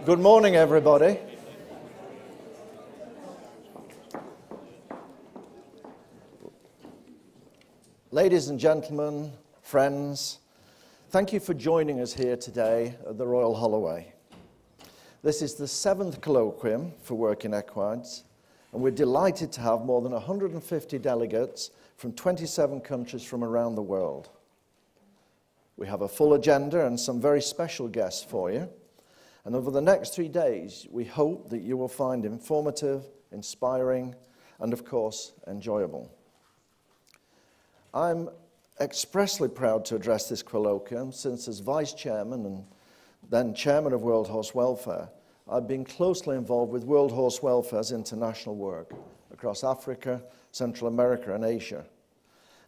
Good morning, everybody. Ladies and gentlemen, friends, thank you for joining us here today at the Royal Holloway. This is the 7th colloquium for working equides, and we're delighted to have more than 150 delegates from 27 countries from around the world. We have a full agenda and some very special guests for you. And over the next 3 days, we hope that you will find informative, inspiring, and of course, enjoyable. I'm expressly proud to address this colloquium since as Vice Chairman and then Chairman of World Horse Welfare, I've been closely involved with World Horse Welfare's international work across Africa, Central America, and Asia.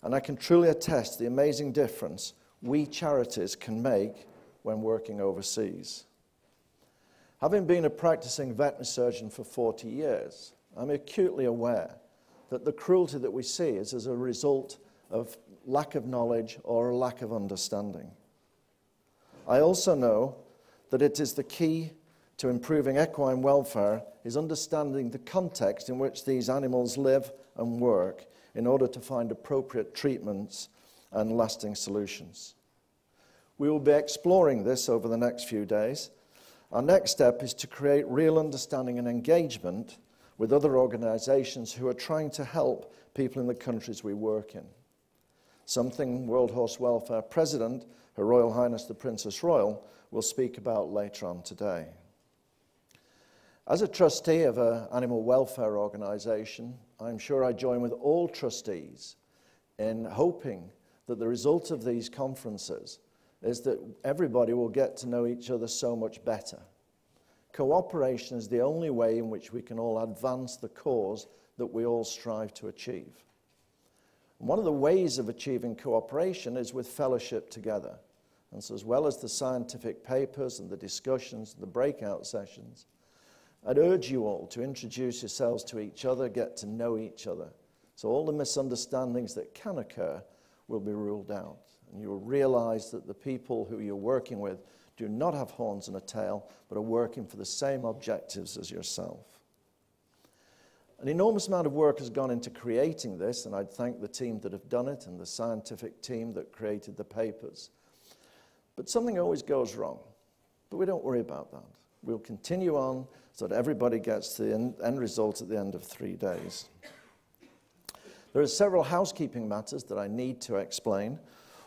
And I can truly attest to the amazing difference we charities can make when working overseas. Having been a practicing veterinary surgeon for 40 years, I'm acutely aware that the cruelty that we see is as a result of lack of knowledge or a lack of understanding. I also know that it is the key to improving equine welfare is understanding the context in which these animals live and work in order to find appropriate treatments and lasting solutions. We will be exploring this over the next few days. Our next step is to create real understanding and engagement with other organizations who are trying to help people in the countries we work in. Something World Horse Welfare President, Her Royal Highness the Princess Royal, will speak about later on today. As a trustee of an animal welfare organization, I'm sure I join with all trustees in hoping that the result of these conferences is that everybody will get to know each other so much better. Cooperation is the only way in which we can all advance the cause that we all strive to achieve. And one of the ways of achieving cooperation is with fellowship together. And so as well as the scientific papers and the discussions and the breakout sessions, I'd urge you all to introduce yourselves to each other, get to know each other. So all the misunderstandings that can occur will be ruled out. And you will realize that the people who you're working with do not have horns and a tail, but are working for the same objectives as yourself. An enormous amount of work has gone into creating this, and I'd thank the team that have done it and the scientific team that created the papers. But something always goes wrong. But we don't worry about that. We'll continue on so that everybody gets to the end result at the end of 3 days. There are several housekeeping matters that I need to explain.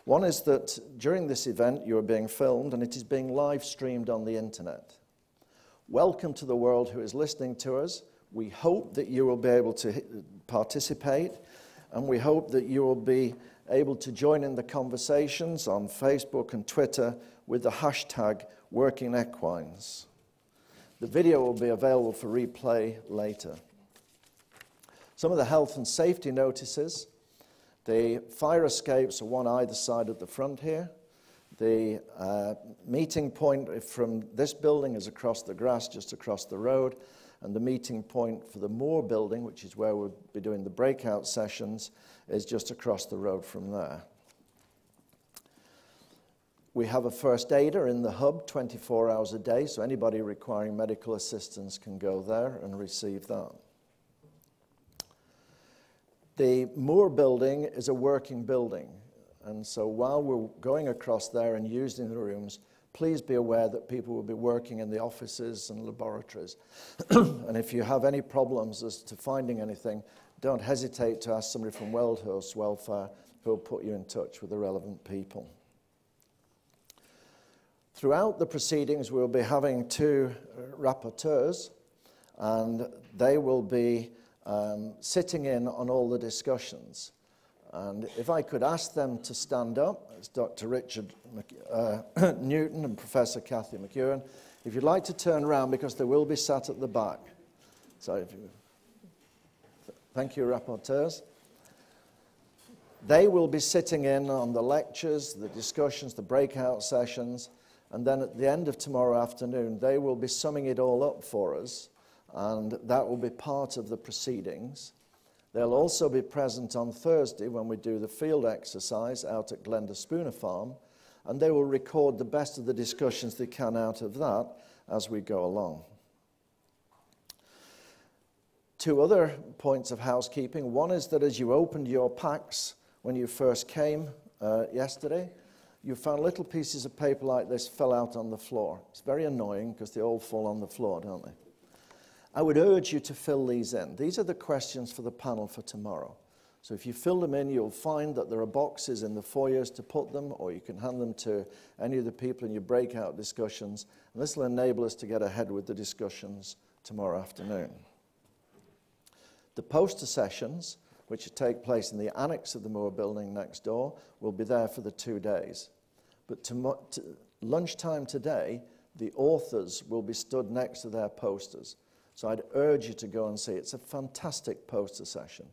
One is that during this event you are being filmed and it is being live streamed on the internet. Welcome to the world who is listening to us. We hope that you will be able to participate, and we hope that you will be able to join in the conversations on Facebook and Twitter with the hashtag #WorkingEquines. The video will be available for replay later. Some of the health and safety notices. The fire escapes are one either side of the front here. The meeting point from this building is across the grass, just across the road. And the meeting point for the Moore building, which is where we'll be doing the breakout sessions, is just across the road from there. We have a first aider in the hub 24 hours a day, so anybody requiring medical assistance can go there and receive that. The Moore building is a working building, and so while we're going across there and using the rooms, please be aware that people will be working in the offices and laboratories. And if you have any problems as to finding anything, don't hesitate to ask somebody from World Horse Welfare who will put you in touch with the relevant people. Throughout the proceedings, we'll be having 2 rapporteurs, and they will be sitting in on all the discussions. And if I could ask them to stand up, it's Dr. Richard Newton and Professor Cathy McEwen. If you'd like to turn around, because they will be sat at the back. So if you, thank you, rapporteurs. They will be sitting in on the lectures, the discussions, the breakout sessions, and then at the end of tomorrow afternoon, they will be summing it all up for us, and that will be part of the proceedings. They'll also be present on Thursday when we do the field exercise out at Glenda Spooner Farm, and they will record the best of the discussions they can out of that, as we go along. Two other points of housekeeping. One is that as you opened your packs when you first came yesterday, you found little pieces of paper like this fell out on the floor. It's very annoying because they all fall on the floor, don't they? I would urge you to fill these in. These are the questions for the panel for tomorrow. So if you fill them in, you'll find that there are boxes in the foyers to put them, or you can hand them to any of the people in your breakout discussions. And this will enable us to get ahead with the discussions tomorrow afternoon. The poster sessions, which take place in the annex of the Moore building next door, will be there for the 2 days. But lunchtime today, the authors will be stood next to their posters. So I'd urge you to go and see. It's a fantastic poster session.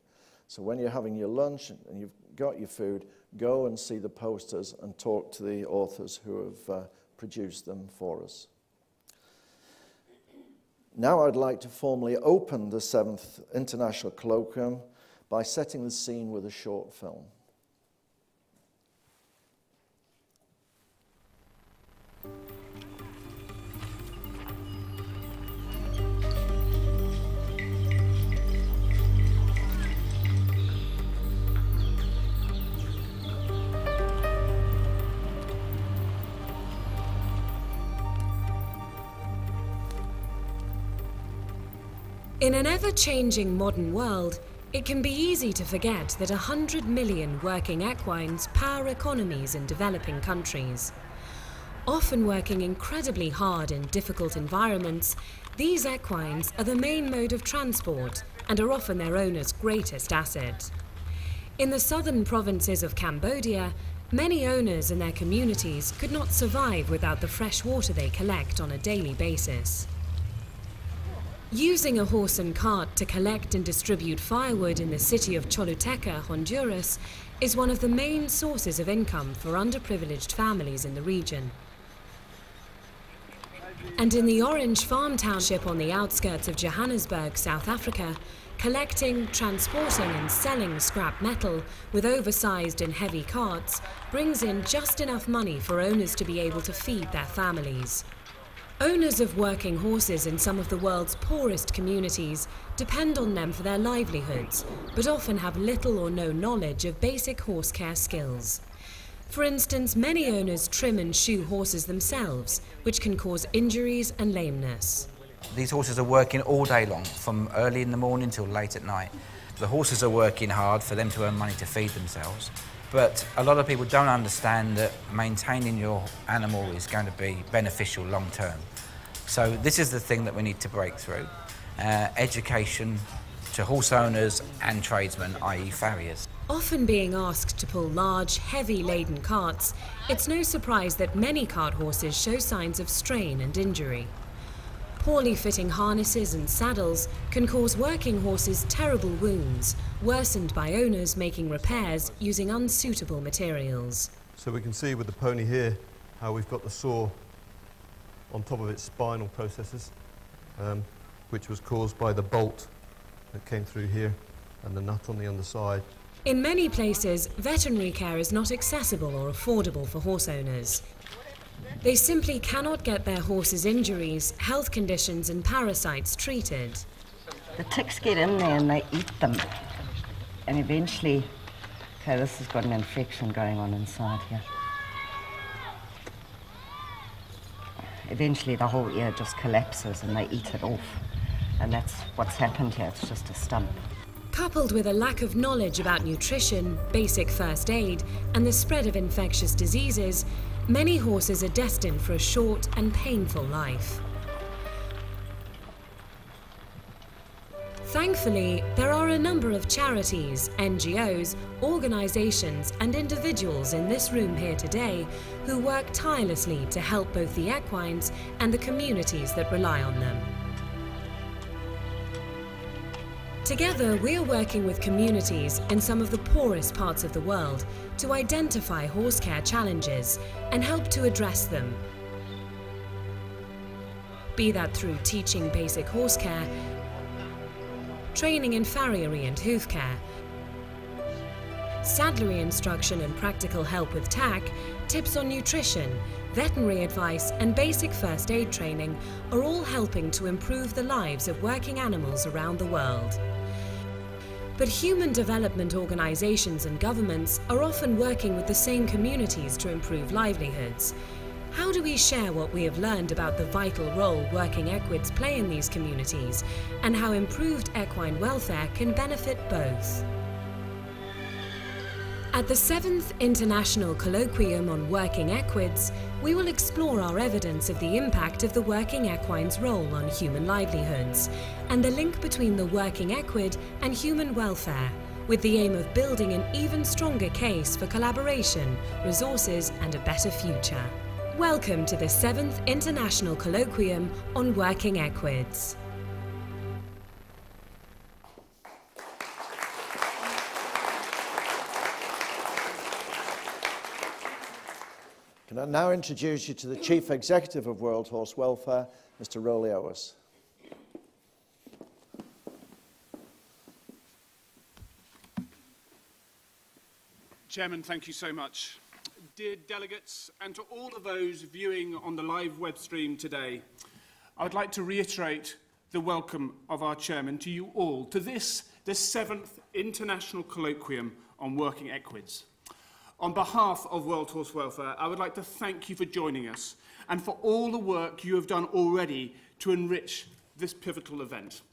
So when you're having your lunch and you've got your food, go and see the posters and talk to the authors who have produced them for us. Now I'd like to formally open the 7th International Colloquium by setting the scene with a short film. In an ever-changing modern world, it can be easy to forget that 100 million working equines power economies in developing countries. Often working incredibly hard in difficult environments, these equines are the main mode of transport and are often their owner's greatest asset. In the southern provinces of Cambodia, many owners and their communities could not survive without the fresh water they collect on a daily basis. Using a horse and cart to collect and distribute firewood in the city of Choluteca, Honduras, is one of the main sources of income for underprivileged families in the region. And in the Orange Farm Township on the outskirts of Johannesburg, South Africa, collecting, transporting and selling scrap metal with oversized and heavy carts brings in just enough money for owners to be able to feed their families. Owners of working horses in some of the world's poorest communities depend on them for their livelihoods, but often have little or no knowledge of basic horse care skills. For instance, many owners trim and shoe horses themselves, which can cause injuries and lameness. These horses are working all day long, from early in the morning till late at night. The horses are working hard for them to earn money to feed themselves. But a lot of people don't understand that maintaining your animal is going to be beneficial long term. So this is the thing that we need to break through. Education to horse owners and tradesmen, i.e. farriers. Often being asked to pull large, heavy laden carts, it's no surprise that many cart horses show signs of strain and injury. Poorly fitting harnesses and saddles can cause working horses terrible wounds, worsened by owners making repairs using unsuitable materials. So we can see with the pony here how we've got the saw on top of its spinal processes, which was caused by the bolt that came through here and the nut on the underside. In many places, veterinary care is not accessible or affordable for horse owners. They simply cannot get their horses' injuries, health conditions and parasites treated. The ticks get in there and they eat them. And eventually, okay, this has got an infection going on inside here. Eventually the whole ear just collapses and they eat it off. And that's what's happened here, it's just a stump. Coupled with a lack of knowledge about nutrition, basic first aid and the spread of infectious diseases, many horses are destined for a short and painful life. Thankfully, there are a number of charities, NGOs, organisations and individuals in this room here today who work tirelessly to help both the equines and the communities that rely on them. Together, we are working with communities in some of the poorest parts of the world to identify horse care challenges and help to address them. Be that through teaching basic horse care, training in farriery and hoof care, saddlery instruction and practical help with tack, tips on nutrition, veterinary advice and basic first aid training are all helping to improve the lives of working animals around the world. But human development organisations and governments are often working with the same communities to improve livelihoods. How do we share what we have learned about the vital role working equids play in these communities and how improved equine welfare can benefit both? At the 7th International Colloquium on Working Equids, we will explore our evidence of the impact of the working equine's role on human livelihoods and the link between the working equid and human welfare, with the aim of building an even stronger case for collaboration, resources and a better future. Welcome to the 7th International Colloquium on Working Equids. Can I now introduce you to the Chief Executive of World Horse Welfare, Mr. Rowley Owers. Chairman, thank you so much. Dear delegates, and to all of those viewing on the live web stream today, I would like to reiterate the welcome of our Chairman to you all to this, the 7th International Colloquium on Working Equids. On behalf of World Horse Welfare, I would like to thank you for joining us and for all the work you have done already to enrich this pivotal event.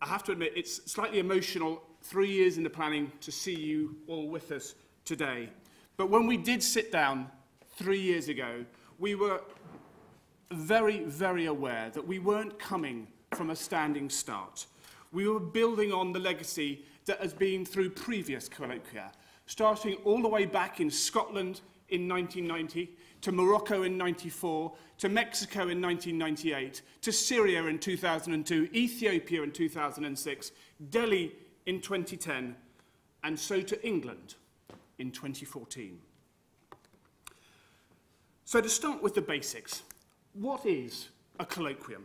I have to admit, it's slightly emotional 3 years in the planning to see you all with us today. But when we did sit down 3 years ago, we were very, very aware that we weren't coming from a standing start. We were building on the legacy that has been through previous colloquia, starting all the way back in Scotland in 1990, to Morocco in 94, to Mexico in 1998, to Syria in 2002, Ethiopia in 2006, Delhi in 2010, and so to England in 2014. So to start with the basics, what is a colloquium?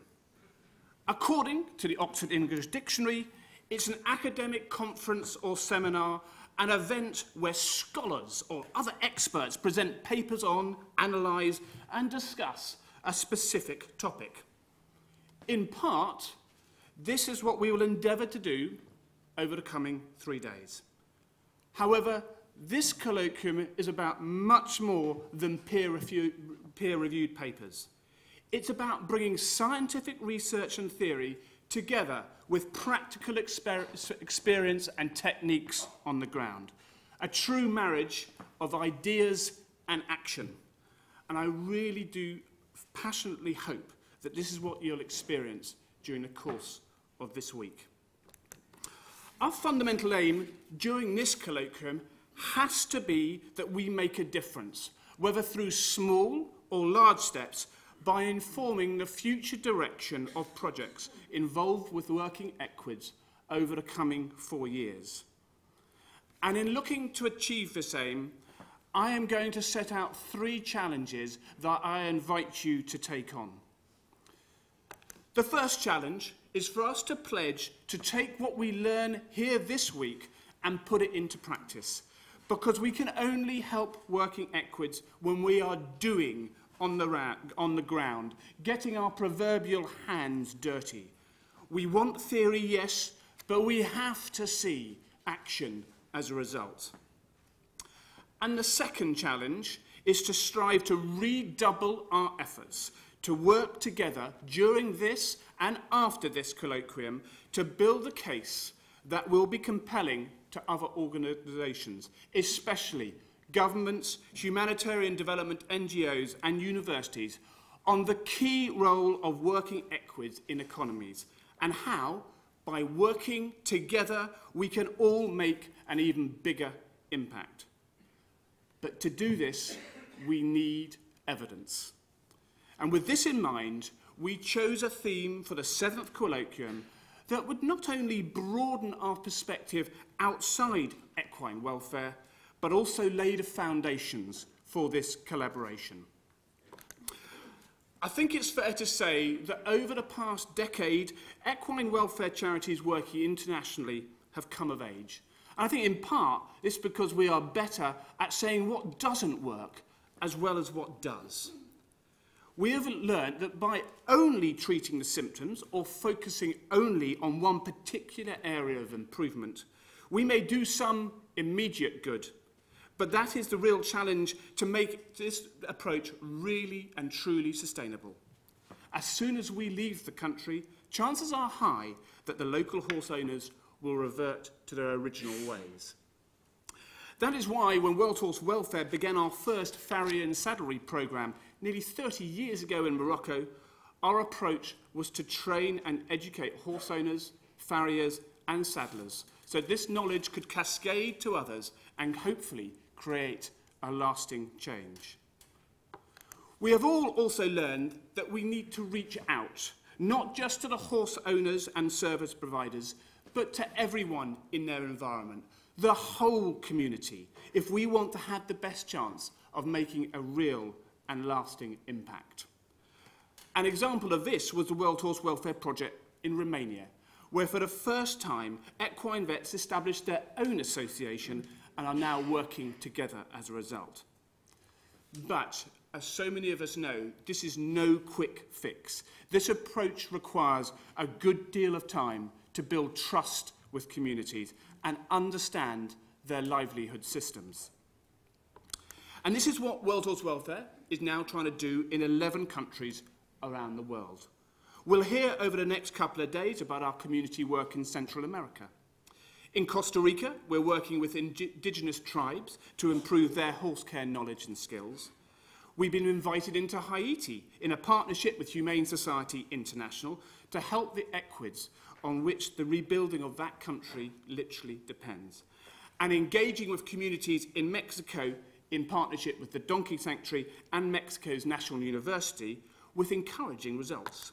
According to the Oxford English Dictionary, it's an academic conference or seminar, an event where scholars or other experts present papers on, analyse and discuss a specific topic. In part, this is what we will endeavour to do over the coming 3 days. However, this colloquium is about much more than peer-reviewed papers. It's about bringing scientific research and theory together with practical experience and techniques on the ground. A true marriage of ideas and action. And I really do passionately hope that this is what you'll experience during the course of this week. Our fundamental aim during this colloquium has to be that we make a difference, whether through small or large steps, by informing the future direction of projects involved with working equids over the coming 4 years. And in looking to achieve this aim, I am going to set out 3 challenges that I invite you to take on. The first challenge is for us to pledge to take what we learn here this week and put it into practice, because we can only help working equids when we are doing on the ground, getting our proverbial hands dirty. We want theory, yes, but we have to see action as a result. And the second challenge is to strive to redouble our efforts to work together during this and after this colloquium to build a case that will be compelling to other organisations, especially governments, humanitarian development NGOs and universities, on the key role of working equids in economies and how, by working together, we can all make an even bigger impact. But to do this, we need evidence. And with this in mind, we chose a theme for the 7th colloquium that would not only broaden our perspective outside equine welfare, but also lay the foundations for this collaboration. I think it's fair to say that over the past decade, equine welfare charities working internationally have come of age. And I think in part it's because we are better at saying what doesn't work as well as what does. We have learned that by only treating the symptoms or focusing only on one particular area of improvement, we may do some immediate good. But that is the real challenge, to make this approach really and truly sustainable. As soon as we leave the country, chances are high that the local horse owners will revert to their original ways. That is why when World Horse Welfare began our first farrier and saddlery programme nearly 30 years ago in Morocco, our approach was to train and educate horse owners, farriers and saddlers, so this knowledge could cascade to others and hopefully create a lasting change. We have all also learned that we need to reach out, not just to the horse owners and service providers, but to everyone in their environment, the whole community, if we want to have the best chance of making a real and lasting impact. An example of this was the World Horse Welfare Project in Romania, where for the first time equine vets established their own association and are now working together as a result. But, as so many of us know, this is no quick fix. This approach requires a good deal of time to build trust with communities and understand their livelihood systems. And this is what World Horse Welfare is now trying to do in 11 countries around the world. We'll hear over the next couple of days about our community work in Central America. In Costa Rica, we're working with indigenous tribes to improve their horse care knowledge and skills. We've been invited into Haiti in a partnership with Humane Society International to help the equids on which the rebuilding of that country literally depends. And engaging with communities in Mexico in partnership with the Donkey Sanctuary and Mexico's National University with encouraging results.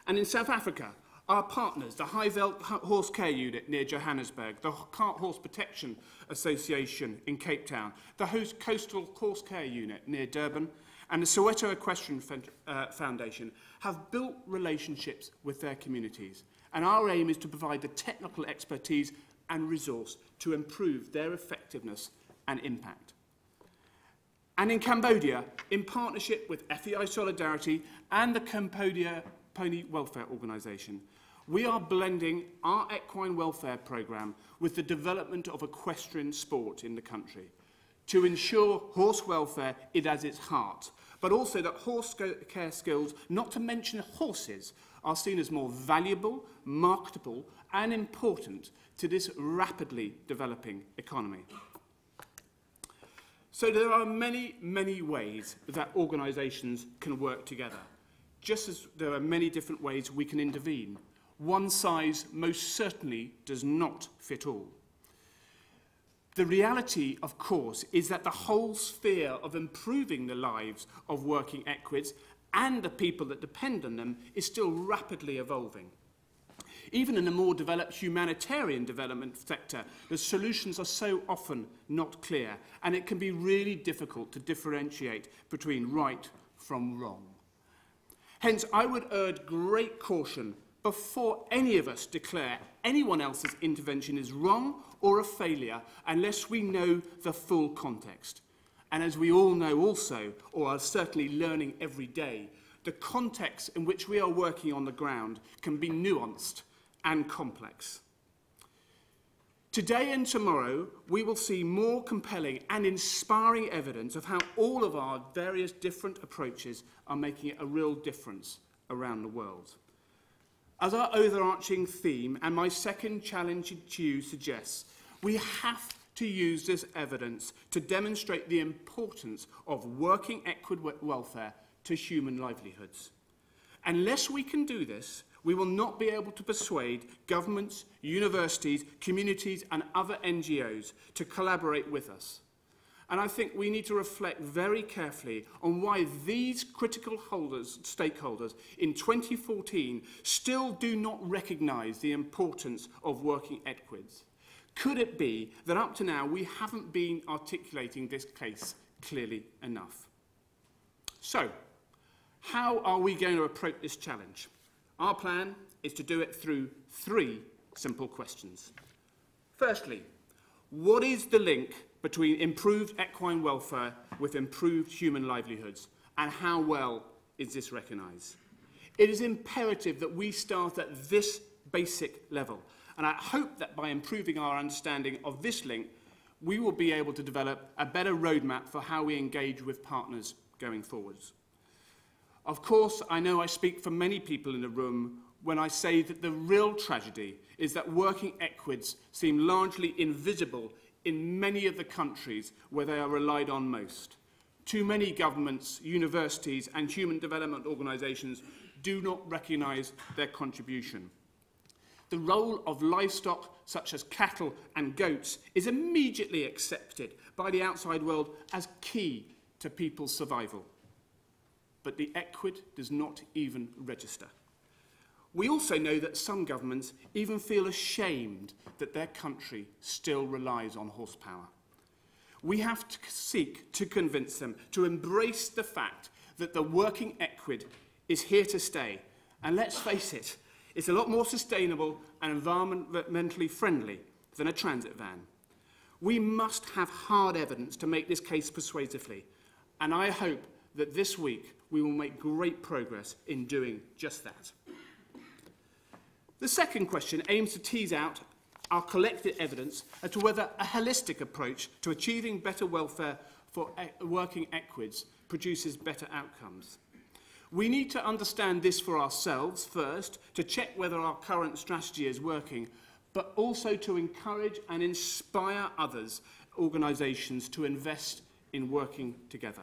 And in South Africa, our partners, the Highveld Horse Care Unit near Johannesburg, the Cart Horse Protection Association in Cape Town, the Coastal Horse Care Unit near Durban, and the Soweto Equestrian Foundation have built relationships with their communities. And our aim is to provide the technical expertise and resource to improve their effectiveness and impact. And in Cambodia, in partnership with FEI Solidarity and the Cambodia Pony Welfare Organisation, we are blending our equine welfare programme with the development of equestrian sport in the country to ensure horse welfare is at its heart, but also that horse care skills, not to mention horses, are seen as more valuable, marketable and important to this rapidly developing economy. So there are many, many ways that organisations can work together, just as there are many different ways we can intervene. One size most certainly does not fit all. The reality, of course, is that the whole sphere of improving the lives of working equids and the people that depend on them is still rapidly evolving. Even in the more developed humanitarian development sector, the solutions are so often not clear, and it can be really difficult to differentiate between right from wrong. Hence, I would urge great caution before any of us declare anyone else's intervention is wrong or a failure unless we know the full context. And as we all know also, or are certainly learning every day, the context in which we are working on the ground can be nuanced and complex. Today and tomorrow, we will see more compelling and inspiring evidence of how all of our various different approaches are making a real difference around the world. As our overarching theme and my second challenge to you suggests, we have to use this evidence to demonstrate the importance of working equid welfare to human livelihoods. Unless we can do this, we will not be able to persuade governments, universities, communities and other NGOs to collaborate with us. And I think we need to reflect very carefully on why these critical stakeholders in 2014 still do not recognise the importance of working equids. Could it be that up to now we haven't been articulating this case clearly enough? So, how are we going to approach this challenge? Our plan is to do it through three simple questions. Firstly, what is the link between improved equine welfare with improved human livelihoods, and how well is this recognised? It is imperative that we start at this basic level, and I hope that by improving our understanding of this link, we will be able to develop a better roadmap for how we engage with partners going forwards. Of course, I know I speak for many people in the room when I say that the real tragedy is that working equids seem largely invisible in many of the countries where they are relied on most. Too many governments, universities and human development organisations do not recognise their contribution. The role of livestock such as cattle and goats is immediately accepted by the outside world as key to people's survival. But the equid does not even register. We also know that some governments even feel ashamed that their country still relies on horsepower. We have to seek to convince them to embrace the fact that the working equid is here to stay. And let's face it, it's a lot more sustainable and environmentally friendly than a transit van. We must have hard evidence to make this case persuasively, and I hope that this week we will make great progress in doing just that. The second question aims to tease out our collected evidence as to whether a holistic approach to achieving better welfare for working equids produces better outcomes. We need to understand this for ourselves first, to check whether our current strategy is working, but also to encourage and inspire others, organisations, to invest in working together.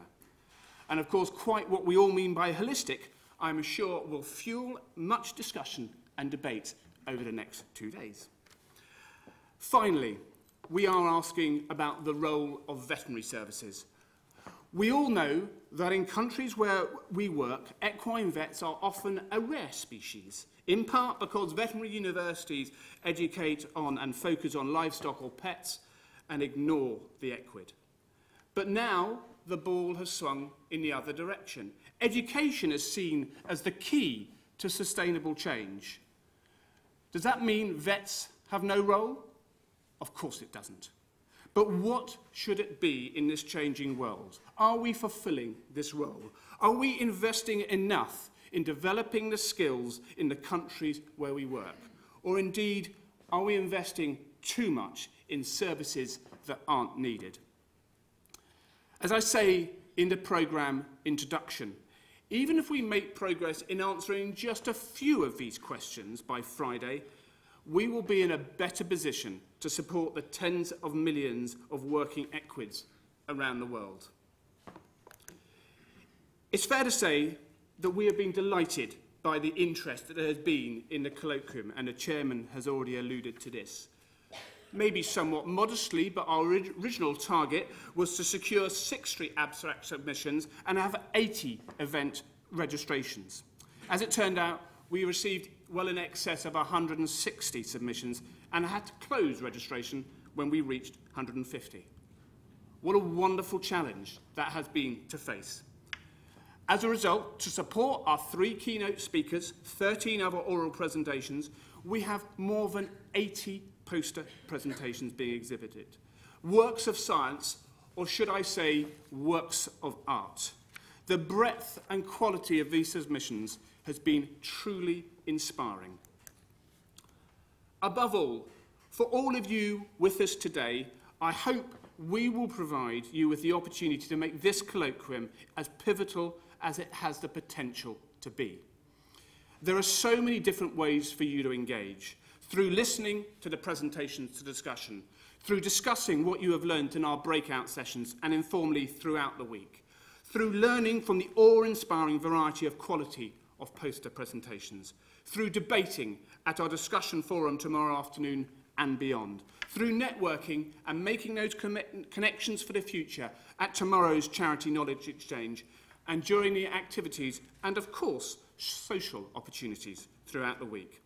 And of course, quite what we all mean by holistic, I'm sure will fuel much discussion and debate over the next 2 days. Finally, we are asking about the role of veterinary services. We all know that in countries where we work, equine vets are often a rare species, in part because veterinary universities educate on and focus on livestock or pets and ignore the equid. But now the ball has swung in the other direction. Education is seen as the key to sustainable change. Does that mean vets have no role? Of course it doesn't. But what should it be in this changing world? Are we fulfilling this role? Are we investing enough in developing the skills in the countries where we work? Or indeed, are we investing too much in services that aren't needed? As I say in the programme introduction, even if we make progress in answering just a few of these questions by Friday, we will be in a better position to support the tens of millions of working equids around the world. It's fair to say that we have been delighted by the interest that there has been in the colloquium, and the chairman has already alluded to this. Maybe somewhat modestly, but our original target was to secure 60 abstract submissions and have 80 event registrations. As it turned out, we received well in excess of 160 submissions and had to close registration when we reached 150. What a wonderful challenge that has been to face. As a result, to support our 3 keynote speakers, 13 other oral presentations, we have more than 80 poster presentations being exhibited. Works of science, or should I say, works of art. The breadth and quality of these submissions has been truly inspiring. Above all, for all of you with us today, I hope we will provide you with the opportunity to make this colloquium as pivotal as it has the potential to be. There are so many different ways for you to engage, through listening to the presentations to discussion, through discussing what you have learned in our breakout sessions and informally throughout the week, through learning from the awe-inspiring variety of quality of poster presentations, through debating at our discussion forum tomorrow afternoon and beyond, through networking and making those connections for the future at tomorrow's Charity Knowledge Exchange, and during the activities and, of course, social opportunities throughout the week.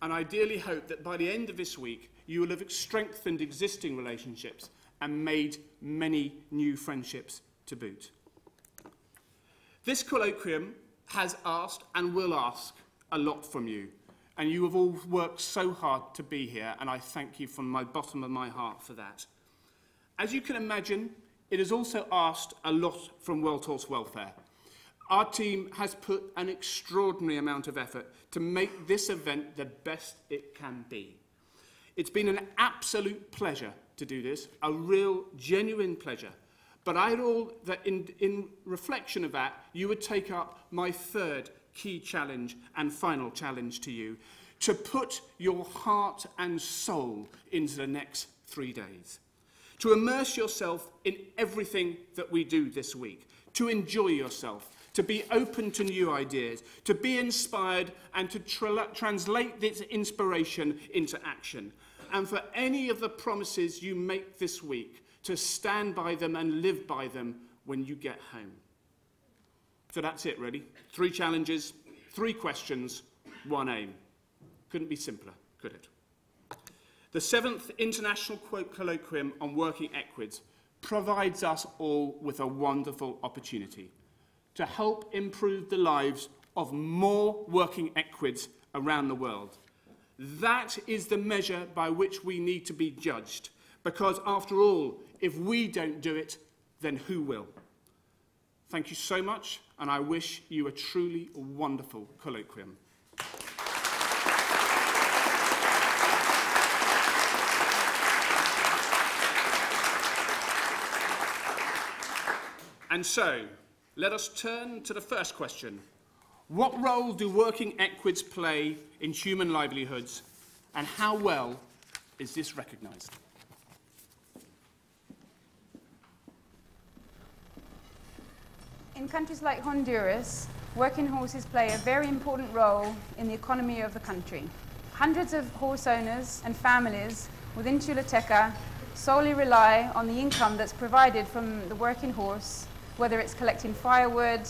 And I ideally hope that by the end of this week, you will have strengthened existing relationships and made many new friendships to boot. This colloquium has asked and will ask a lot from you, and you have all worked so hard to be here, and I thank you from my bottom of my heart for that. As you can imagine, it has also asked a lot from World Horse Welfare. Our team has put an extraordinary amount of effort to make this event the best it can be. It's been an absolute pleasure to do this, a real, genuine pleasure. But I thought that in reflection of that, you would take up my third key challenge and final challenge to you, to put your heart and soul into the next 3 days. To immerse yourself in everything that we do this week, to enjoy yourself, to be open to new ideas, to be inspired and to translate this inspiration into action. And for any of the promises you make this week, to stand by them and live by them when you get home. So that's it, really. 3 challenges, 3 questions, 1 aim. Couldn't be simpler, could it? The 7th International Colloquium on Working Equids provides us all with a wonderful opportunity to help improve the lives of more working equids around the world. That is the measure by which we need to be judged, because after all, if we don't do it, then who will? Thank you so much, and I wish you a truly wonderful colloquium. And so, let us turn to the first question. What role do working equids play in human livelihoods, and how well is this recognised? In countries like Honduras, working horses play a very important role in the economy of the country. Hundreds of horse owners and families within Choluteca solely rely on the income that's provided from the working horse, whether it's collecting firewood,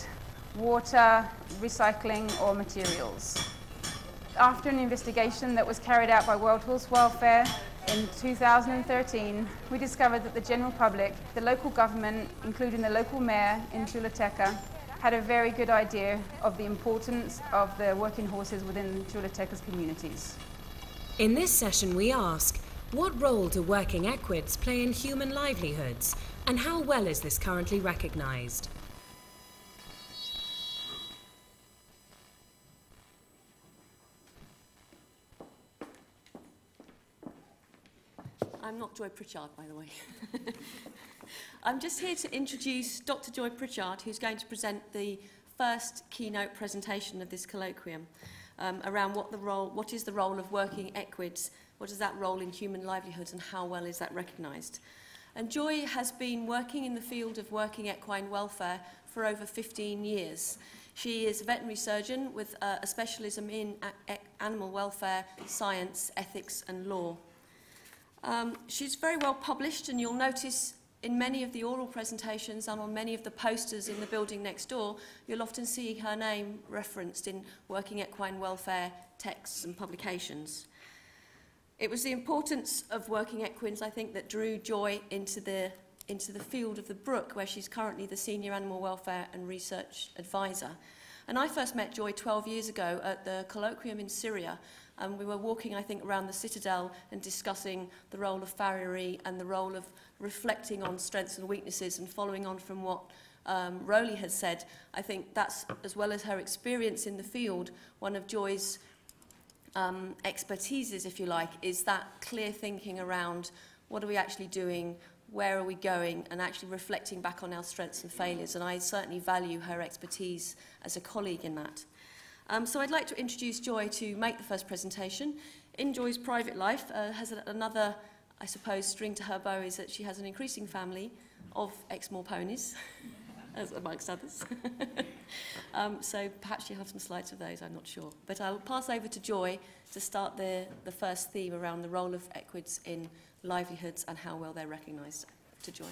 water, recycling, or materials. After an investigation that was carried out by World Horse Welfare in 2013, we discovered that the general public, the local government, including the local mayor in Choluteca, had a very good idea of the importance of the working horses within Choluteca's communities. In this session we ask, what role do working equids play in human livelihoods, and how well is this currently recognised? I'm not Joy Pritchard, by the way. I'm just here to introduce Dr. Joy Pritchard, who's going to present the first keynote presentation of this colloquium around what is the role of working equids, what is that role in human livelihoods, and how well is that recognised. And Joy has been working in the field of working equine welfare for over 15 years. She is a veterinary surgeon with a specialism in animal welfare, science, ethics and law. She's very well published, and you'll notice in many of the oral presentations and on many of the posters in the building next door, you'll often see her name referenced in working equine welfare texts and publications. It was the importance of working equines, I think, that drew Joy into the field of the Brook, where she's currently the Senior Animal Welfare and Research Advisor. And I first met Joy 12 years ago at the Colloquium in Syria, and we were walking, I think, around the citadel and discussing the role of farriery and the role of reflecting on strengths and weaknesses, and following on from what Rowley has said. I think that's, as well as her experience in the field, one of Joy's expertises, if you like, is that clear thinking around what are we actually doing, where are we going, and actually reflecting back on our strengths and failures. And I certainly value her expertise as a colleague in that. So I'd like to introduce Joy to make the first presentation. In Joy's private life, has another, I suppose, string to her bow is that she has an increasing family of Exmoor ponies, as amongst others. So perhaps she'll have some slides of those, I'm not sure. But I'll pass over to Joy to start the first theme around the role of equids in livelihoods and how well they're recognised. To Joy.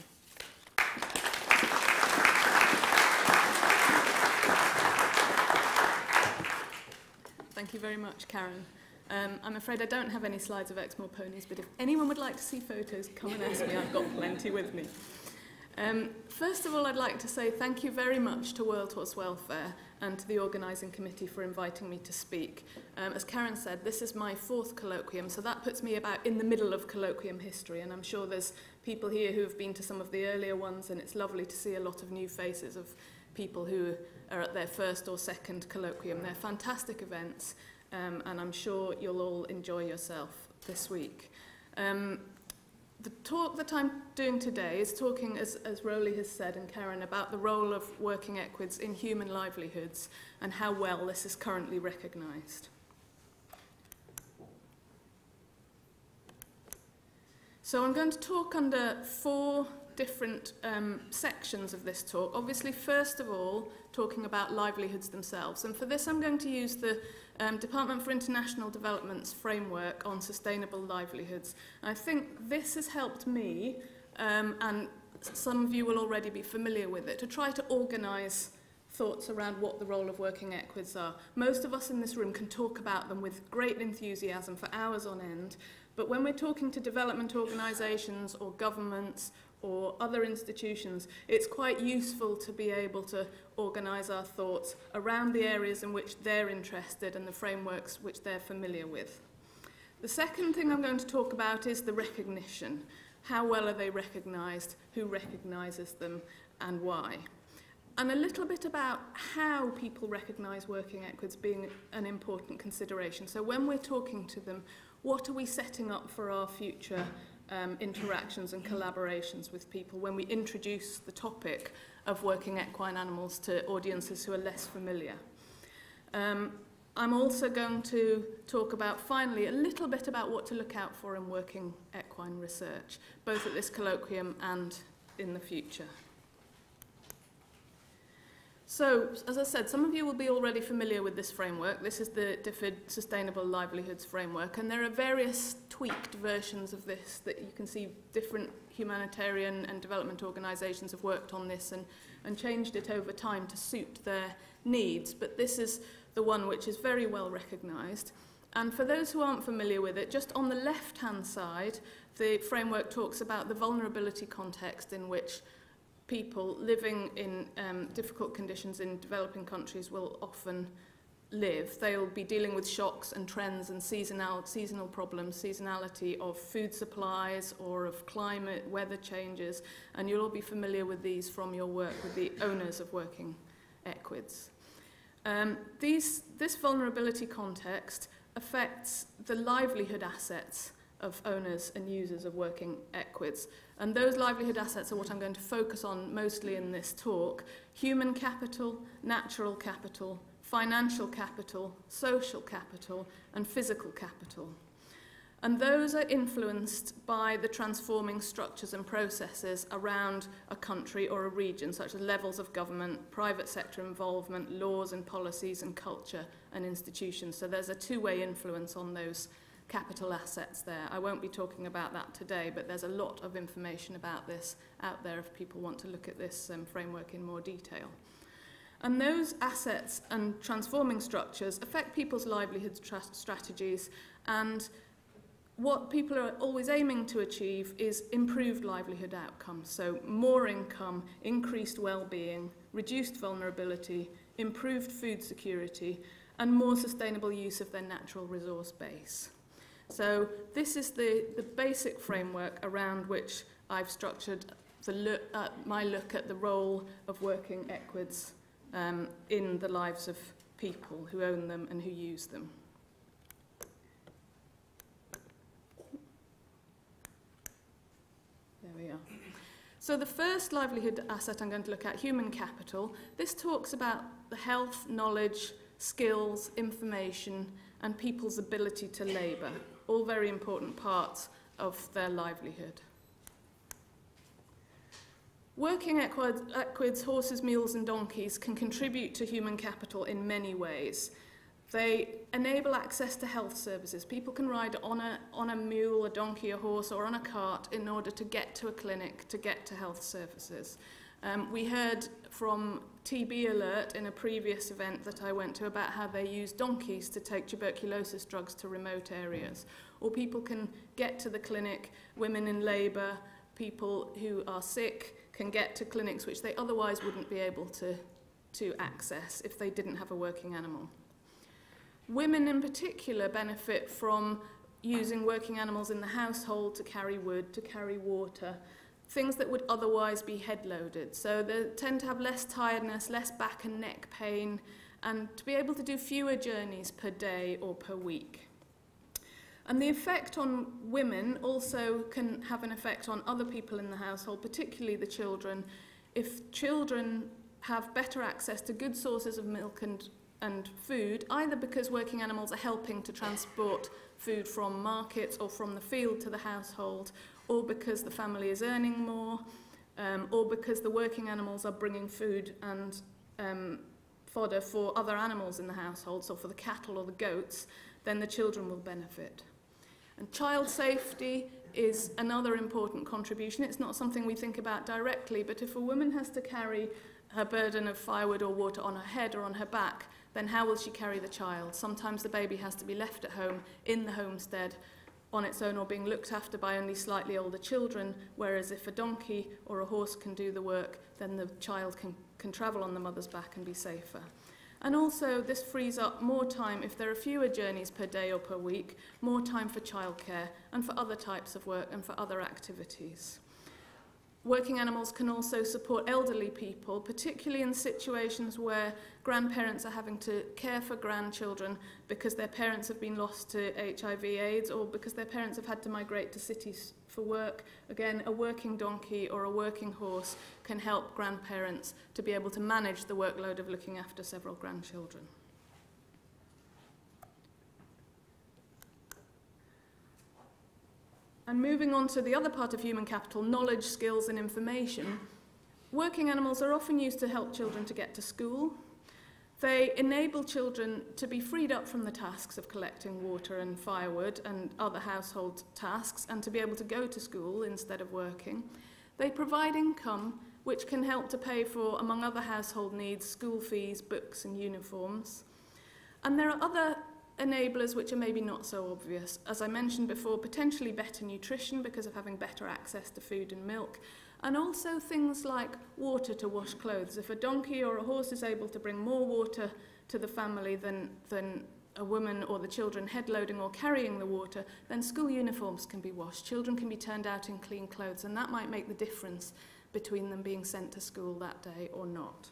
Thank you very much, Karen. I'm afraid I don't have any slides of Exmoor ponies, but if anyone would like to see photos, come and ask me. I've got plenty with me. First of all, I'd like to say thank you very much to World Horse Welfare and to the organising committee for inviting me to speak. As Karen said, this is my 4th colloquium, so that puts me about in the middle of colloquium history, and I'm sure there's people here who have been to some of the earlier ones, and it's lovely to see a lot of new faces of people who are at their 1st or 2nd colloquium. They're fantastic events, and I'm sure you'll all enjoy yourself this week. The talk that I'm doing today is talking, as Rowley has said and Karen, about the role of working equids in human livelihoods and how well this is currently recognised. So I'm going to talk under 4 different sections of this talk. Obviously, first of all, talking about livelihoods themselves. And for this, I'm going to use the Department for International Development's framework on sustainable livelihoods. I think this has helped me, and some of you will already be familiar with it, to try to organise thoughts around what the role of working equids are. Most of us in this room can talk about them with great enthusiasm for hours on end, but when we're talking to development organisations or governments or other institutions, it's quite useful to be able to organise our thoughts around the areas in which they're interested and the frameworks which they're familiar with. The second thing I'm going to talk about is the recognition. How well are they recognised? Who recognises them? And why? And a little bit about how people recognise working equids being an important consideration. So when we're talking to them, what are we setting up for our future interactions and collaborations with people when we introduce the topic of working equine animals to audiences who are less familiar? I'm also going to talk about, finally, a little bit about what to look out for in working equine research, both at this colloquium and in the future. So, as I said, some of you will be already familiar with this framework. This is the DFID Sustainable Livelihoods Framework, and there are various tweaked versions of this that you can see different humanitarian and development organisations have worked on this and changed it over time to suit their needs. But this is the one which is very well recognised. And for those who aren't familiar with it, just on the left-hand side, the framework talks about the vulnerability context in which people living in difficult conditions in developing countries will often live. They'll be dealing with shocks and trends and seasonal problems, seasonality of food supplies or of climate, weather changes, and you'll all be familiar with these from your work with the owners of working equids. This vulnerability context affects the livelihood assets of owners and users of working equids. And those livelihood assets are what I'm going to focus on mostly in this talk: human capital, natural capital, financial capital, social capital, and physical capital. And those are influenced by the transforming structures and processes around a country or a region, such as levels of government, private sector involvement, laws and policies, and culture and institutions. So there's a two-way influence on those capital assets there. I won't be talking about that today, but there's a lot of information about this out there if people want to look at this framework in more detail. And those assets and transforming structures affect people's livelihood strategies, and what people are always aiming to achieve is improved livelihood outcomes. So more income, increased well-being, reduced vulnerability, improved food security, and more sustainable use of their natural resource base. So this is the basic framework around which I've structured my look at the role of working equids in the lives of people who own them and who use them. There we are. So the first livelihood asset I'm going to look at, human capital, this talks about the health, knowledge, skills, information, and people's ability to labour, all very important parts of their livelihood. Working equids, horses, mules, and donkeys can contribute to human capital in many ways. They enable access to health services. People can ride on a mule, a donkey, a horse, or on a cart in order to get to a clinic, to get to health services. We heard from TB Alert in a previous event that I went to about how they use donkeys to take tuberculosis drugs to remote areas. Or people can get to the clinic, women in labour, people who are sick can get to clinics which they otherwise wouldn't be able to access if they didn't have a working animal. Women in particular benefit from using working animals in the household to carry wood, to carry water, things that would otherwise be head-loaded. So they tend to have less tiredness, less back and neck pain, and to be able to do fewer journeys per day or per week. And the effect on women also can have an effect on other people in the household, particularly the children. If children have better access to good sources of milk and food, either because working animals are helping to transport food from markets or from the field to the household, or because the family is earning more, or because the working animals are bringing food and fodder for other animals in the household, so for the cattle or the goats, then the children will benefit. And child safety is another important contribution. It's not something we think about directly, but if a woman has to carry her burden of firewood or water on her head or on her back, then how will she carry the child? Sometimes the baby has to be left at home in the homestead on its own or being looked after by only slightly older children, whereas if a donkey or a horse can do the work, then the child can travel on the mother's back and be safer. And also this frees up more time if there are fewer journeys per day or per week, more time for childcare and for other types of work and for other activities. Working animals can also support elderly people, particularly in situations where grandparents are having to care for grandchildren because their parents have been lost to HIV/AIDS or because their parents have had to migrate to cities for work. Again, a working donkey or a working horse can help grandparents to be able to manage the workload of looking after several grandchildren. And moving on to the other part of human capital, knowledge, skills and information, working animals are often used to help children to get to school. They enable children to be freed up from the tasks of collecting water and firewood and other household tasks and to be able to go to school instead of working. They provide income which can help to pay for, among other household needs, school fees, books and uniforms. And there are other enablers which are maybe not so obvious. As I mentioned before, potentially better nutrition because of having better access to food and milk, and also things like water to wash clothes. If a donkey or a horse is able to bring more water to the family than a woman or the children head-loading or carrying the water, then school uniforms can be washed. Children can be turned out in clean clothes, and that might make the difference between them being sent to school that day or not.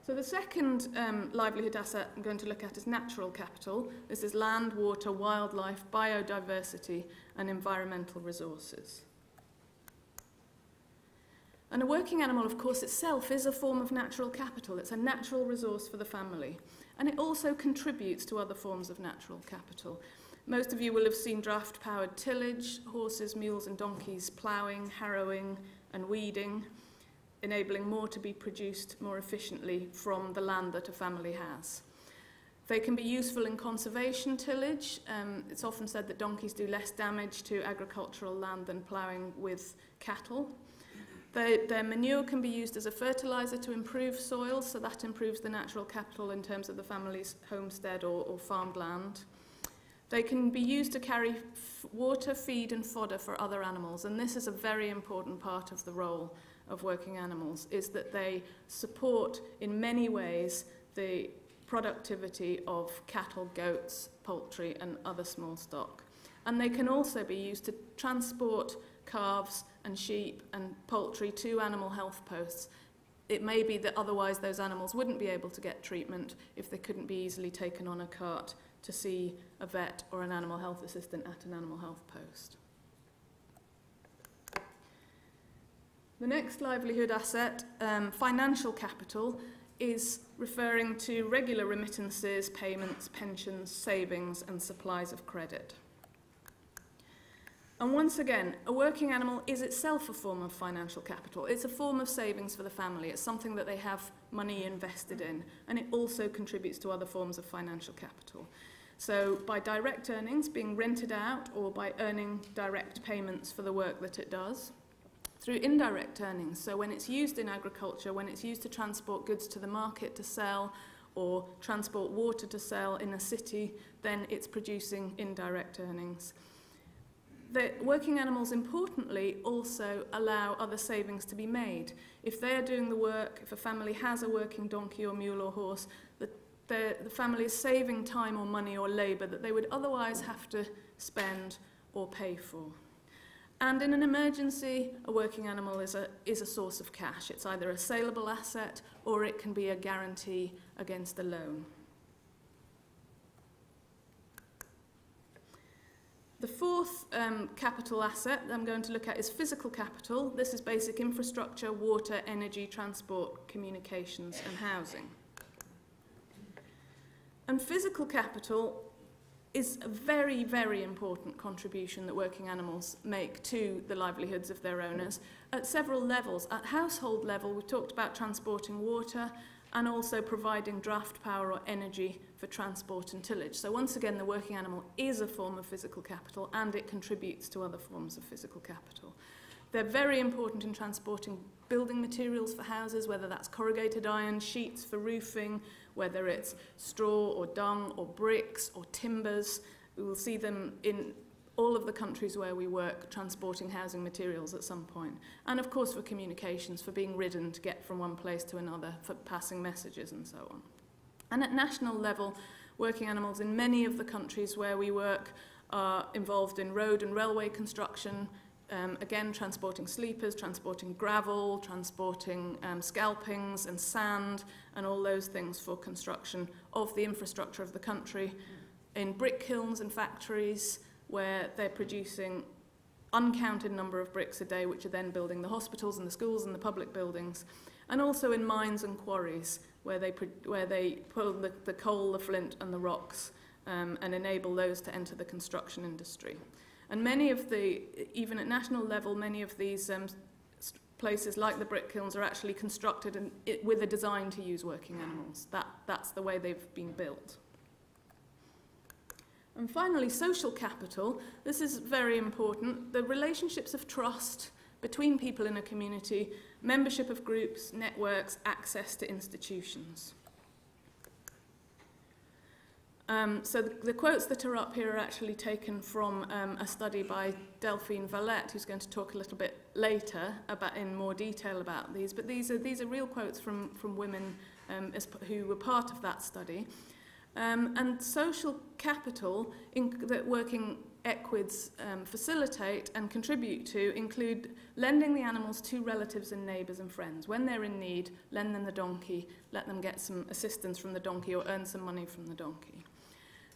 So the second livelihood asset I'm going to look at is natural capital. This is land, water, wildlife, biodiversity, and environmental resources. And a working animal, of course, itself is a form of natural capital. It's a natural resource for the family. And it also contributes to other forms of natural capital. Most of you will have seen draft-powered tillage, horses, mules, and donkeys ploughing, harrowing, and weeding, enabling more to be produced more efficiently from the land that a family has. They can be useful in conservation tillage. It's often said that donkeys do less damage to agricultural land than ploughing with cattle. Their manure can be used as a fertiliser to improve soil, so that improves the natural capital in terms of the family's homestead or farmed land. They can be used to carry water, feed and fodder for other animals, and this is a very important part of the role of working animals, is that they support in many ways the productivity of cattle, goats, poultry and other small stock. And they can also be used to transport calves and sheep and poultry to animal health posts. It may be that otherwise those animals wouldn't be able to get treatment if they couldn't be easily taken on a cart to see a vet or an animal health assistant at an animal health post. The next livelihood asset, financial capital, is referring to regular remittances, payments, pensions, savings and supplies of credit. And once again, a working animal is itself a form of financial capital. It's a form of savings for the family. It's something that they have money invested in, and it also contributes to other forms of financial capital. So by direct earnings being rented out or by earning direct payments for the work that it does, through indirect earnings, so when it's used in agriculture, when it's used to transport goods to the market to sell, or transport water to sell in a city, then it's producing indirect earnings. The working animals, importantly, also allow other savings to be made. If they're doing the work, if a family has a working donkey or mule or horse, the family is saving time or money or labour that they would otherwise have to spend or pay for. And in an emergency, a working animal is a source of cash. It's either a saleable asset or it can be a guarantee against a loan. The fourth capital asset I'm going to look at is physical capital. This is basic infrastructure, water, energy, transport, communications, and housing. And physical capital is a very, very important contribution that working animals make to the livelihoods of their owners at several levels. At household level, we've talked about transporting water and also providing draft power or energy for transport and tillage. So once again, the working animal is a form of physical capital and it contributes to other forms of physical capital. They're very important in transporting building materials for houses, whether that's corrugated iron, sheets for roofing, whether it's straw or dung or bricks or timbers. We will see them in all of the countries where we work transporting housing materials at some point. And of course for communications, for being ridden to get from one place to another, for passing messages and so on. And at national level, working animals in many of the countries where we work are involved in road and railway construction, again transporting sleepers, transporting gravel, transporting scalpings and sand and all those things for construction of the infrastructure of the country, in brick kilns and factories where they're producing uncounted number of bricks a day, which are then building the hospitals and the schools and the public buildings, and also in mines and quarries where they pull the coal, the flint and the rocks and enable those to enter the construction industry. And many of even at national level, many of these places like the brick kilns are actually constructed with a design to use working animals. That's the way they've been built. And finally, social capital. This is very important. The relationships of trust between people in a community, membership of groups, networks, access to institutions. So the quotes that are up here are actually taken from a study by Delphine Valette, who's going to talk a little bit later in more detail about these. But these are real quotes from women who were part of that study. And social capital that working equids facilitate and contribute to include lending the animals to relatives and neighbours and friends. When they're in need, lend them the donkey, let them get some assistance from the donkey or earn some money from the donkey.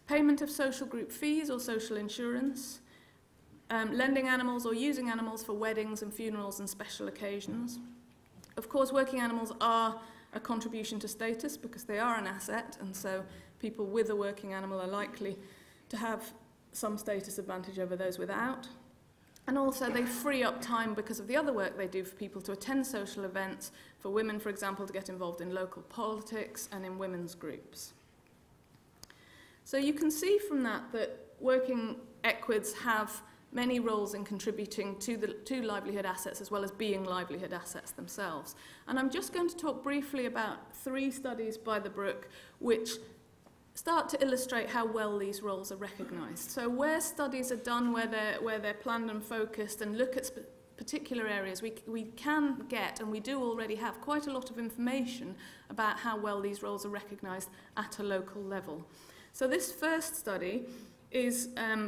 Payment of social group fees or social insurance, lending animals or using animals for weddings and funerals and special occasions. Of course, working animals are a contribution to status because they are an asset, and so people with a working animal are likely to have some status advantage over those without. And also they free up time because of the other work they do for people to attend social events, for women, for example, to get involved in local politics and in women's groups. So you can see from that working equids have many roles in contributing to livelihood assets as well as being livelihood assets themselves. And I'm just going to talk briefly about 3 studies by the Brook which start to illustrate how well these roles are recognised. So where studies are done, where they're planned and focused and look at particular areas, we can get, and we do already have, quite a lot of information about how well these roles are recognised at a local level. So this first study is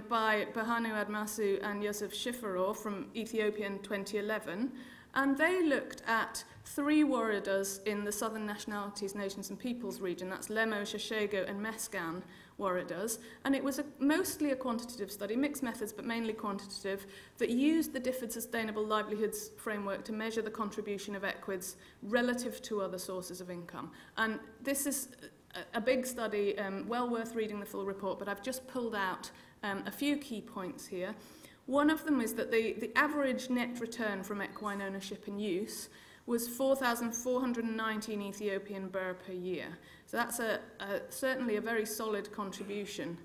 by Bahanu Admasu and Yusuf Shifaror from Ethiopia in 2011, and they looked at 3 waradas in the Southern Nationalities, Nations and Peoples region. That's Lemo, Sheshego and Meskan waradas, and it was mostly a quantitative study, mixed methods but mainly quantitative, that used the DFID Sustainable Livelihoods framework to measure the contribution of equids relative to other sources of income. And this is a big study, well worth reading the full report, but I've just pulled out a few key points here. One of them is that the average net return from equine ownership and use was 4,419 Ethiopian birr per year. So that's certainly a very solid contribution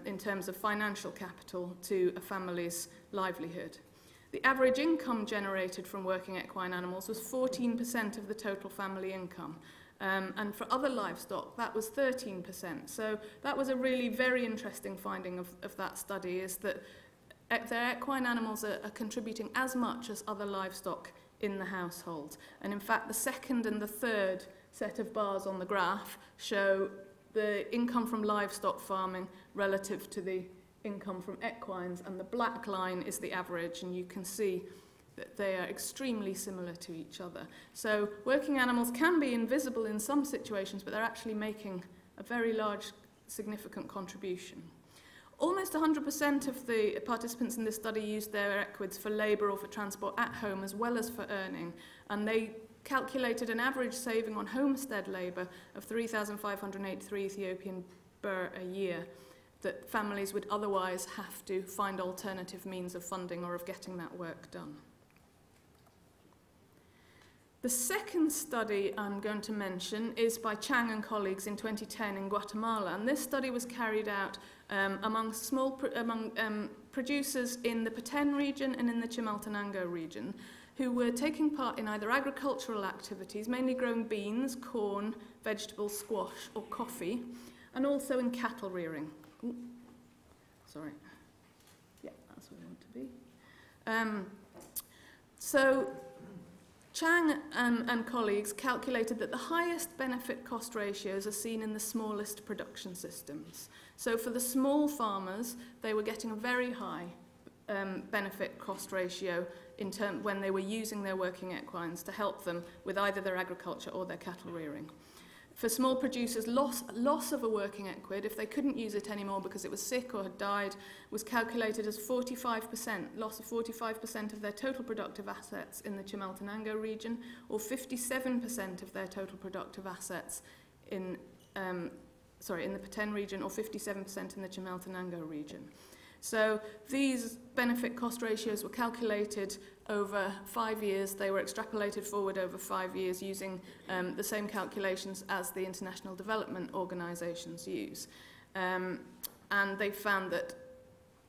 in terms of financial capital to a family's livelihood. The average income generated from working equine animals was 14% of the total family income. And for other livestock, that was 13%. So that was a really very interesting finding of that study, is that their equine animals are contributing as much as other livestock in the household. And in fact, the second and the third set of bars on the graph show the income from livestock farming relative to the income from equines, and the black line is the average, and you can see that they are extremely similar to each other. So working animals can be invisible in some situations, but they're actually making a very large, significant contribution. Almost 100% of the participants in this study used their equids for labour or for transport at home as well as for earning, and they calculated an average saving on homestead labour of 3,583 Ethiopian birr a year that families would otherwise have to find alternative means of funding or of getting that work done. The second study I'm going to mention is by Chang and colleagues in 2010 in Guatemala, and this study was carried out among producers in the Petén region and in the Chimaltenango region, who were taking part in either agricultural activities, mainly growing beans, corn, vegetables, squash or coffee, and also in cattle rearing. Ooh, sorry. Yeah, that's where I want to be. So Chang and colleagues calculated that the highest benefit-cost ratios are seen in the smallest production systems. So for the small farmers, they were getting a very high benefit-cost ratio when they were using their working equines to help them with either their agriculture or their cattle rearing. For small producers, loss of a working equid, if they couldn't use it anymore because it was sick or had died, was calculated as 45%, loss of 45% of their total productive assets in the Chimaltenango region, or 57% of their total productive assets in the Petén region, or 57% in the Chimaltenango region. So these benefit-cost ratios were calculated over 5 years. They were extrapolated forward over 5 years using the same calculations as the international development organisations use. And they found that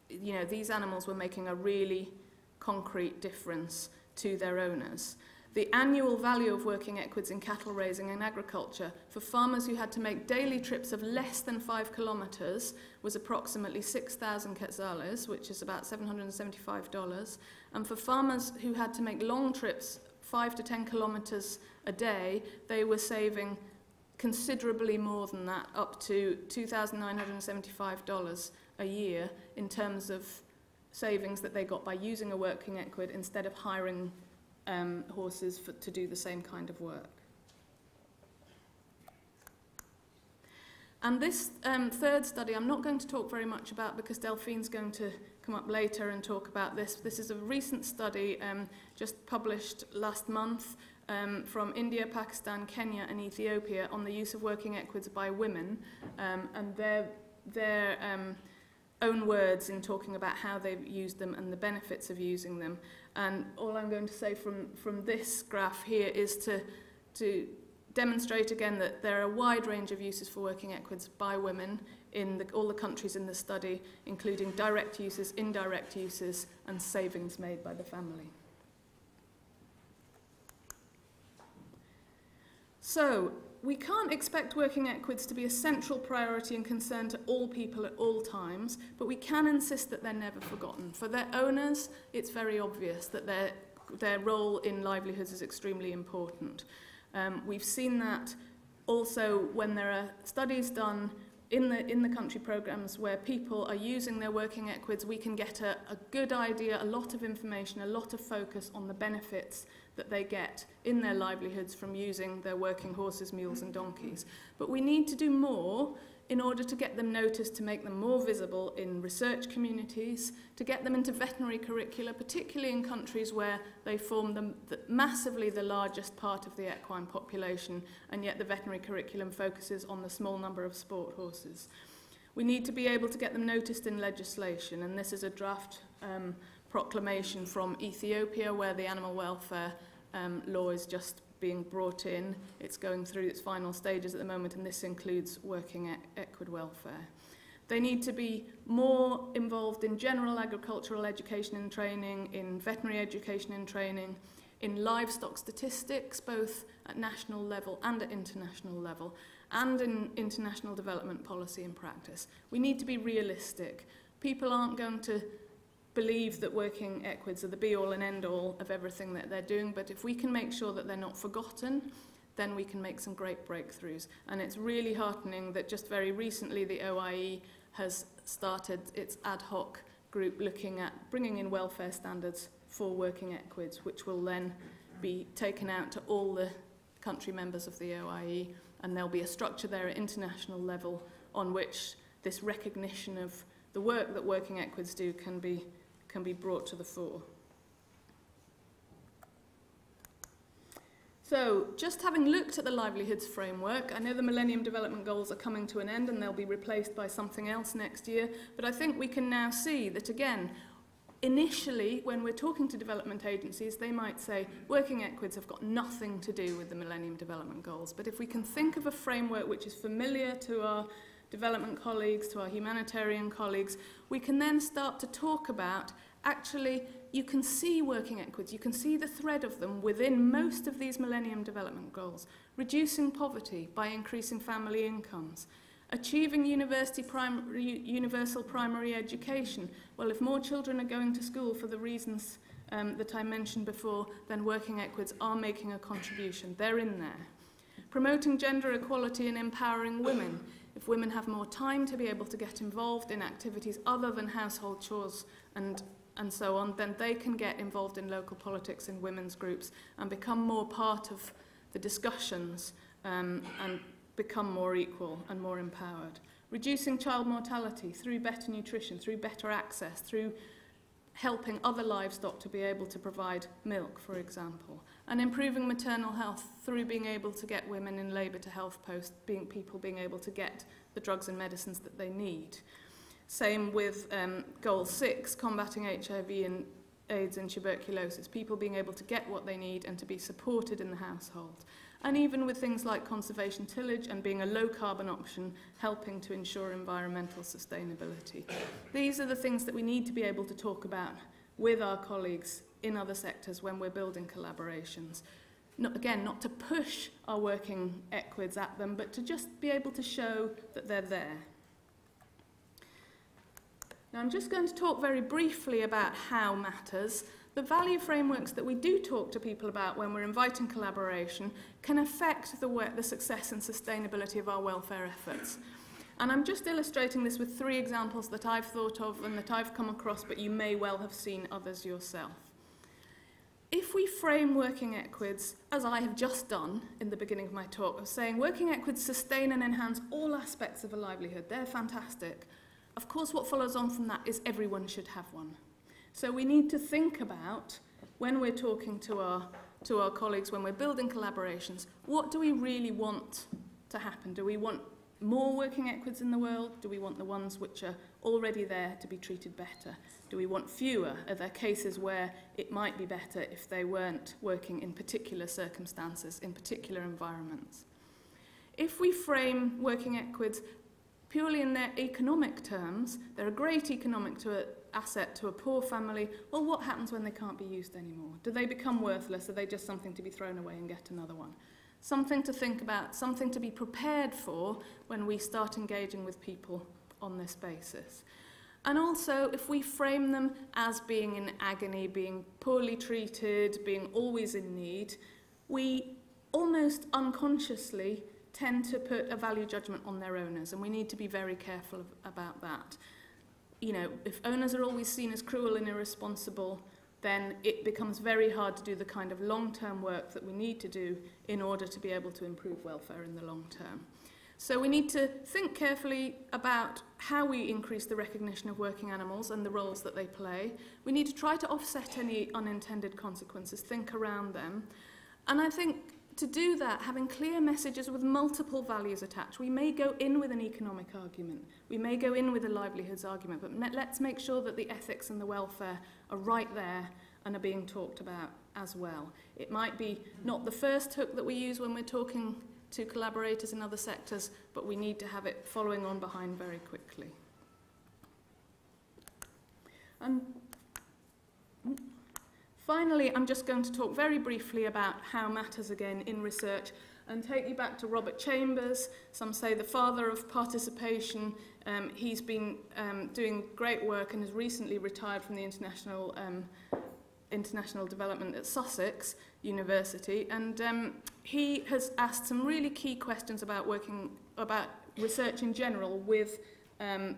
these animals were making a really concrete difference to their owners. The annual value of working equids in cattle raising and agriculture for farmers who had to make daily trips of less than 5 kilometres was approximately 6,000 quetzales, which is about $775. And for farmers who had to make long trips, 5 to 10 kilometres a day, they were saving considerably more than that, up to $2,975 a year in terms of savings that they got by using a working equid instead of hiring horses to do the same kind of work. And this third study I'm not going to talk very much about because Delphine's going to come up later and talk about this. This is a recent study just published last month from India, Pakistan, Kenya and Ethiopia on the use of working equids by women, and their own words in talking about how they've used them and the benefits of using them. And all I'm going to say from this graph here is to demonstrate again that there are a wide range of uses for working equids by women in all the countries in the study, including direct uses, indirect uses, and savings made by the family. So, we can't expect working equids to be a central priority and concern to all people at all times, but we can insist that they're never forgotten. For their owners, it's very obvious that their role in livelihoods is extremely important. We've seen that also when there are studies done in the country programs where people are using their working equids. We can get a good idea, a lot of information, a lot of focus on the benefits that they get in their livelihoods from using their working horses, mules and donkeys. But we need to do more in order to get them noticed, to make them more visible in research communities, to get them into veterinary curricula, particularly in countries where they form massively the largest part of the equine population, and yet the veterinary curriculum focuses on the small number of sport horses. We need to be able to get them noticed in legislation, and this is a draft proclamation from Ethiopia where the animal welfare law is just being brought in. It's going through its final stages at the moment, and this includes working equid welfare. They need to be more involved in general agricultural education and training, in veterinary education and training, in livestock statistics, both at national level and at international level, and in international development policy and practice. We need to be realistic. People aren't going to believe that working equids are the be-all and end-all of everything that they're doing, but if we can make sure that they're not forgotten, then we can make some great breakthroughs. And it's really heartening that just very recently the OIE has started its ad hoc group looking at bringing in welfare standards for working equids, which will then be taken out to all the country members of the OIE, and there'll be a structure there at international level on which this recognition of the work that working equids do can be brought to the fore. So, just having looked at the livelihoods framework, I know the Millennium Development Goals are coming to an end and they'll be replaced by something else next year, but I think we can now see that, again, initially, when we're talking to development agencies, they might say, working equids have got nothing to do with the Millennium Development Goals. But if we can think of a framework which is familiar to our development colleagues, to our humanitarian colleagues, we can then start to talk about, actually, you can see working equids, you can see the thread of them within most of these Millennium Development Goals. Reducing poverty by increasing family incomes. Achieving universal primary education. Well, if more children are going to school for the reasons that I mentioned before, then working equids are making a contribution. They're in there. Promoting gender equality and empowering women. If women have more time to be able to get involved in activities other than household chores and so on, then they can get involved in local politics in women's groups and become more part of the discussions and become more equal and more empowered. Reducing child mortality through better nutrition, through better access, through helping other livestock to be able to provide milk, for example. And improving maternal health through being able to get women in labour to health posts, people being able to get the drugs and medicines that they need. Same with Goal 6, combating HIV and AIDS and tuberculosis, people being able to get what they need and to be supported in the household. And even with things like conservation tillage and being a low-carbon option, helping to ensure environmental sustainability. These are the things that we need to be able to talk about with our colleagues in other sectors when we're building collaborations. Not to push our working equids at them, but to just be able to show that they're there. Now, I'm just going to talk very briefly about how matters. The value frameworks that we do talk to people about when we're inviting collaboration can affect the success and sustainability of our welfare efforts. And I'm just illustrating this with 3 examples that I've thought of and that I've come across, but you may well have seen others yourself. If we frame working equids, as I have just done in the beginning of my talk, of saying working equids sustain and enhance all aspects of a livelihood, they're fantastic. Of course, what follows on from that is everyone should have one. So we need to think about, when we're talking to our colleagues, when we're building collaborations, what do we really want to happen? Do we want more working equids in the world? Do we want the ones which are already there to be treated better? Do we want fewer? Are there cases where it might be better if they weren't working in particular circumstances, in particular environments? If we frame working equids purely in their economic terms, they're a great economic asset to a poor family, well, what happens when they can't be used anymore? Do they become worthless? Are they just something to be thrown away and get another one? Something to think about, something to be prepared for when we start engaging with people on this basis. And also, if we frame them as being in agony, being poorly treated, being always in need, we almost unconsciously tend to put a value judgment on their owners, and we need to be very careful about that. You know, if owners are always seen as cruel and irresponsible, then it becomes very hard to do the kind of long-term work that we need to do in order to be able to improve welfare in the long term. So we need to think carefully about how we increase the recognition of working animals and the roles that they play. We need to try to offset any unintended consequences, think around them. And I think to do that, having clear messages with multiple values attached. We may go in with an economic argument, we may go in with a livelihoods argument, but let's make sure that the ethics and the welfare are right there and are being talked about as well. It might be not the first hook that we use when we're talking to collaborators in other sectors, but we need to have it following on behind very quickly. And Finally, I'm just going to talk very briefly about how matters again in research and take you back to Robert Chambers, some say the father of participation. He's been doing great work and has recently retired from the international development at Sussex University, and he has asked some really key questions about research in general with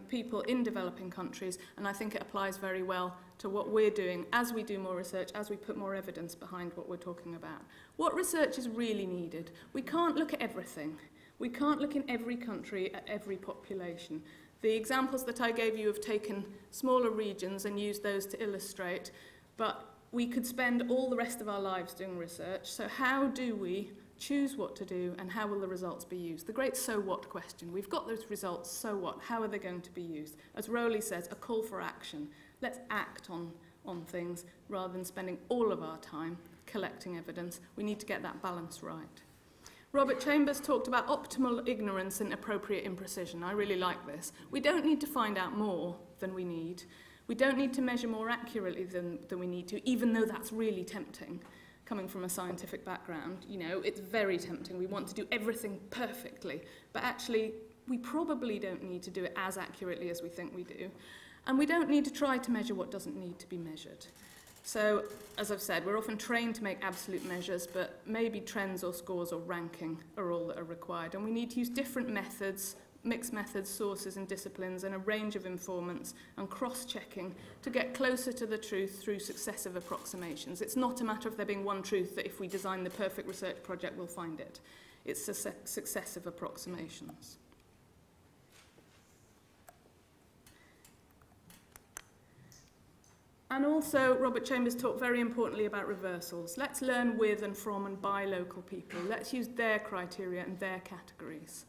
people in developing countries, and I think it applies very well to what we're doing as we do more research, as we put more evidence behind what we're talking about. What research is really needed? We can't look at everything. We can't look in every country at every population. The examples that I gave you have taken smaller regions and used those to illustrate, but we could spend all the rest of our lives doing research, so how do we choose what to do and how will the results be used? The great so what question. We've got those results, so what? How are they going to be used? As Rowley says, a call for action. Let's act on things rather than spending all of our time collecting evidence. We need to get that balance right. Robert Chambers talked about optimal ignorance and appropriate imprecision. I really like this. We don't need to find out more than we need. We don't need to measure more accurately than we need to, even though that's really tempting. Coming from a scientific background, you know, it's very tempting. We want to do everything perfectly, but actually we probably don't need to do it as accurately as we think we do. And we don't need to try to measure what doesn't need to be measured. So, as I've said, we're often trained to make absolute measures, but maybe trends or scores or ranking are all that are required. And we need to use different methods, mixed methods, sources and disciplines, and a range of informants and cross-checking to get closer to the truth through successive approximations. It's not a matter of there being one truth that if we design the perfect research project, we'll find it. It's successive approximations. And also, Robert Chambers talked very importantly about reversals. Let's learn with and from and by local people. Let's use their criteria and their categories.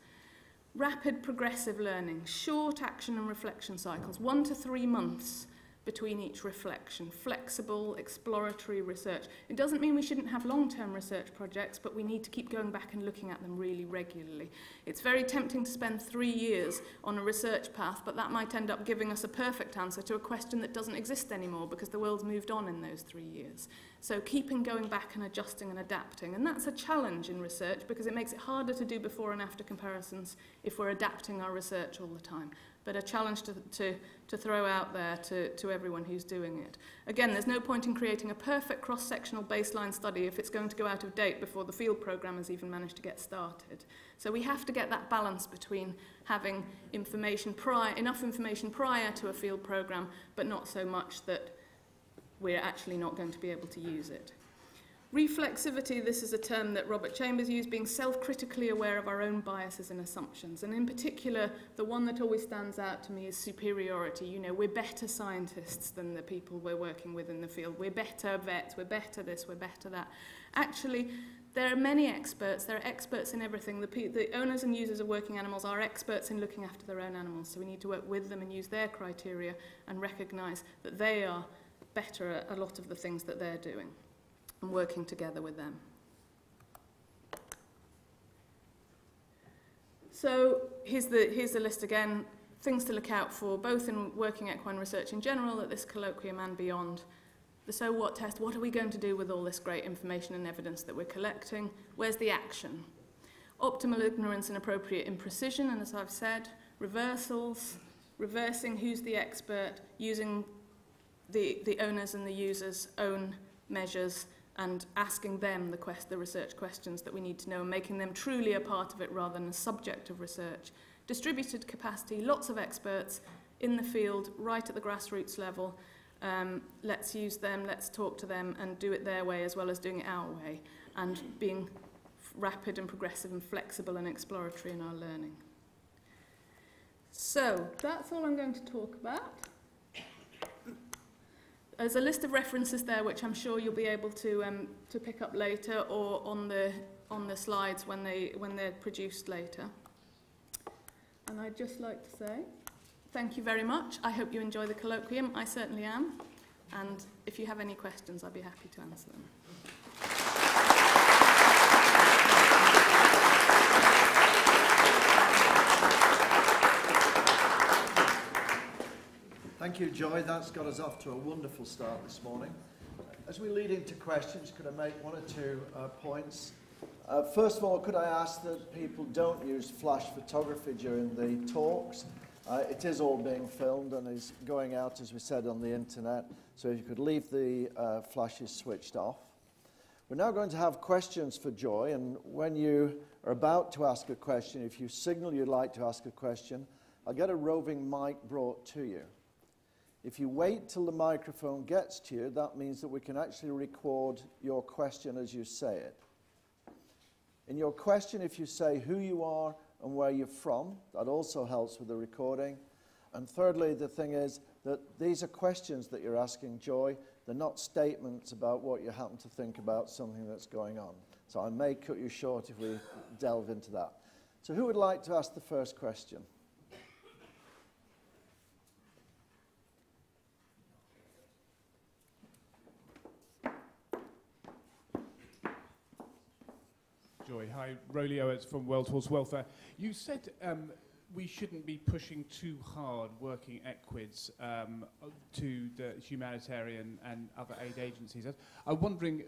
Rapid progressive learning, short action and reflection cycles, 1 to 3 months between each reflection, flexible, exploratory research. It doesn't mean we shouldn't have long-term research projects, but we need to keep going back and looking at them really regularly. It's very tempting to spend 3 years on a research path, but that might end up giving us a perfect answer to a question that doesn't exist anymore because the world's moved on in those 3 years. So keeping going back and adjusting and adapting, and that's a challenge in research because it makes it harder to do before and after comparisons if we're adapting our research all the time. But a challenge to throw out there to everyone who's doing it. Again, there's no point in creating a perfect cross-sectional baseline study if it's going to go out of date before the field programme has even managed to get started. So we have to get that balance between having enough information prior to a field programme, but not so much that we're actually not going to be able to use it. Reflexivity, this is a term that Robert Chambers used, being self-critically aware of our own biases and assumptions. And in particular, the one that always stands out to me is superiority. You know, we're better scientists than the people we're working with in the field. We're better vets, we're better this, we're better that. Actually, there are many experts. There are experts in everything. The owners and users of working animals are experts in looking after their own animals. So we need to work with them and use their criteria and recognise that they are better at a lot of the things that they're doing, and working together with them. So here's the list again, things to look out for, both in working equine research in general, at this colloquium and beyond. The so what test, what are we going to do with all this great information and evidence that we're collecting? Where's the action? Optimal ignorance and appropriate imprecision, and as I've said, reversals, reversing who's the expert, using the owners and the users' own measures, and asking them the research questions that we need to know and making them truly a part of it rather than a subject of research. Distributed capacity, lots of experts in the field, right at the grassroots level. Let's use them, let's talk to them and do it their way as well as doing it our way, and being rapid and progressive and flexible and exploratory in our learning. So that's all I'm going to talk about. There's a list of references there which I'm sure you'll be able to pick up later or on the slides when they're produced later. And I'd just like to say thank you very much. I hope you enjoy the colloquium. I certainly am. And if you have any questions, I'd be happy to answer them. Thank you, Joy. That's got us off to a wonderful start this morning. As we lead into questions, could I make one or two points? First of all, could I ask that people don't use flash photography during the talks? It is all being filmed and is going out, as we said, on the internet. So if you could leave the flashes switched off. We're now going to have questions for Joy, and when you are about to ask a question, if you signal you'd like to ask a question, I'll get a roving mic brought to you. If you wait till the microphone gets to you, that means that we can actually record your question as you say it. In your question, if you say who you are and where you're from, that also helps with the recording. And thirdly, the thing is that these are questions that you're asking Joy. They're not statements about what you happen to think about something that's going on. So I may cut you short if we delve into that. So who would like to ask the first question? Joy. Hi, Rolly Owens from World Horse Welfare. You said we shouldn't be pushing too hard working equids to the humanitarian and other aid agencies. I'm wondering,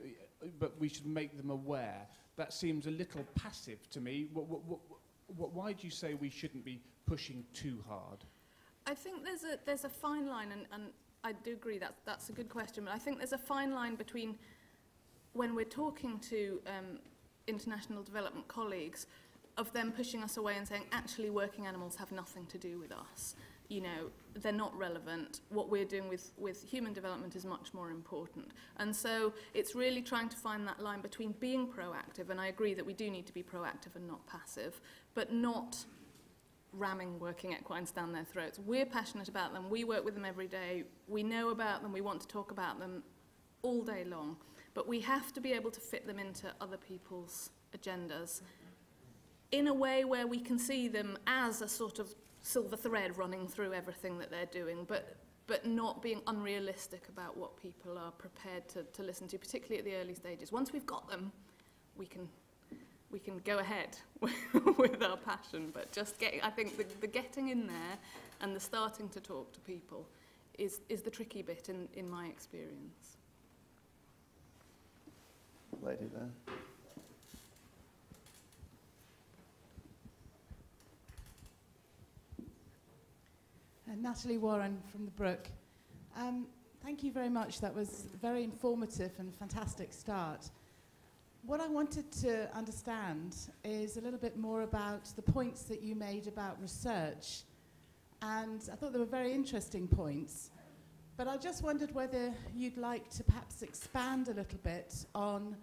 but we should make them aware. That seems a little passive to me. Why do you say we shouldn't be pushing too hard? I think there's a fine line, and I do agree that's a good question, but I think there's a fine line between when we're talking to international development colleagues, of them pushing us away and saying, actually, working animals have nothing to do with us. You know, they're not relevant. What we're doing with human development is much more important. And so it's really trying to find that line between being proactive, and I agree that we do need to be proactive and not passive, but not ramming working equines down their throats. We're passionate about them. We work with them every day. We know about them. We want to talk about them all day long. But we have to be able to fit them into other people's agendas in a way where we can see them as a sort of silver thread running through everything that they're doing, but not being unrealistic about what people are prepared to listen to, particularly at the early stages. Once we've got them, we can go ahead with our passion, but just I think the getting in there and the starting to talk to people is the tricky bit in my experience. Lady there. Natalie Warren from the Brook. Thank you very much. That was very informative and fantastic start. What I wanted to understand is a little bit more about the points that you made about research. And I thought they were very interesting points. But I just wondered whether you'd like to perhaps expand a little bit on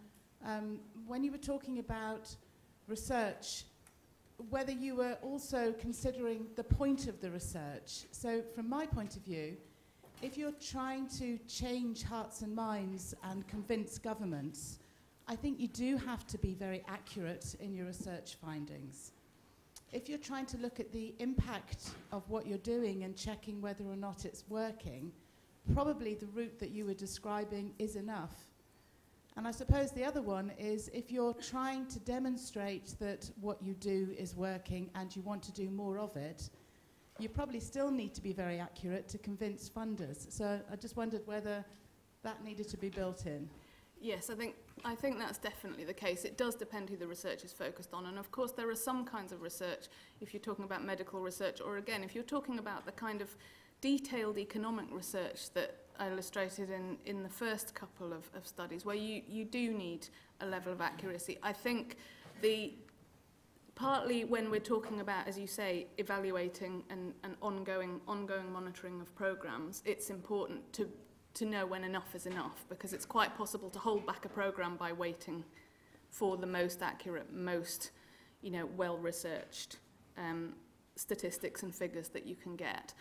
when you were talking about research, whether you were also considering the point of the research. So from my point of view, if you're trying to change hearts and minds and convince governments, I think you do have to be very accurate in your research findings. If you're trying to look at the impact of what you're doing and checking whether or not it's working, probably the route that you were describing is enough. And I suppose the other one is if you're trying to demonstrate that what you do is working and you want to do more of it, you probably still need to be very accurate to convince funders. So I just wondered whether that needed to be built in. Yes, I think that's definitely the case. It does depend who the research is focused on. And of course, there are some kinds of research, if you're talking about medical research, or again, if you're talking about the kind of detailed economic research that I illustrated in the first couple of studies, where you do need a level of accuracy. I think partly when we're talking about, as you say, evaluating and ongoing monitoring of programs, it's important to know when enough is enough, because it's quite possible to hold back a program by waiting for the most accurate, most well-researched statistics and figures that you can get.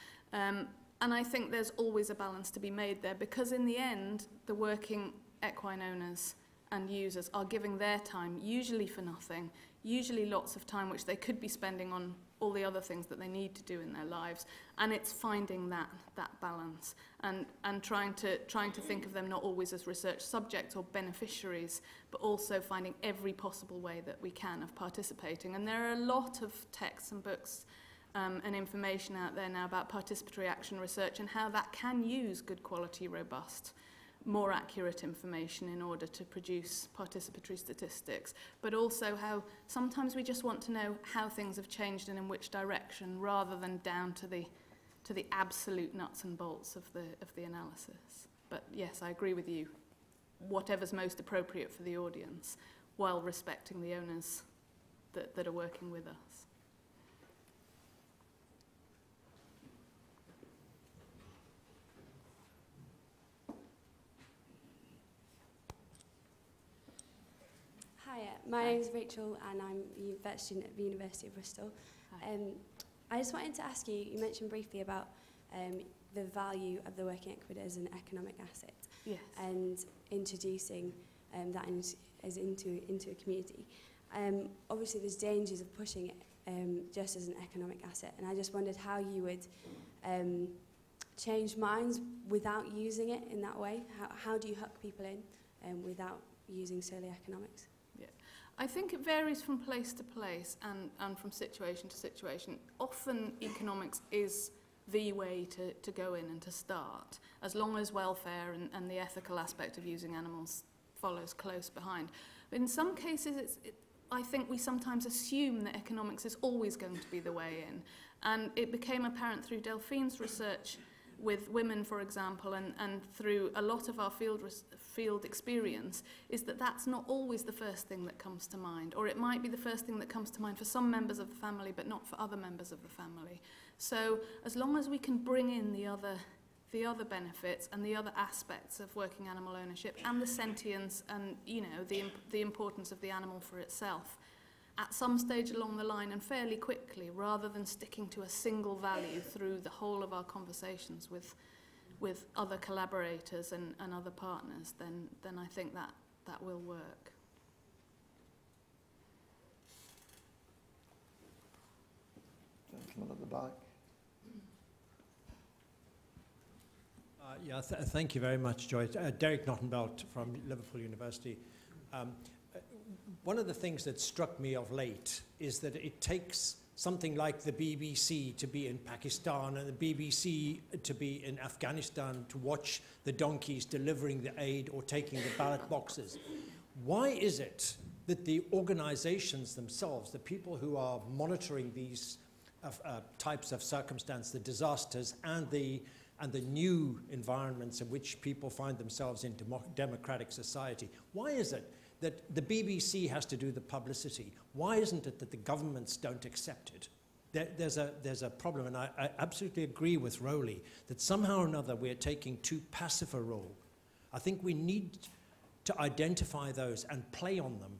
And I think there's always a balance to be made there, because in the end, the working equine owners and users are giving their time, usually for nothing, usually lots of time which they could be spending on all the other things that they need to do in their lives. And it's finding that balance and trying to think of them not always as research subjects or beneficiaries, but also finding every possible way that we can of participating. And there are a lot of texts and books and information out there now about participatory action research and how that can use good quality, robust more accurate information in order to produce participatory statistics, but also how sometimes we just want to know how things have changed and in which direction, rather than down to the absolute nuts and bolts of the analysis. But yes, I agree with you. Whatever's most appropriate for the audience, while respecting the owners that are working with us. Hi, my name is Rachel and I'm a vet student at the University of Bristol. I just wanted to ask you, you mentioned briefly about the value of the working equid as an economic asset. Yes. And introducing that into a community. Obviously there's dangers of pushing it just as an economic asset, and I just wondered how you would change minds without using it in that way. How do you hook people in without using solely economics? Yeah. I think it varies from place to place and from situation to situation. Often economics is the way to go in and to start, as long as welfare and the ethical aspect of using animals follows close behind. But in some cases, I think we sometimes assume that economics is always going to be the way in. And it became apparent through Delphine's research with women, for example, and through a lot of our field experience, is that that's not always the first thing that comes to mind. Or it might be the first thing that comes to mind for some members of the family, but not for other members of the family. So as long as we can bring in the other benefits and the other aspects of working animal ownership and the sentience and, you know, the importance of the animal for itself, at some stage along the line and fairly quickly, rather than sticking to a single value through the whole of our conversations with other collaborators and other partners, then I think that will work. Gentleman at the back. Thank you very much, Joy. Derek Nottenbelt from Liverpool University. One of the things that struck me of late is that it takes something like the BBC to be in Pakistan and the BBC to be in Afghanistan to watch the donkeys delivering the aid or taking the ballot boxes. Why is it that the organizations themselves, the people who are monitoring these types of circumstance, the disasters and the new environments in which people find themselves in democratic society, why is it that the BBC has to do the publicity? Why isn't it that the governments don't accept it? There's a problem, and I absolutely agree with Rowley that somehow or another we're taking too passive a role. I think we need to identify those and play on them.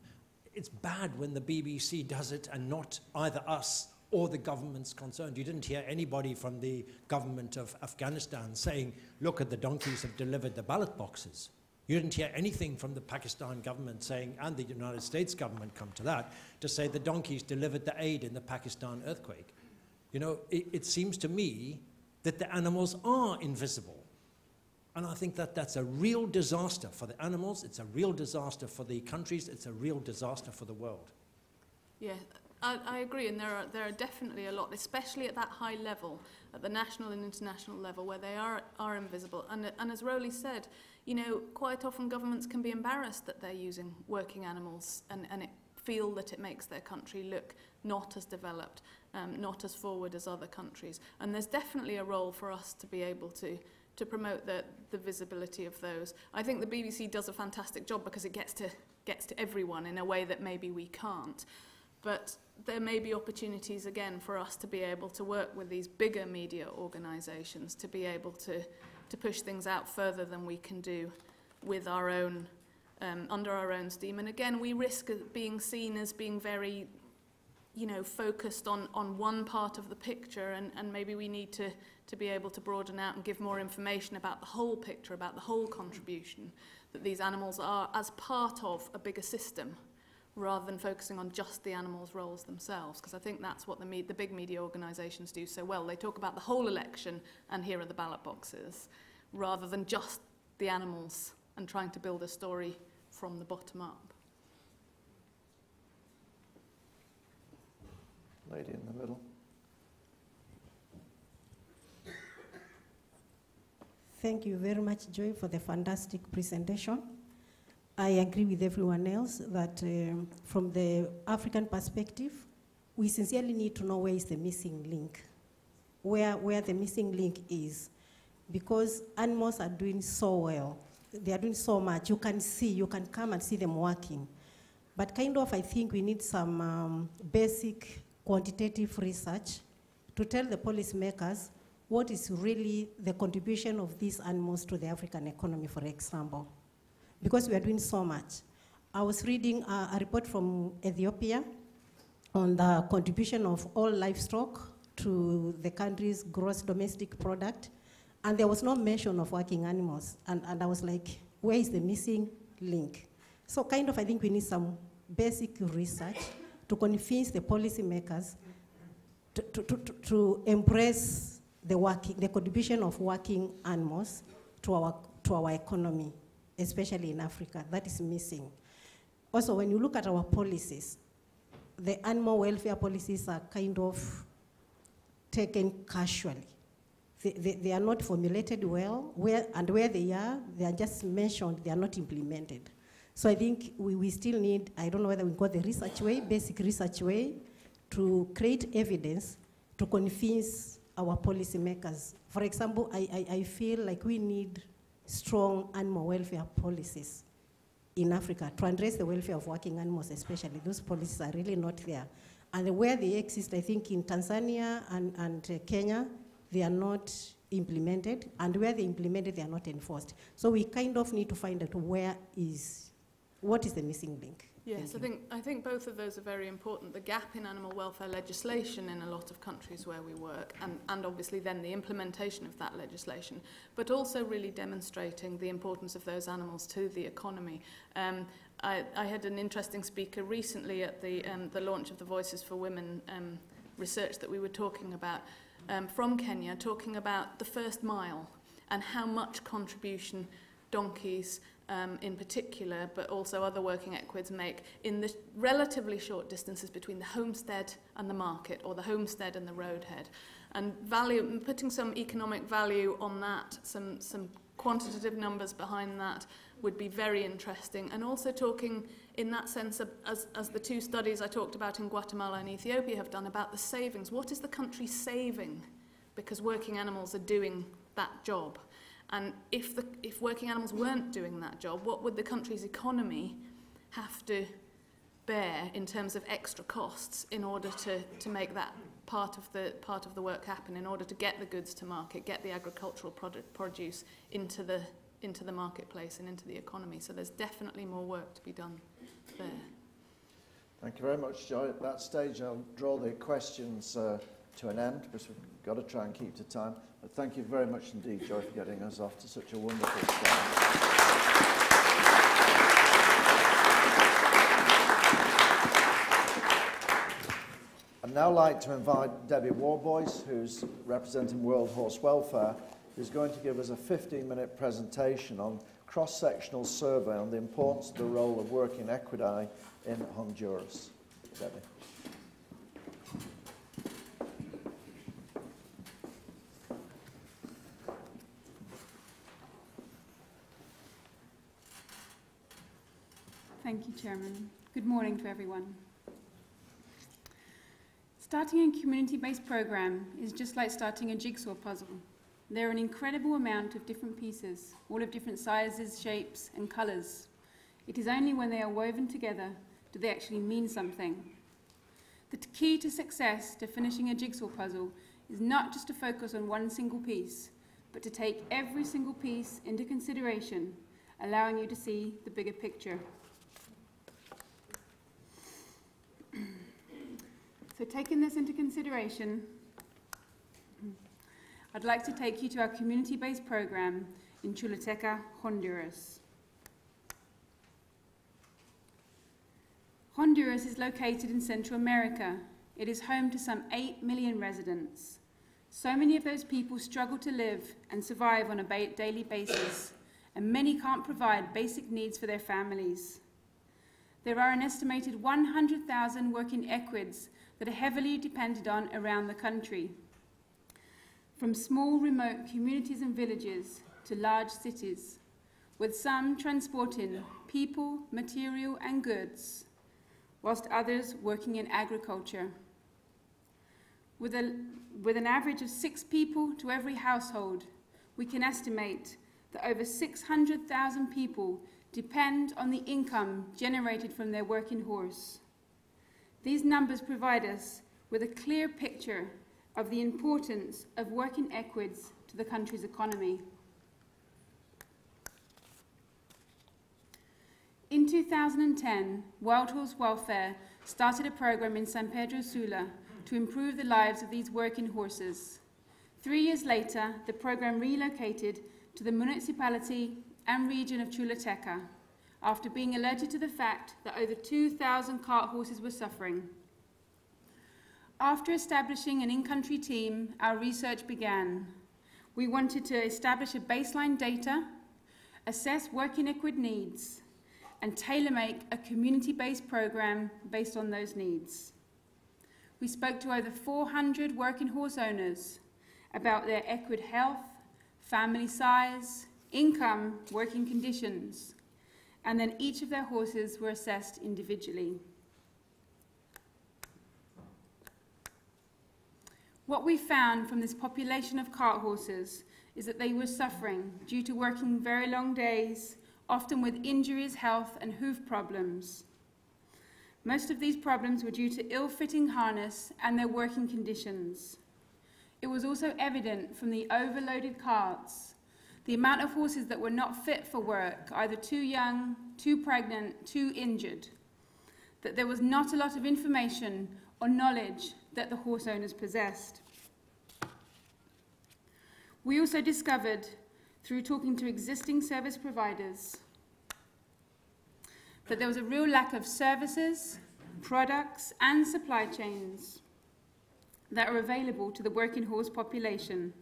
It's bad when the BBC does it and not either us or the governments concerned. You didn't hear anybody from the government of Afghanistan saying, look at the donkeys have delivered the ballot boxes. You didn't hear anything from the Pakistan government saying, and the United States government, come to that, to say the donkeys delivered the aid in the Pakistan earthquake. You know, it seems to me that the animals are invisible. And I think that that's a real disaster for the animals, it's a real disaster for the countries, it's a real disaster for the world. Yeah, I agree, and there are definitely a lot, especially at that high level, at the national and international level, where they are invisible. And as Rowley said, you know, quite often governments can be embarrassed that they're using working animals and feel that it makes their country look not as developed, not as forward as other countries. And there's definitely a role for us to be able to promote the visibility of those. I think the BBC does a fantastic job because it gets to everyone in a way that maybe we can't. But there may be opportunities again for us to be able to work with these bigger media organisations to be able to push things out further than we can do with our own, under our own steam. And again, we risk being seen as being very, you know, focused on one part of the picture, and maybe we need to be able to broaden out and give more information about the whole picture, about the whole contribution that these animals are as part of a bigger system, rather than focusing on just the animals' roles themselves, because I think that's what the big media organisations do so well. They talk about the whole election, and here are the ballot boxes, rather than just the animals and trying to build a story from the bottom up. Lady in the middle. Thank you very much, Joy, for the fantastic presentation. I agree with everyone else that from the African perspective, we sincerely need to know where is the missing link, where the missing link is, because animals are doing so well. They are doing so much. You can come and see them working. But kind of, I think we need some basic quantitative research to tell the policymakers what is really the contribution of these animals to the African economy, for example, because we are doing so much. I was reading a report from Ethiopia on the contribution of all livestock to the country's gross domestic product, and there was no mention of working animals. And I was like, where is the missing link? So kind of, I think we need some basic research to convince the policymakers to embrace the contribution of working animals to our economy, especially in Africa. That is missing. Also, when you look at our policies, the animal welfare policies are kind of taken casually. They are not formulated well, where they are just mentioned, they are not implemented. So I think we still need, I don't know whether we got the research way, basic research way, to create evidence to convince our policymakers. For example, I feel like we need strong animal welfare policies in Africa to address the welfare of working animals especially. Those policies are really not there. And where they exist, I think in Tanzania and Kenya, they are not implemented, and where they implemented, they are not enforced. So we kind of need to find out what is the missing link. Yes, I think both of those are very important. The gap in animal welfare legislation in a lot of countries where we work, and obviously then the implementation of that legislation, but also really demonstrating the importance of those animals to the economy. I had an interesting speaker recently at the launch of the Voices for Women research that we were talking about from Kenya, talking about the first mile and how much contribution donkeys in particular, but also other working equids make in the relatively short distances between the homestead and the market, or the homestead and the roadhead. And putting some economic value on that, some quantitative numbers behind that would be very interesting. And also talking in that sense, as the two studies I talked about in Guatemala and Ethiopia have done, about the savings. What is the country saving because working animals are doing that job? And if working animals weren't doing that job, what would the country's economy have to bear in terms of extra costs in order to make that part of the work happen, in order to get the goods to market, get the agricultural produce into the marketplace and into the economy? So there's definitely more work to be done there. Thank you very much, Joy. At that stage, I'll draw the questions to an end, because we've got to try and keep to time. But thank you very much indeed, Joy, for getting us off to such a wonderful start. I'd now like to invite Debbie Warboys, who's representing World Horse Welfare, who's going to give us a 15-minute presentation on cross-sectional survey on the importance of the role of working equidae in Honduras. Debbie. Thank you, Chairman. Good morning to everyone. Starting a community-based program is just like starting a jigsaw puzzle. There are an incredible amount of different pieces, all of different sizes, shapes, and colours. It is only when they are woven together do they actually mean something. The key to success to finishing a jigsaw puzzle is not just to focus on one single piece, but to take every single piece into consideration, allowing you to see the bigger picture. So taking this into consideration, I'd like to take you to our community-based program in Choluteca, Honduras. Honduras is located in Central America. It is home to some 8 million residents. So many of those people struggle to live and survive on a daily basis, and many can't provide basic needs for their families. There are an estimated 100,000 working equids that are heavily depended on around the country. From small remote communities and villages to large cities, with some transporting people, material and goods, whilst others working in agriculture. With an average of 6 people to every household, we can estimate that over 600,000 people depend on the income generated from their working horse. These numbers provide us with a clear picture of the importance of working equids to the country's economy. In 2010, World Horse Welfare started a program in San Pedro Sula to improve the lives of these working horses. 3 years later, the program relocated to the municipality and region of Choluteca after being alerted to the fact that over 2,000 cart horses were suffering. After establishing an in-country team, our research began. We wanted to establish a baseline data, assess working equid needs, and tailor-make a community-based program based on those needs. We spoke to over 400 working horse owners about their equid health, family size, income, working conditions, and then each of their horses were assessed individually. What we found from this population of cart horses is that they were suffering due to working very long days, often with injuries, health, and hoof problems. Most of these problems were due to ill-fitting harness and their working conditions. It was also evident from the overloaded carts, the amount of horses that were not fit for work, either too young, too pregnant, too injured, that there was not a lot of information or knowledge that the horse owners possessed. We also discovered, through talking to existing service providers, that there was a real lack of services, products, and supply chains that are available to the working horse population.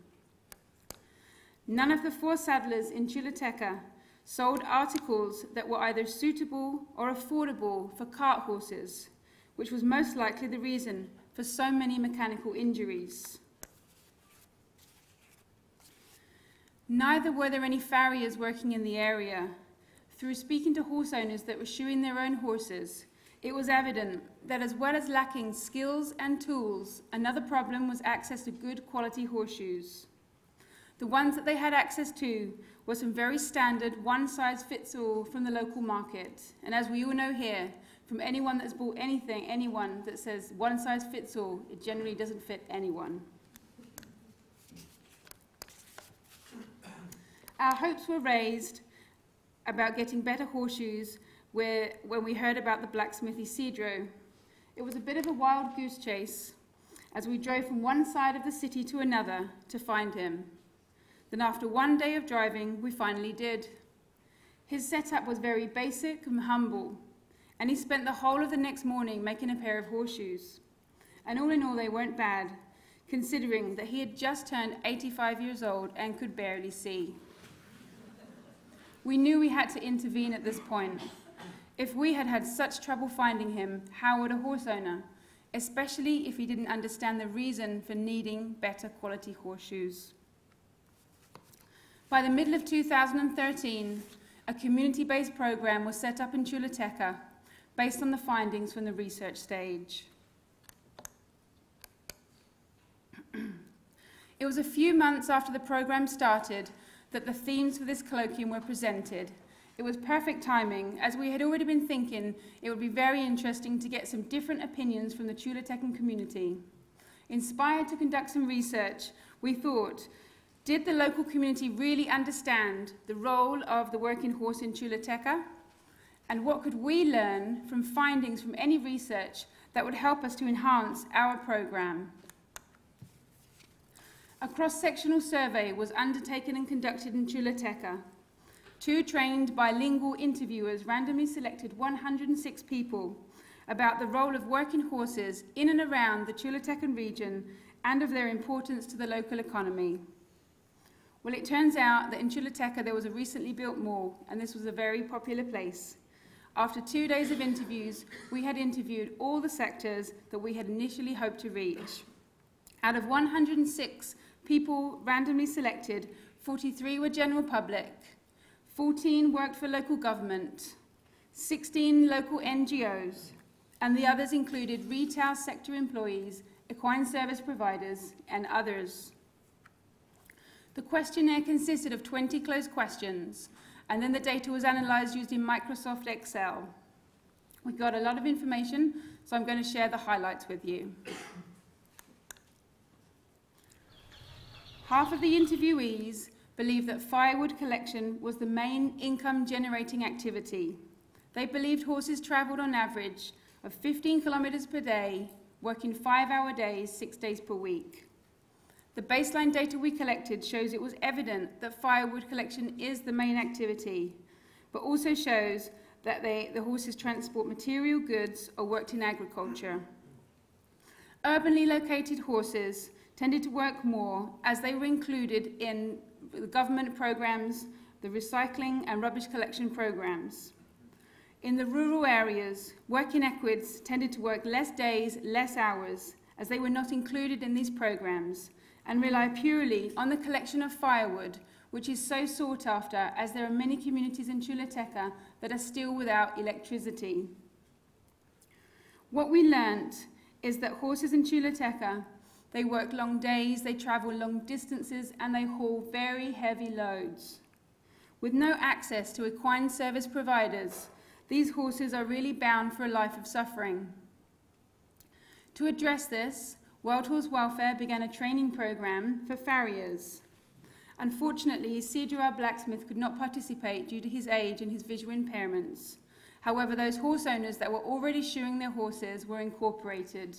None of the 4 saddlers in Choluteca sold articles that were either suitable or affordable for cart horses, which was most likely the reason for so many mechanical injuries. Neither were there any farriers working in the area. Through speaking to horse owners that were shoeing their own horses, it was evident that as well as lacking skills and tools, another problem was access to good quality horseshoes. The ones that they had access to were some very standard one-size-fits-all from the local market. And as we all know here, from anyone that's bought anyone that says one-size-fits-all, it generally doesn't fit anyone. Our hopes were raised about getting better horseshoes when we heard about the blacksmith Isidro. It was a bit of a wild goose chase as we drove from one side of the city to another to find him. Then after 1 day of driving, we finally did. His setup was very basic and humble, and he spent the whole of the next morning making a pair of horseshoes. And all in all, they weren't bad, considering that he had just turned 85 years old and could barely see. We knew we had to intervene at this point. If we had had such trouble finding him, how would a horse owner, especially if he didn't understand the reason for needing better quality horseshoes? By the middle of 2013, a community-based program was set up in Choluteca based on the findings from the research stage. It was a few months after the program started that the themes for this colloquium were presented. It was perfect timing, as we had already been thinking it would be very interesting to get some different opinions from the Cholutecan community. Inspired to conduct some research, we thought, did the local community really understand the role of the working horse in Choluteca? And what could we learn from findings from any research that would help us to enhance our program? A cross-sectional survey was undertaken and conducted in Choluteca. 2 trained bilingual interviewers randomly selected 106 people about the role of working horses in and around the Cholutecan region and of their importance to the local economy. Well, it turns out that in Choluteca there was a recently built mall, and this was a very popular place. After 2 days of interviews, we had interviewed all the sectors that we had initially hoped to reach. Out of 106 people randomly selected, 43 were general public, 14 worked for local government, 16 local NGOs, and the others included retail sector employees, equine service providers, and others. The questionnaire consisted of 20 closed questions, and then the data was analysed using Microsoft Excel. We got a lot of information, so I'm going to share the highlights with you. Half of the interviewees believed that firewood collection was the main income-generating activity. They believed horses travelled on average of 15 kilometres per day, working 5-hour days, 6 days per week. The baseline data we collected shows it was evident that firewood collection is the main activity, but also shows that the horses transport material goods or worked in agriculture. Urbanly located horses tended to work more as they were included in the government programs, the recycling and rubbish collection programs. In the rural areas, working equids tended to work less days, less hours, as they were not included in these programs, and rely purely on the collection of firewood, which is so sought after, as there are many communities in Chuluteca that are still without electricity. What we learnt is that horses in Chuluteca, they work long days, they travel long distances, and they haul very heavy loads. With no access to equine service providers, these horses are really bound for a life of suffering. To address this, World Horse Welfare began a training program for farriers. Unfortunately, Cedar, our blacksmith, could not participate due to his age and his visual impairments. However, those horse owners that were already shoeing their horses were incorporated.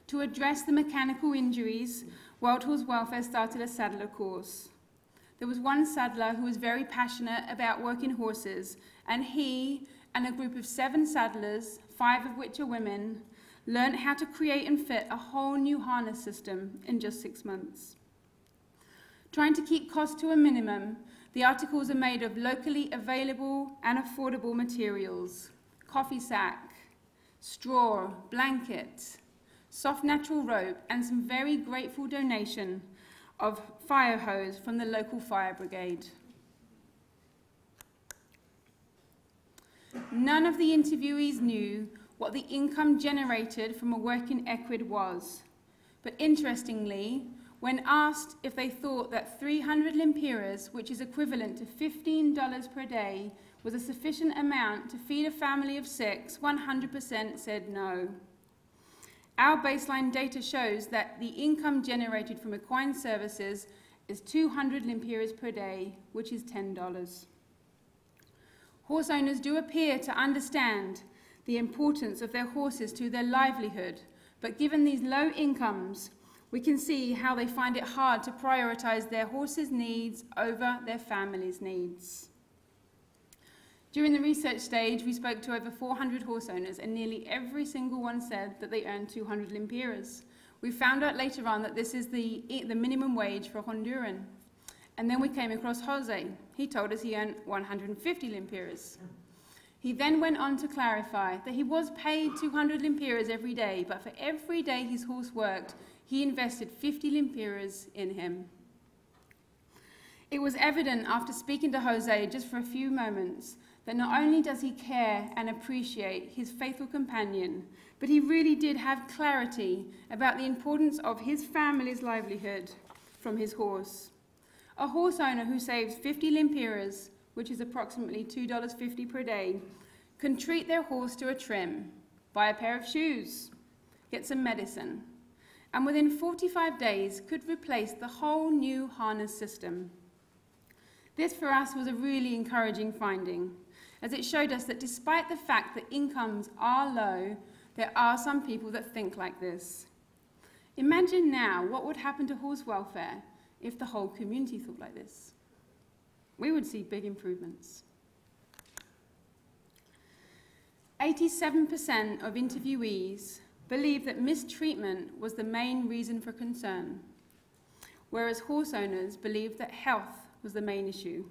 To address the mechanical injuries, World Horse Welfare started a saddler course. There was one saddler who was very passionate about working horses, and he and a group of 7 saddlers, 5 of which are women, learned how to create and fit a whole new harness system in just 6 months. Trying to keep costs to a minimum, the articles are made of locally available and affordable materials: coffee sack, straw, blanket, soft natural rope, and some very grateful donation of fire hose from the local fire brigade. None of the interviewees knew what the income generated from a working equid was, but interestingly, when asked if they thought that 300 lempiras, which is equivalent to $15 per day, was a sufficient amount to feed a family of 6, 100% said no. Our baseline data shows that the income generated from equine services is 200 lempiras per day, which is $10. Horse owners do appear to understand the importance of their horses to their livelihood, but given these low incomes, we can see how they find it hard to prioritize their horses' needs over their family's needs. During the research stage, we spoke to over 400 horse owners, and nearly every single one said that they earned 200 lempiras. We found out later on that this is the minimum wage for a Honduran. And then we came across Jose. He told us he earned 150 lempiras. He then went on to clarify that he was paid 200 lempiras every day, but for every day his horse worked, he invested 50 lempiras in him. It was evident after speaking to Jose just for a few moments that not only does he care and appreciate his faithful companion, but he really did have clarity about the importance of his family's livelihood from his horse. A horse owner who saves 50 lempiras, which is approximately $2.50 per day, can treat their horse to a trim, buy a pair of shoes, get some medicine, and within 45 days could replace the whole new harness system. This for us was a really encouraging finding, as it showed us that despite the fact that incomes are low, there are some people that think like this. Imagine now what would happen to horse welfare if the whole community thought like this. We would see big improvements. 87% of interviewees believe that mistreatment was the main reason for concern, whereas horse owners believed that health was the main issue.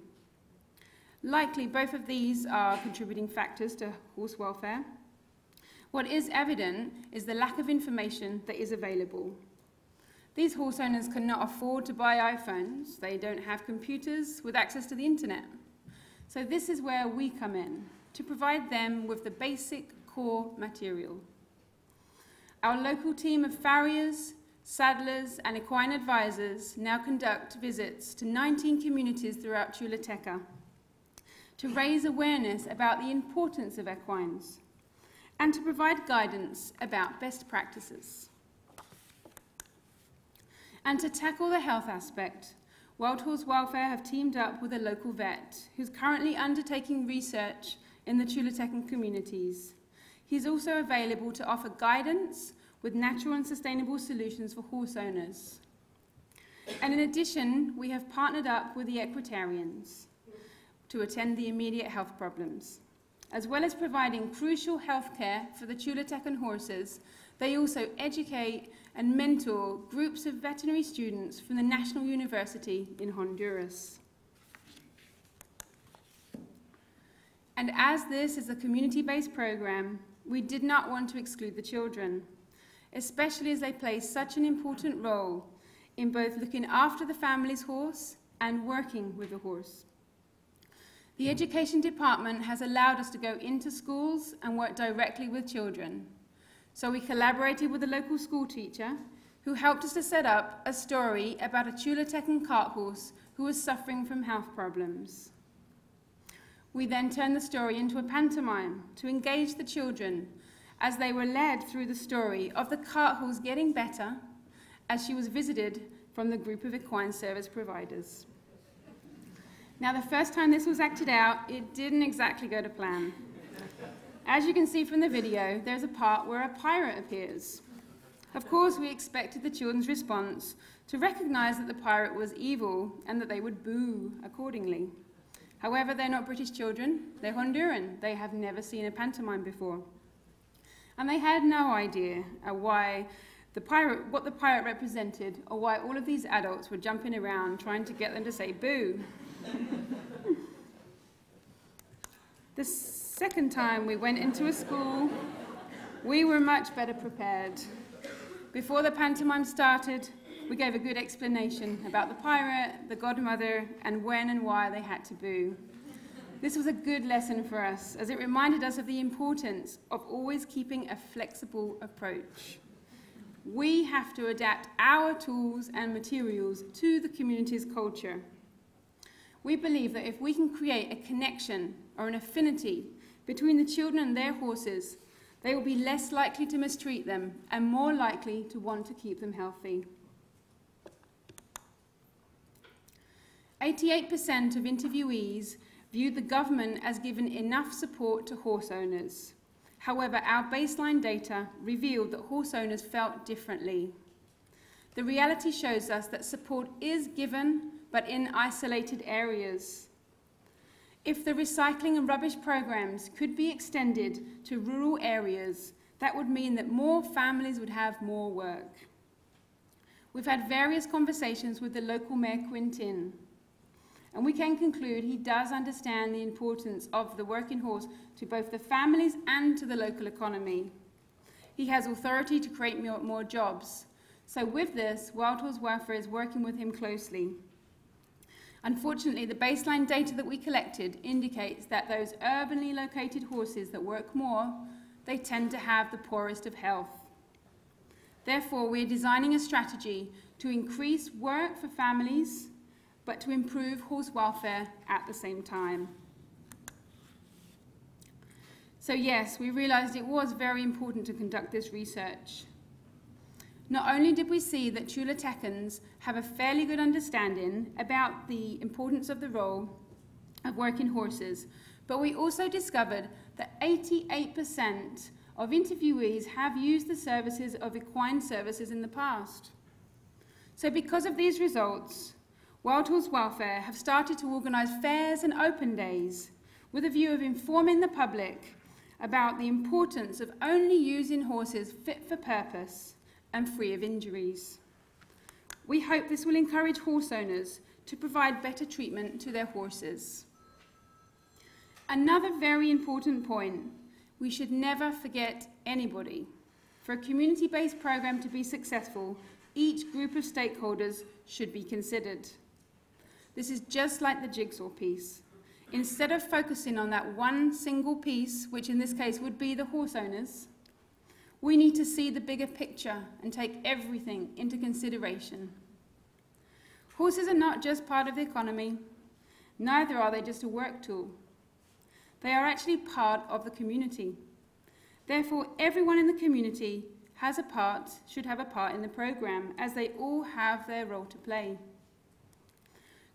Likely, both of these are contributing factors to horse welfare. What is evident is the lack of information that is available. These horse owners cannot afford to buy iPhones. They don't have computers with access to the internet. So this is where we come in, to provide them with the basic core material. Our local team of farriers, saddlers and equine advisors now conduct visits to 19 communities throughout Chuluteca to raise awareness about the importance of equines and to provide guidance about best practices. And to tackle the health aspect, Wild Horse Welfare have teamed up with a local vet who's currently undertaking research in the Chulutecan communities. He's also available to offer guidance with natural and sustainable solutions for horse owners. And in addition, we have partnered up with the equitarians to attend the immediate health problems. As well as providing crucial health care for the Chulutecan horses, they also educate and mentor groups of veterinary students from the National University in Honduras. And as this is a community-based program, we did not want to exclude the children, especially as they play such an important role in both looking after the family's horse and working with the horse. The Education Department has allowed us to go into schools and work directly with children. So we collaborated with a local school teacher who helped us to set up a story about a Chulutecan cart horse who was suffering from health problems. We then turned the story into a pantomime to engage the children as they were led through the story of the cart horse getting better as she was visited from the group of equine service providers. Now, the first time this was acted out, it didn't exactly go to plan. As you can see from the video, there's a part where a pirate appears. Of course, we expected the children's response to recognize that the pirate was evil and that they would boo accordingly. However, they're not British children, they're Honduran. They have never seen a pantomime before. And they had no idea what the pirate represented, or why all of these adults were jumping around trying to get them to say boo. The second time we went into a school, we were much better prepared. Before the pantomime started, we gave a good explanation about the pirate, the godmother, and when and why they had to boo. This was a good lesson for us, as it reminded us of the importance of always keeping a flexible approach. We have to adapt our tools and materials to the community's culture. We believe that if we can create a connection or an affinity between the children and their horses, they will be less likely to mistreat them and more likely to want to keep them healthy. 88% of interviewees viewed the government as giving enough support to horse owners. However, our baseline data revealed that horse owners felt differently. The reality shows us that support is given, but in isolated areas. If the recycling and rubbish programs could be extended to rural areas, that would mean that more families would have more work. We've had various conversations with the local Mayor Quintin, and we can conclude he does understand the importance of the working horse to both the families and to the local economy. He has authority to create more jobs. So with this, Wild Horse Welfare is working with him closely. Unfortunately, the baseline data that we collected indicates that those urbanly located horses that work more, they tend to have the poorest of health. Therefore, we're designing a strategy to increase work for families, but to improve horse welfare at the same time. So yes, we realized it was very important to conduct this research. Not only did we see that Chulutecans have a fairly good understanding about the importance of the role of working horses, but we also discovered that 88% of interviewees have used the services of equine services in the past. So because of these results, Wild Horse Welfare have started to organise fairs and open days with a view of informing the public about the importance of only using horses fit for purpose and free of injuries. We hope this will encourage horse owners to provide better treatment to their horses. Another very important point, we should never forget anybody. For a community-based program to be successful, Each group of stakeholders should be considered. This is just like the jigsaw piece. Instead of focusing on that one single piece, which in this case would be the horse owners, we need to see the bigger picture and take everything into consideration. Horses are not just part of the economy, neither are they just a work tool. They are actually part of the community. Therefore, everyone in the community should have a part in the programme, as they all have their role to play.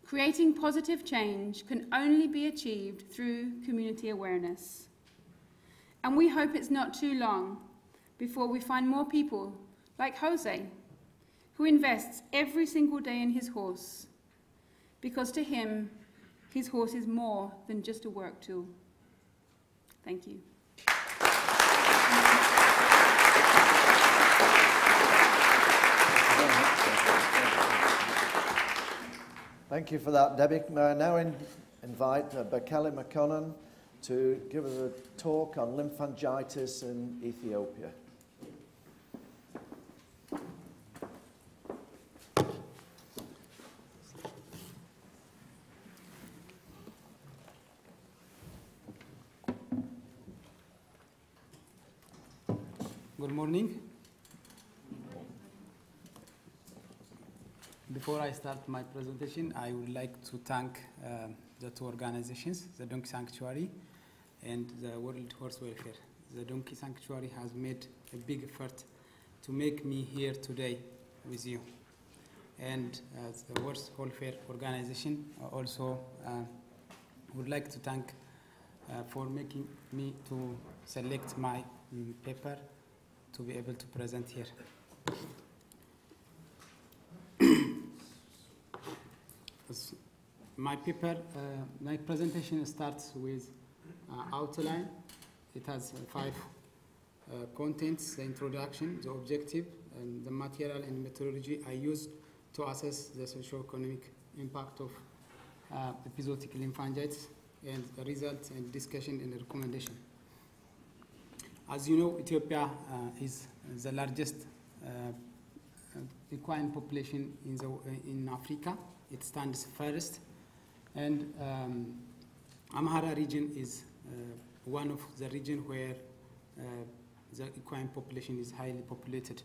Creating positive change can only be achieved through community awareness. And we hope it's not too long before we find more people like Jose, who invests every single day in his horse, because to him, his horse is more than just a work tool. Thank you. Thank you for that, Debbie. May I now invite Bekele McConnon to give us a talk on lymphangitis in Ethiopia. Good morning. Before I start my presentation, I would like to thank the two organizations, the Donkey Sanctuary and the World Horse Welfare. The Donkey Sanctuary has made a big effort to make me here today with you. And the Horse Welfare Organization also would like to thank for making me to select my paper to be able to present here. My paper, my presentation starts with outline. It has 5 contents: the introduction, the objective, and the material and methodology I used to assess the socio-economic impact of epizootic lymphangitis, and the results and discussion and recommendation. As you know, Ethiopia is the largest equine population in Africa. It stands first, and Amhara region is one of the regions where the equine population is highly populated.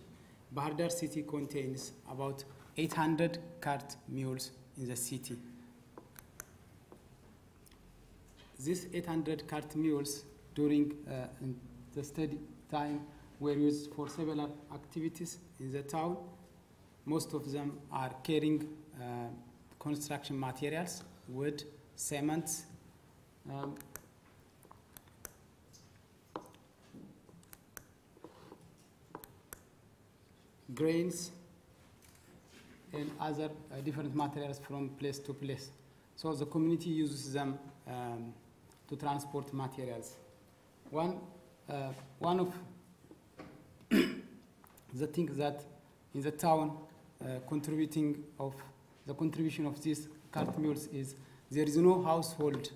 Bahir Dar city contains about 800 cart mules in the city. These 800 cart mules during the study time were used for several activities in the town. Most of them are carrying construction materials, wood, cement, grains, and other different materials from place to place. So the community uses them to transport materials. One of the things that in the town the contribution of these cart mules is there is no household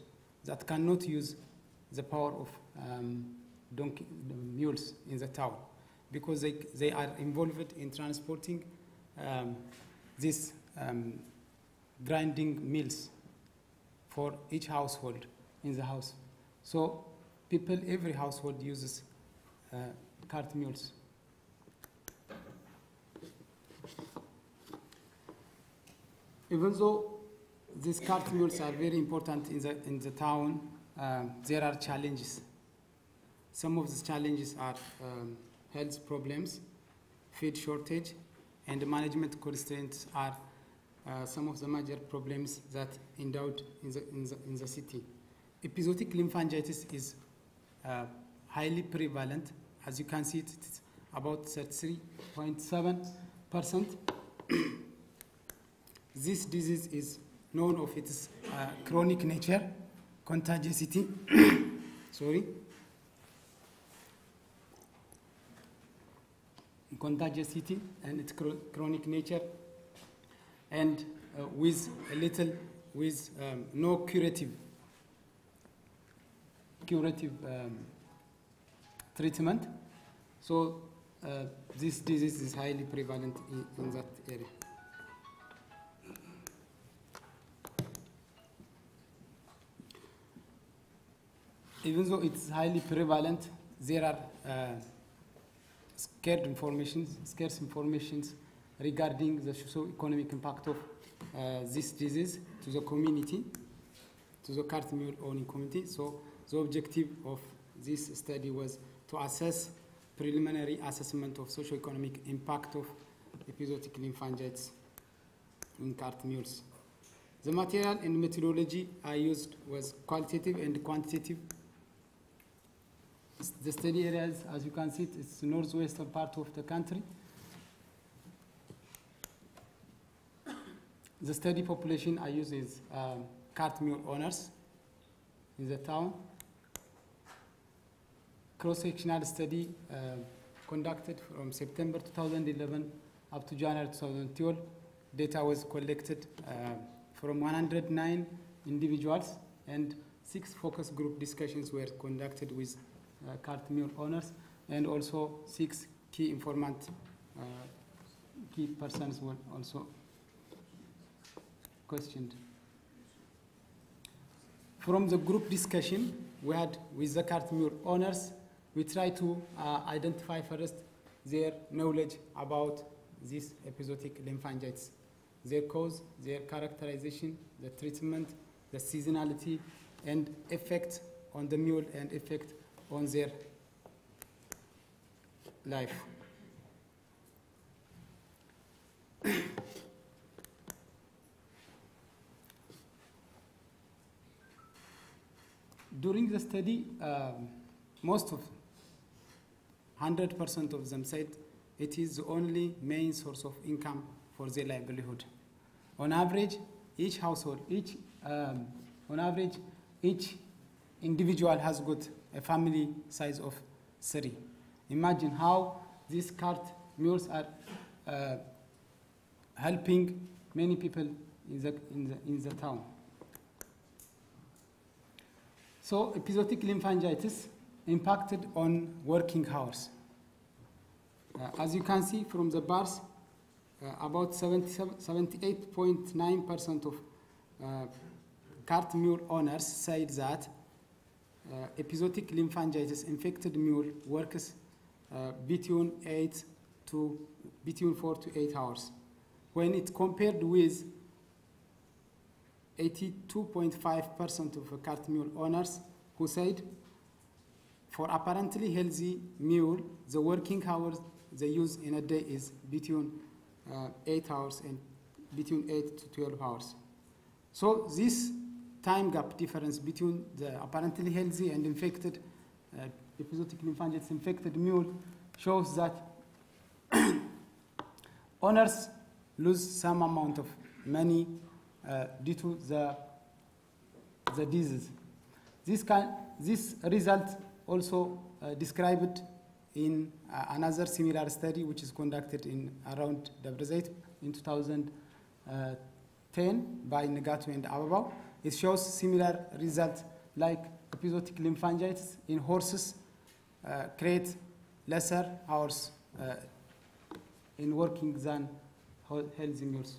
that cannot use the power of mules in the town, because they are involved in transporting these grinding mills for each household in the house. So every household uses cart mules. Even though these cart mules are very important in the town, there are challenges. Some of the challenges are health problems, feed shortage, and management constraints are some of the major problems that endowed in the city. Epizootic lymphangitis is highly prevalent. As you can see, it's about 33.7%. This disease is known of its chronic nature, contagiosity, contagiosity and its chronic nature, and with no curative treatment. So this disease is highly prevalent in that area. Even though it's highly prevalent, there are scarce informations regarding the socio-economic impact of this disease to the community, to the cart mule owning community. So the objective of this study was to assess preliminary assessment of socio-economic impact of epizootic lymphangitis in cart mules. The material and methodology I used was qualitative and quantitative. The study areas, as you can see, it's the northwestern part of the country. The study population I use is cart mule owners in the town. Cross-sectional study conducted from September 2011 up to January 2012. Data was collected from 109 individuals, and 6 focus group discussions were conducted with cart mule owners, and also 6 key informant, key persons were also questioned. From the group discussion we had with the cart mule owners, we try to identify first their knowledge about this epizootic lymphangitis, their cause, their characterization, the treatment, the seasonality, and effect on the mule and effect on their life. During the study, most of 100% of them said it is the only main source of income for their livelihood. On average, each household, each individual has got a family size of 3. Imagine how these cart mules are helping many people in the town. So epizootic lymphangitis impacted on working hours. As you can see from the bars, about 78.9% of cart mule owners said that epizootic lymphangitis infected mule works between 4 to 8 hours, when it compared with 82.5% of cart mule owners who said for apparently healthy mule, the working hours they use in a day is between 8 hours and between 8 to 12 hours. So this time gap difference between the apparently healthy and infected epizootic lymphangitis infected mule shows that owners lose some amount of money due to the disease. This result also described in another similar study which is conducted in around Debre Zeit in 2010 by Negato and Ababa. It shows similar results like epizootic lymphangitis in horses create lesser hours in working than healthy mules.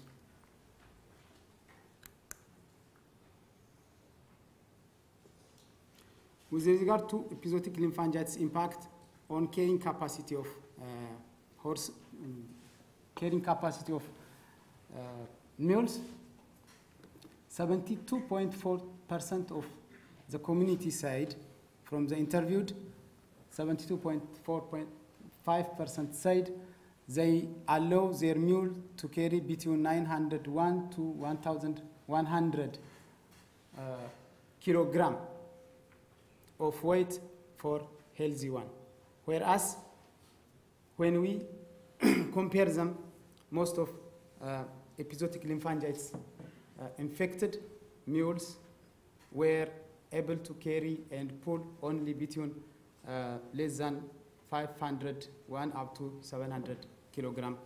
With regard to epizootic lymphangitis impact on carrying capacity of mules, 72.4% of the community said from the interviewed, 72.5% said they allow their mule to carry between 901 to 1,100 kilogram of weight for healthy one. Whereas when we compare them, most of epizootic lymphangitis infected mules were able to carry and pull only between less than 501 up to 700 kilogram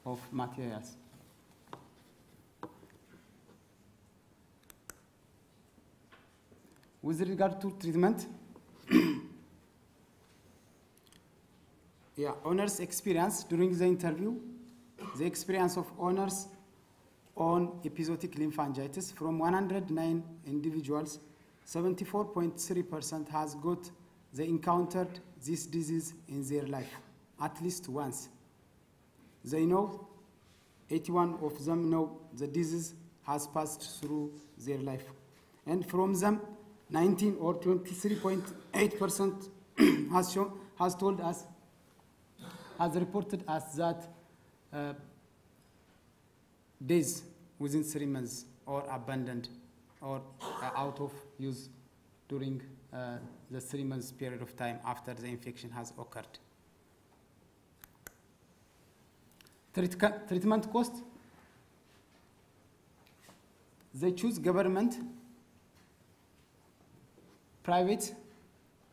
of materials. With regard to treatment, Yeah, owners' experience during the interview, the experience of owners on episodic lymphangitis from 109 individuals, 74.3% has they encountered this disease in their life at least once. They know 81 of them know the disease has passed through their life. And from them, 19 or 23.8% has told us, has reported us that days within 3 months or abandoned or out of use during the 3 months period of time after the infection has occurred. Treatment cost. They choose government, private,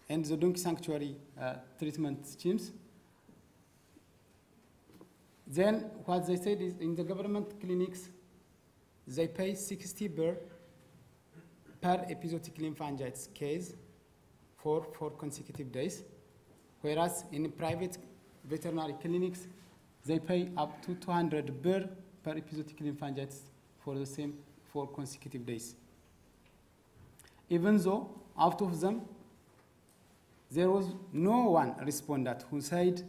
and the donkey sanctuary treatment schemes. Then what they said is in the government clinics, they pay 60 per episodic lymphangitis case for 4 consecutive days, whereas in private veterinary clinics, they pay up to 200 per episodic lymphangitis for the same 4 consecutive days. Even though out of them, there was no one respondent who said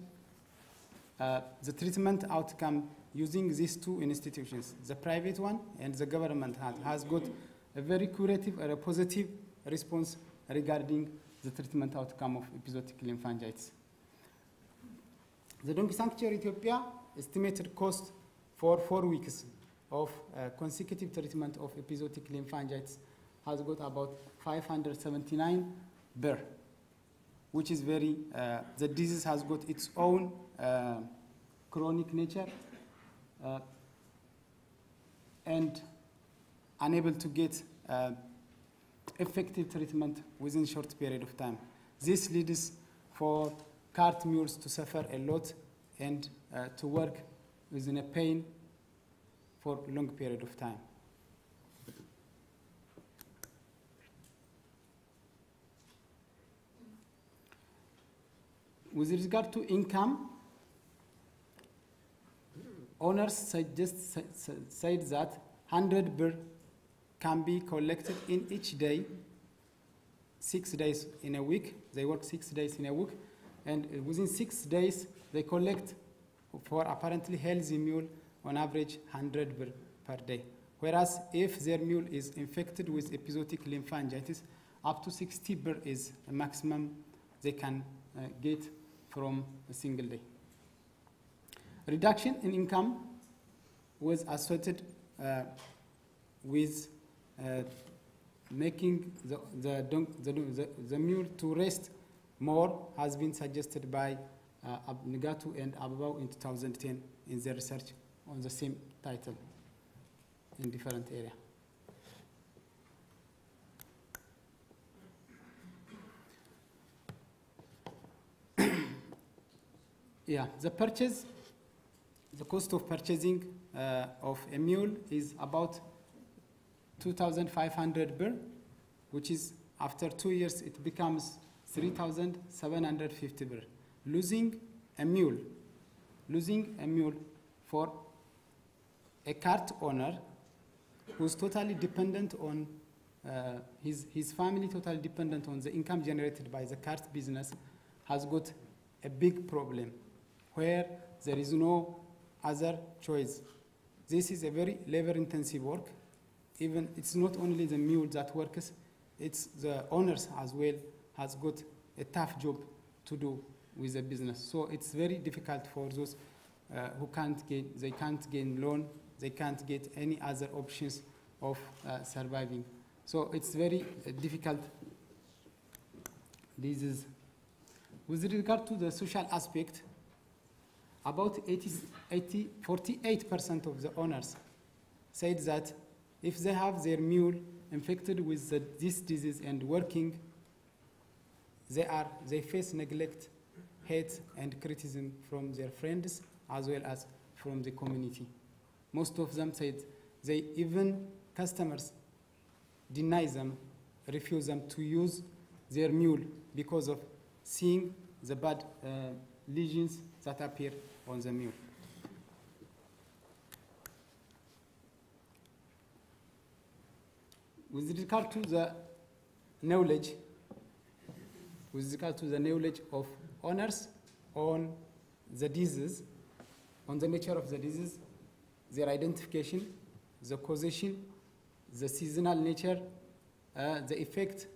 the treatment outcome using these 2 institutions, the private one and the government, has got a very curative or a positive response regarding the treatment outcome of episodic lymphangitis. The Donkey Sanctuary Ethiopia estimated cost for 4 weeks of consecutive treatment of episodic lymphangitis has got about 579 per, which is very, the disease has got its own chronic nature and unable to get effective treatment within a short period of time. This leads for cart mules to suffer a lot and to work within a pain for a long period of time. With regard to income, owners said that 100 birr can be collected in each day, 6 days in a week. They work 6 days in a week, and within 6 days, they collect for apparently healthy mule on average 100 birr per day. Whereas if their mule is infected with episodic lymphangitis, up to 60 birr is the maximum they can get from a single day. Reduction in income was associated with making the mule to rest more, has been suggested by Nagatu and Ababao in 2010 in their research on the same title in different area. Yeah, the cost of purchasing of a mule is about 2,500 birr, which is after 2 years it becomes 3,750 birr. Losing a mule for a cart owner who's totally dependent on his family, totally dependent on the income generated by the cart business, has got a big problem where there is no other choice. This is a very labor-intensive work. Even it's not only the mule that works, it's the owners as well has got a tough job to do with the business. So it's very difficult for those who they can't gain loan, they can't get any other options of surviving. So it's very difficult. This is, with regard to the social aspect, about 48% of the owners said that if they have their mule infected with this disease and working, they face neglect, hate, and criticism from their friends as well as from the community. Most of them said even customers deny them, refuse them to use their mule because of seeing the bad lesions that appear on the mule. With regard to the knowledge, of owners on the disease, on the nature of the disease, their identification, the causation, the seasonal nature, the effect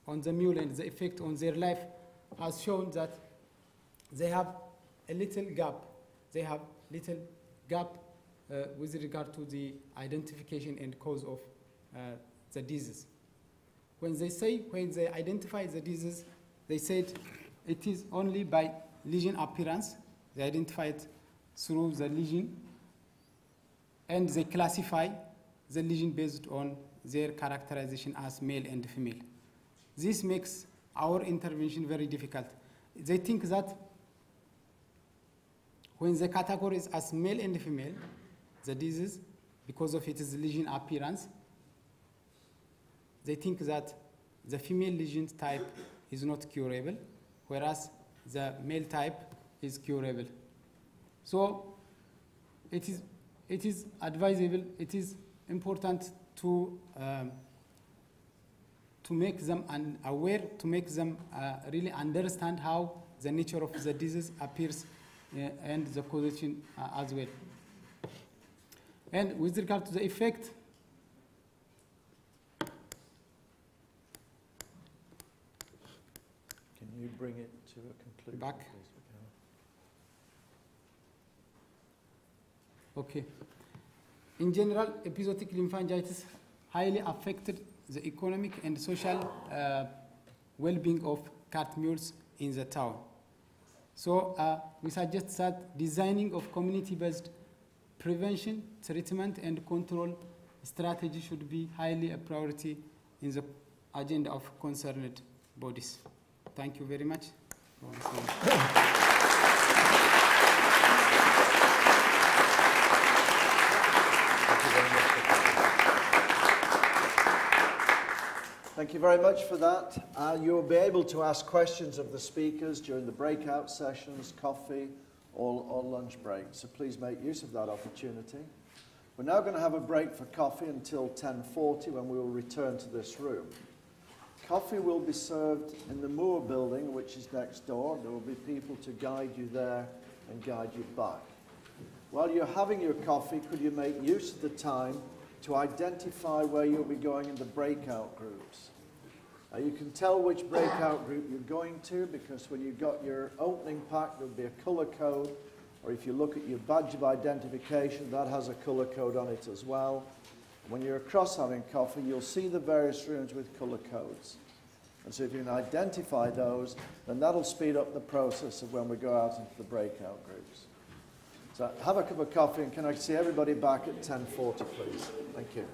on the mule and the effect on their life, has shown that they have a little gap. With regard to the identification and cause of the disease. When they identify the disease, they said it is only by lesion appearance. They identify it through the lesion, and they classify the lesion based on their characterization as male and female. This makes our intervention very difficult. They think that when the category is as male and female, the disease, because of its lesion appearance, they think that the female lesion type is not curable, whereas the male type is curable. So it is advisable, it is important to make them aware, to make them really understand how the nature of the disease appears and the causation as well. And with regard to the effect, can you bring it to a conclusion, back? Please? Okay. In general, epizootic lymphangitis highly affected the economic and social well-being of cat mules in the town. So we suggest that designing of community-based prevention, treatment, and control strategy should be highly a priority in the agenda of concerned bodies. Thank you very much. Thank you very much for that. You'll be able to ask questions of the speakers during the breakout sessions, coffee, or lunch break. So please make use of that opportunity. We're now going to have a break for coffee until 10:40, when we will return to this room. Coffee will be served in the Moore building, which is next door. There will be people to guide you there and guide you back. While you're having your coffee, could you make use of the time to identify where you'll be going in the breakout groups? You can tell which breakout group you're going to, because when you've got your opening pack, there'll be a colour code, or if you look at your badge of identification, that has a colour code on it as well. When you're across having coffee, you'll see the various rooms with colour codes. And so if you can identify those, then that'll speed up the process of when we go out into the breakout groups. So have a cup of coffee, and can I see everybody back at 10:40, please? Thank you.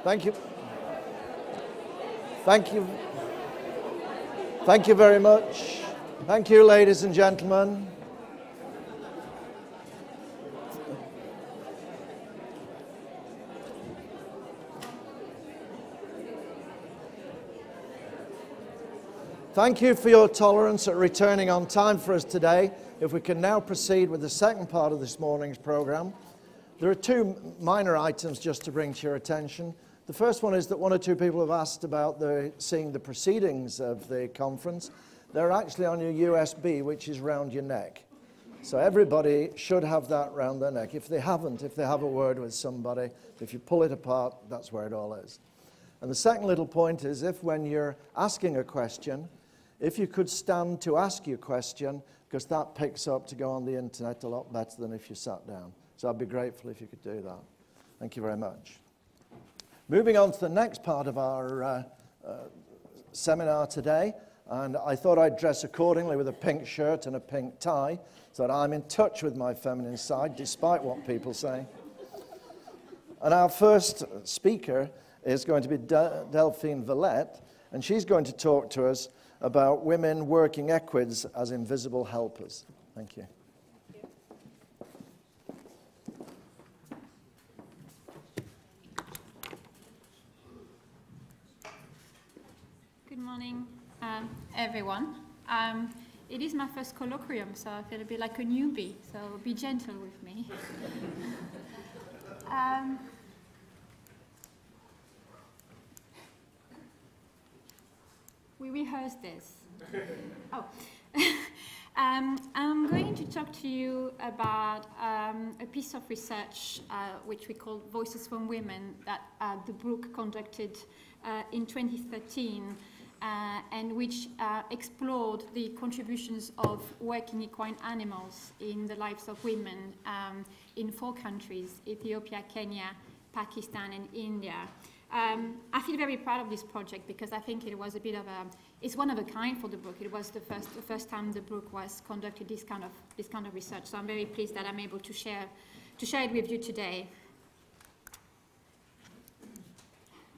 Thank you. Thank you. Thank you very much. Thank you, ladies and gentlemen. Thank you for your tolerance at returning on time for us today. If we can now proceed with the second part of this morning's programme. There are two minor items just to bring to your attention. The first one is that one or two people have asked about seeing the proceedings of the conference. They're actually on your USB, which is round your neck. So everybody should have that round their neck. If they haven't, if they have a word with somebody, if you pull it apart, that's where it all is. And the second little point is if when you're asking a question, if you could stand to ask your question, because that picks up to go on the internet a lot better than if you sat down. So I'd be grateful if you could do that. Thank you very much. Moving on to the next part of our seminar today, and I thought I'd dress accordingly with a pink shirt and a pink tie, so that I'm in touch with my feminine side, despite what people say. And our first speaker is going to be Delphine Vallette, and she's going to talk to us about women working equids as invisible helpers. Thank you. Good morning, everyone. It is my first colloquium, so I feel a bit like a newbie, so be gentle with me. We rehearsed this. Oh. I'm going to talk to you about a piece of research which we call Voices from Women that the Brook conducted in 2013 and which explored the contributions of working equine animals in the lives of women in 4 countries, Ethiopia, Kenya, Pakistan and India. I feel very proud of this project because I think it was a bit of it's one of a kind for the book. It was the first time the book was conducted this kind of research. So I'm very pleased that I'm able to share it with you today.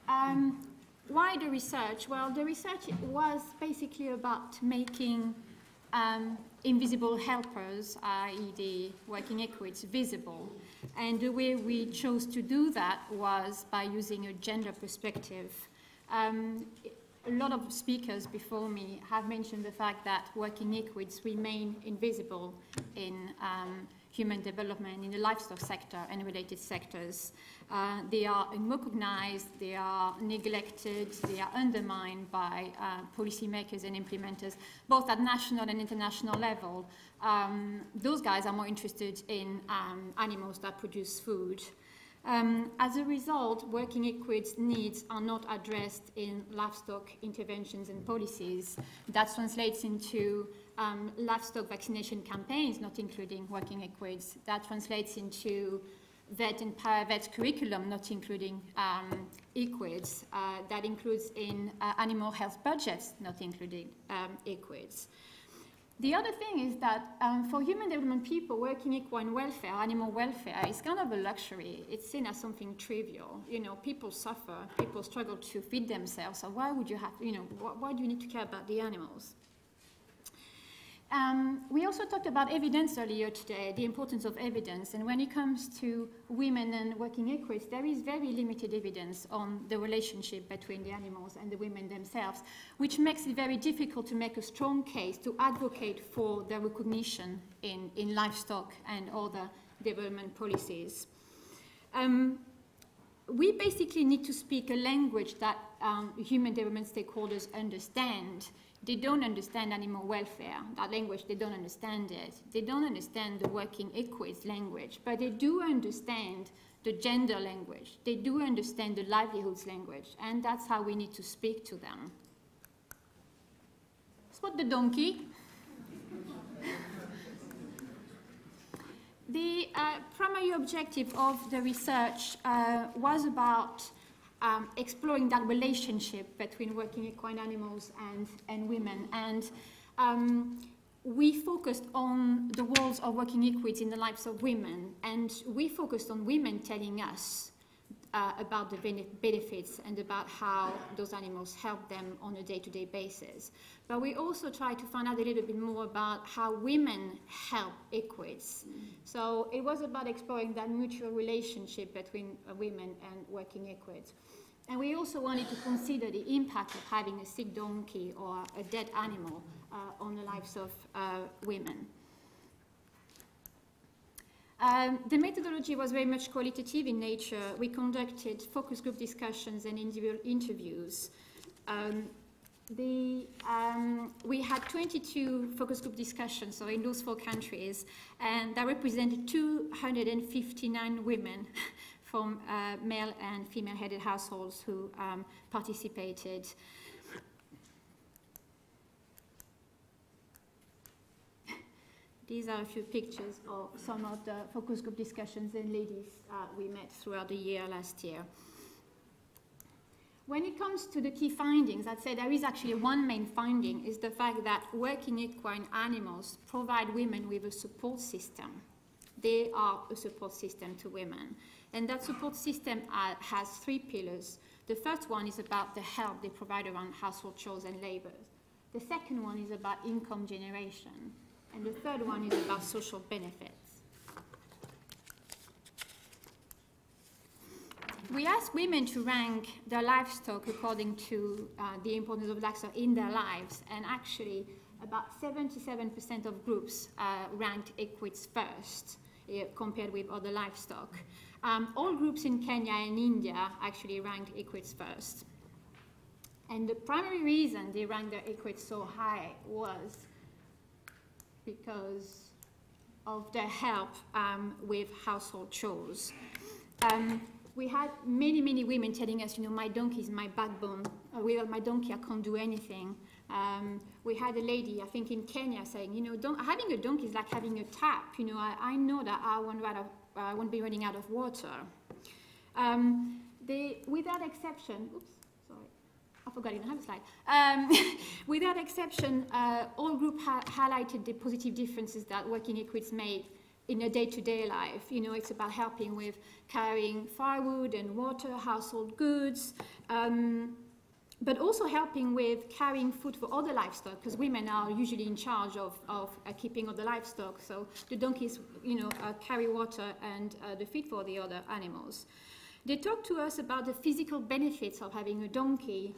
Why the research? Well, the research was basically about making invisible helpers, i.e. the working equids, visible. And the way we chose to do that was by using a gender perspective. A lot of speakers before me have mentioned the fact that working equids remain invisible in human development, in the livestock sector and related sectors. They are unrecognized, they are neglected, they are undermined by policymakers and implementers, both at national and international level. Those guys are more interested in animals that produce food. As a result, working equids needs are not addressed in livestock interventions and policies. That translates into livestock vaccination campaigns, not including working equids. That translates into vet and paravet curriculum, not including equids. That includes in animal health budgets, not including equids. The other thing is that for human development people, working equine welfare, animal welfare, is kind of a luxury. It's seen as something trivial. You know, people suffer, people struggle to feed themselves, so why would you have, you know, why do you need to care about the animals? We also talked about evidence earlier today, the importance of evidence, and when it comes to women and working equids, there is very limited evidence on the relationship between the animals and the women themselves, which makes it very difficult to make a strong case to advocate for their recognition in livestock and other development policies. We basically need to speak a language that human development stakeholders understand. They don't understand animal welfare, that language, they don't understand it. They don't understand the working equids language, but they do understand the gender language. They do understand the livelihoods language, and that's how we need to speak to them. Spot the donkey. The primary objective of the research was about exploring that relationship between working equine animals and women. And we focused on the roles of working equids in the lives of women. And we focused on women telling us about the benefits and about how those animals help them on a day-to-day basis. But we also try to find out a little bit more about how women help equids. So it was about exploring that mutual relationship between women and working equids. And we also wanted to consider the impact of having a sick donkey or a dead animal on the lives of women. The methodology was very much qualitative in nature. We conducted focus group discussions and individual interviews. We had 22 focus group discussions, so in those 4 countries, and that represented 259 women from male and female-headed households who participated. These are a few pictures of some of the focus group discussions and ladies we met throughout the year last year. When it comes to the key findings, I'd say there is actually one main finding, is the fact that working equine animals provide women with a support system. They are a support system to women. And that support system has 3 pillars. The first one is about the help they provide around household chores and labors. The second one is about income generation. And the third one is about social benefits. We asked women to rank their livestock according to the importance of livestock in their lives, and actually about 77% of groups ranked equids first compared with other livestock. All groups in Kenya and India actually ranked equids first. And the primary reason they ranked their equids so high was because of their help with household chores. We had many, many women telling us, you know, my donkey is my backbone. Without my donkey, I can't do anything. We had a lady, I think in Kenya, saying, you know, having a donkey is like having a tap. You know, I know that I won't be running out of water. Without exception, oops, sorry, I forgot, I didn't have a slide. Without exception, all groups highlighted the positive differences that working equids made in a day-to-day life. You know, it's about helping with carrying firewood and water, household goods, but also helping with carrying food for other livestock, because women are usually in charge of keeping other livestock. So the donkeys, you know, carry water and the feed for the other animals. They talked to us about the physical benefits of having a donkey,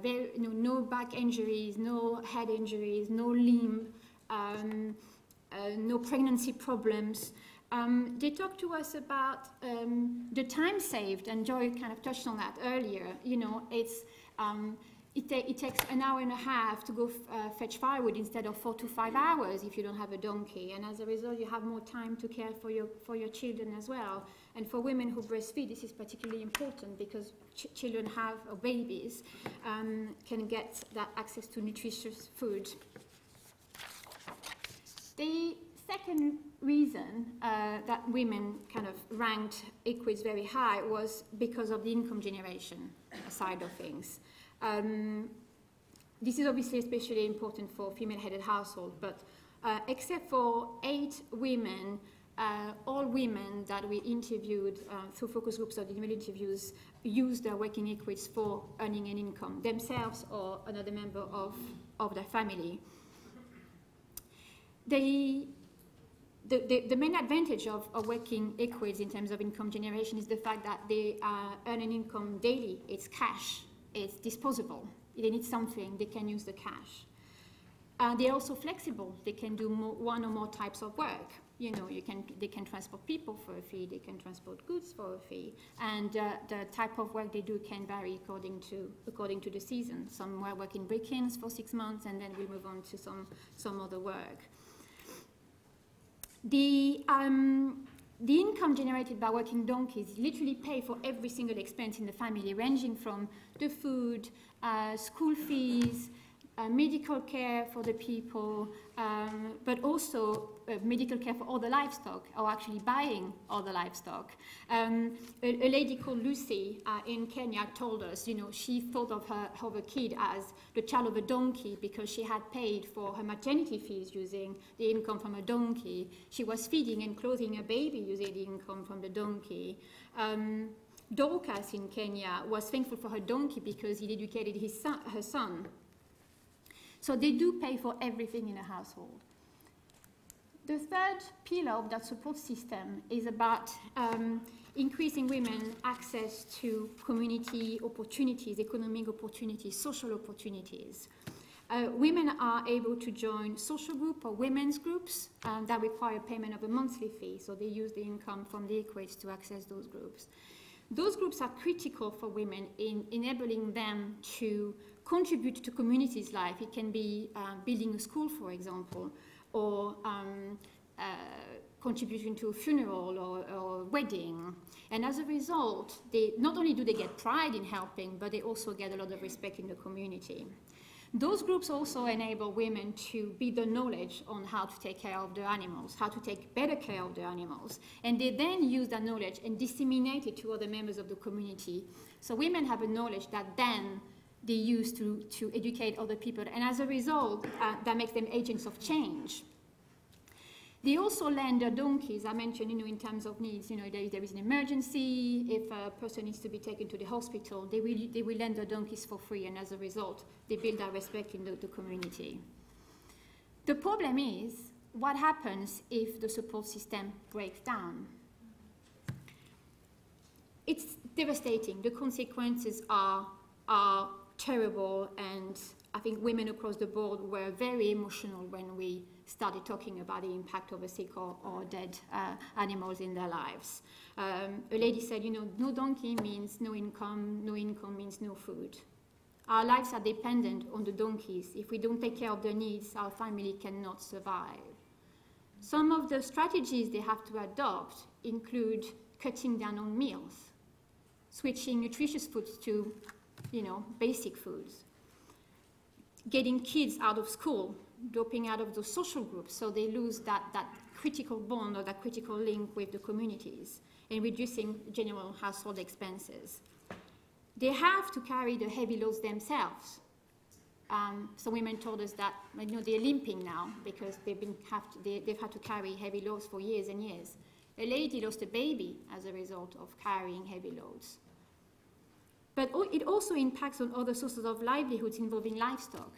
no back injuries, no head injuries, no limb, no pregnancy problems. They talked to us about the time saved, and Joy kind of touched on that earlier. You know, it takes an hour and a half to go fetch firewood instead of 4 to 5 hours if you don't have a donkey, and as a result you have more time to care for your children as well. And for women who breastfeed, this is particularly important because children or babies can get that access to nutritious food. The second reason that women kind of ranked equids very high was because of the income generation side of things. This is obviously especially important for female-headed households, but except for 8 women, all women that we interviewed through focus groups or individual interviews used their working equids for earning an income, themselves or another member of their family. The main advantage of working equids in terms of income generation is the fact that they earn an income daily. It's cash, it's disposable. If they need something, they can use the cash. They're also flexible. They can do one or more types of work. You know, they can transport people for a fee, they can transport goods for a fee, and the type of work they do can vary according to the season. Some will work in break-ins for 6 months, and then we'll move on to some other work. The income generated by working donkeys literally pay for every single expense in the family, ranging from the food, school fees, medical care for the people, but also medical care for all the livestock, or actually buying all the livestock. A lady called Lucy in Kenya told us, you know, she thought of her kid as the child of a donkey because she had paid for her maternity fees using the income from a donkey. She was feeding and clothing a baby using the income from the donkey. Dorcas in Kenya was thankful for her donkey because it educated her son. So they do pay for everything in a household. The third pillar of that support system is about increasing women's access to community opportunities, economic opportunities, social opportunities. Women are able to join social group or women's groups that require payment of a monthly fee, so they use the income from the equities to access those groups. Those groups are critical for women in enabling them to contribute to communities' life. It can be building a school, for example, or contributing to a funeral or wedding. And as a result, not only do they get pride in helping, but they also get a lot of respect in the community. Those groups also enable women to build the knowledge on how to take care of their animals, how to take better care of their animals. And they then use that knowledge and disseminate it to other members of the community. So women have a knowledge that then they use to educate other people. And as a result, that makes them agents of change. They also lend their donkeys, I mentioned, in terms of needs. There is an emergency, if a person needs to be taken to the hospital, they will lend their donkeys for free, and as a result, they build that respect in the community. The problem is, what happens if the support system breaks down? It's devastating. The consequences are terrible, and I think women across the board were very emotional when we started talking about the impact of a sick or dead animals in their lives. A lady said, no donkey means no income means no food. Our lives are dependent on the donkeys. If we don't take care of their needs, our family cannot survive. Some of the strategies they have to adopt include cutting down on meals, switching nutritious foods to, basic foods, getting kids out of school, dropping out of the social groups, so they lose that critical bond or that critical link with the communities, and reducing general household expenses. They have to carry the heavy loads themselves. So women told us that they're limping now because they've had to carry heavy loads for years and years. A lady lost a baby as a result of carrying heavy loads. But it also impacts on other sources of livelihoods involving livestock.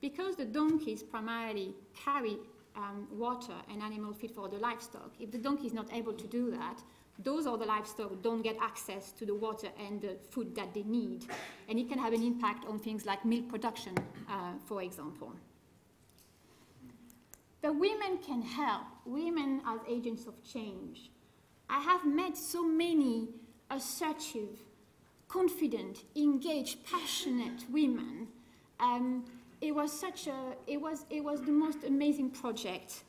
Because the donkeys primarily carry water and animal feed for the livestock, if the donkey is not able to do that, those other livestock don't get access to the water and the food that they need. And it can have an impact on things like milk production, for example. But women can help. Women as agents of change. I have met so many assertive, confident, engaged, passionate women. It was the most amazing project.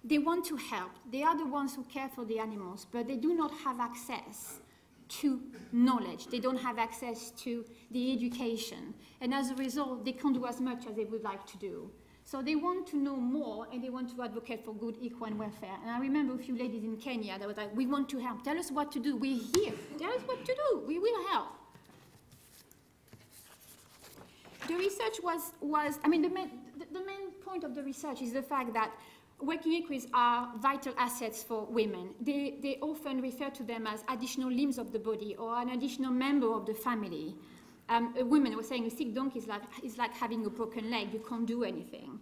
They want to help. They are the ones who care for the animals, but they do not have access to knowledge. They don't have access to the education. And as a result, they can't do as much as they would like to do. So they want to know more, and they want to advocate for good, equal, and welfare. And I remember a few ladies in Kenya that were like, we want to help. Tell us what to do. We're here. Tell us what to do. We will help. The research the main point of the research is the fact that working equids are vital assets for women. They often refer to them as additional limbs of the body or an additional member of the family. A woman was saying a sick donkey is like having a broken leg. You can't do anything.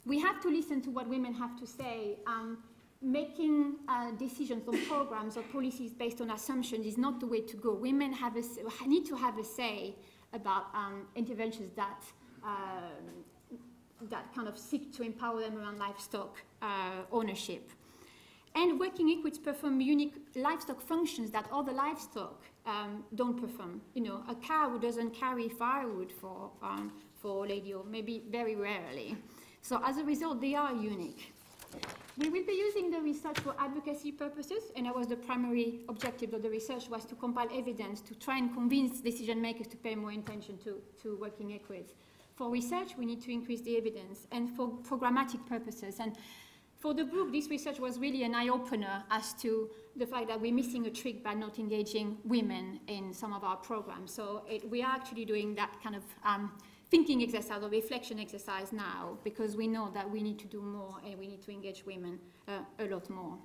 We have to listen to what women have to say. Making decisions on programs or policies based on assumptions is not the way to go. Women need to have a say about interventions that kind of seek to empower them around livestock ownership. And working equids perform unique livestock functions that other livestock don't perform. A cow doesn't carry firewood for a lady, or maybe very rarely. So as a result, they are unique. We will be using the research for advocacy purposes, and that was the primary objective of the research, was to compile evidence to try and convince decision makers to pay more attention to working equids. For research, we need to increase the evidence, and for programmatic purposes. And for the group, this research was really an eye-opener as to the fact that we're missing a trick by not engaging women in some of our programs. So we are actually doing that kind of thinking exercise or reflection exercise now, because we know that we need to do more and we need to engage women a lot more.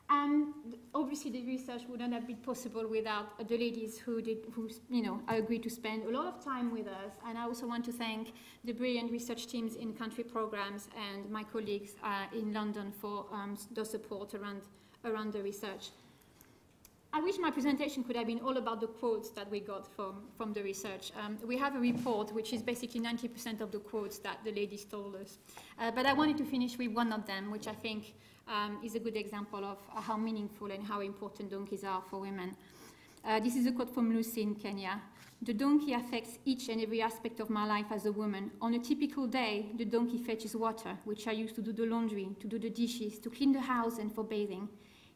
Obviously, the research wouldn't have been possible without the ladies who agreed to spend a lot of time with us. And I also want to thank the brilliant research teams in country programs and my colleagues in London for the support around the research. I wish my presentation could have been all about the quotes that we got from the research. We have a report which is basically 90% of the quotes that the ladies told us. But I wanted to finish with one of them, which I think is a good example of how meaningful and how important donkeys are for women. This is a quote from Lucy in Kenya. "The donkey affects each and every aspect of my life as a woman. On a typical day, the donkey fetches water, which I use to do the laundry, to do the dishes, to clean the house and for bathing.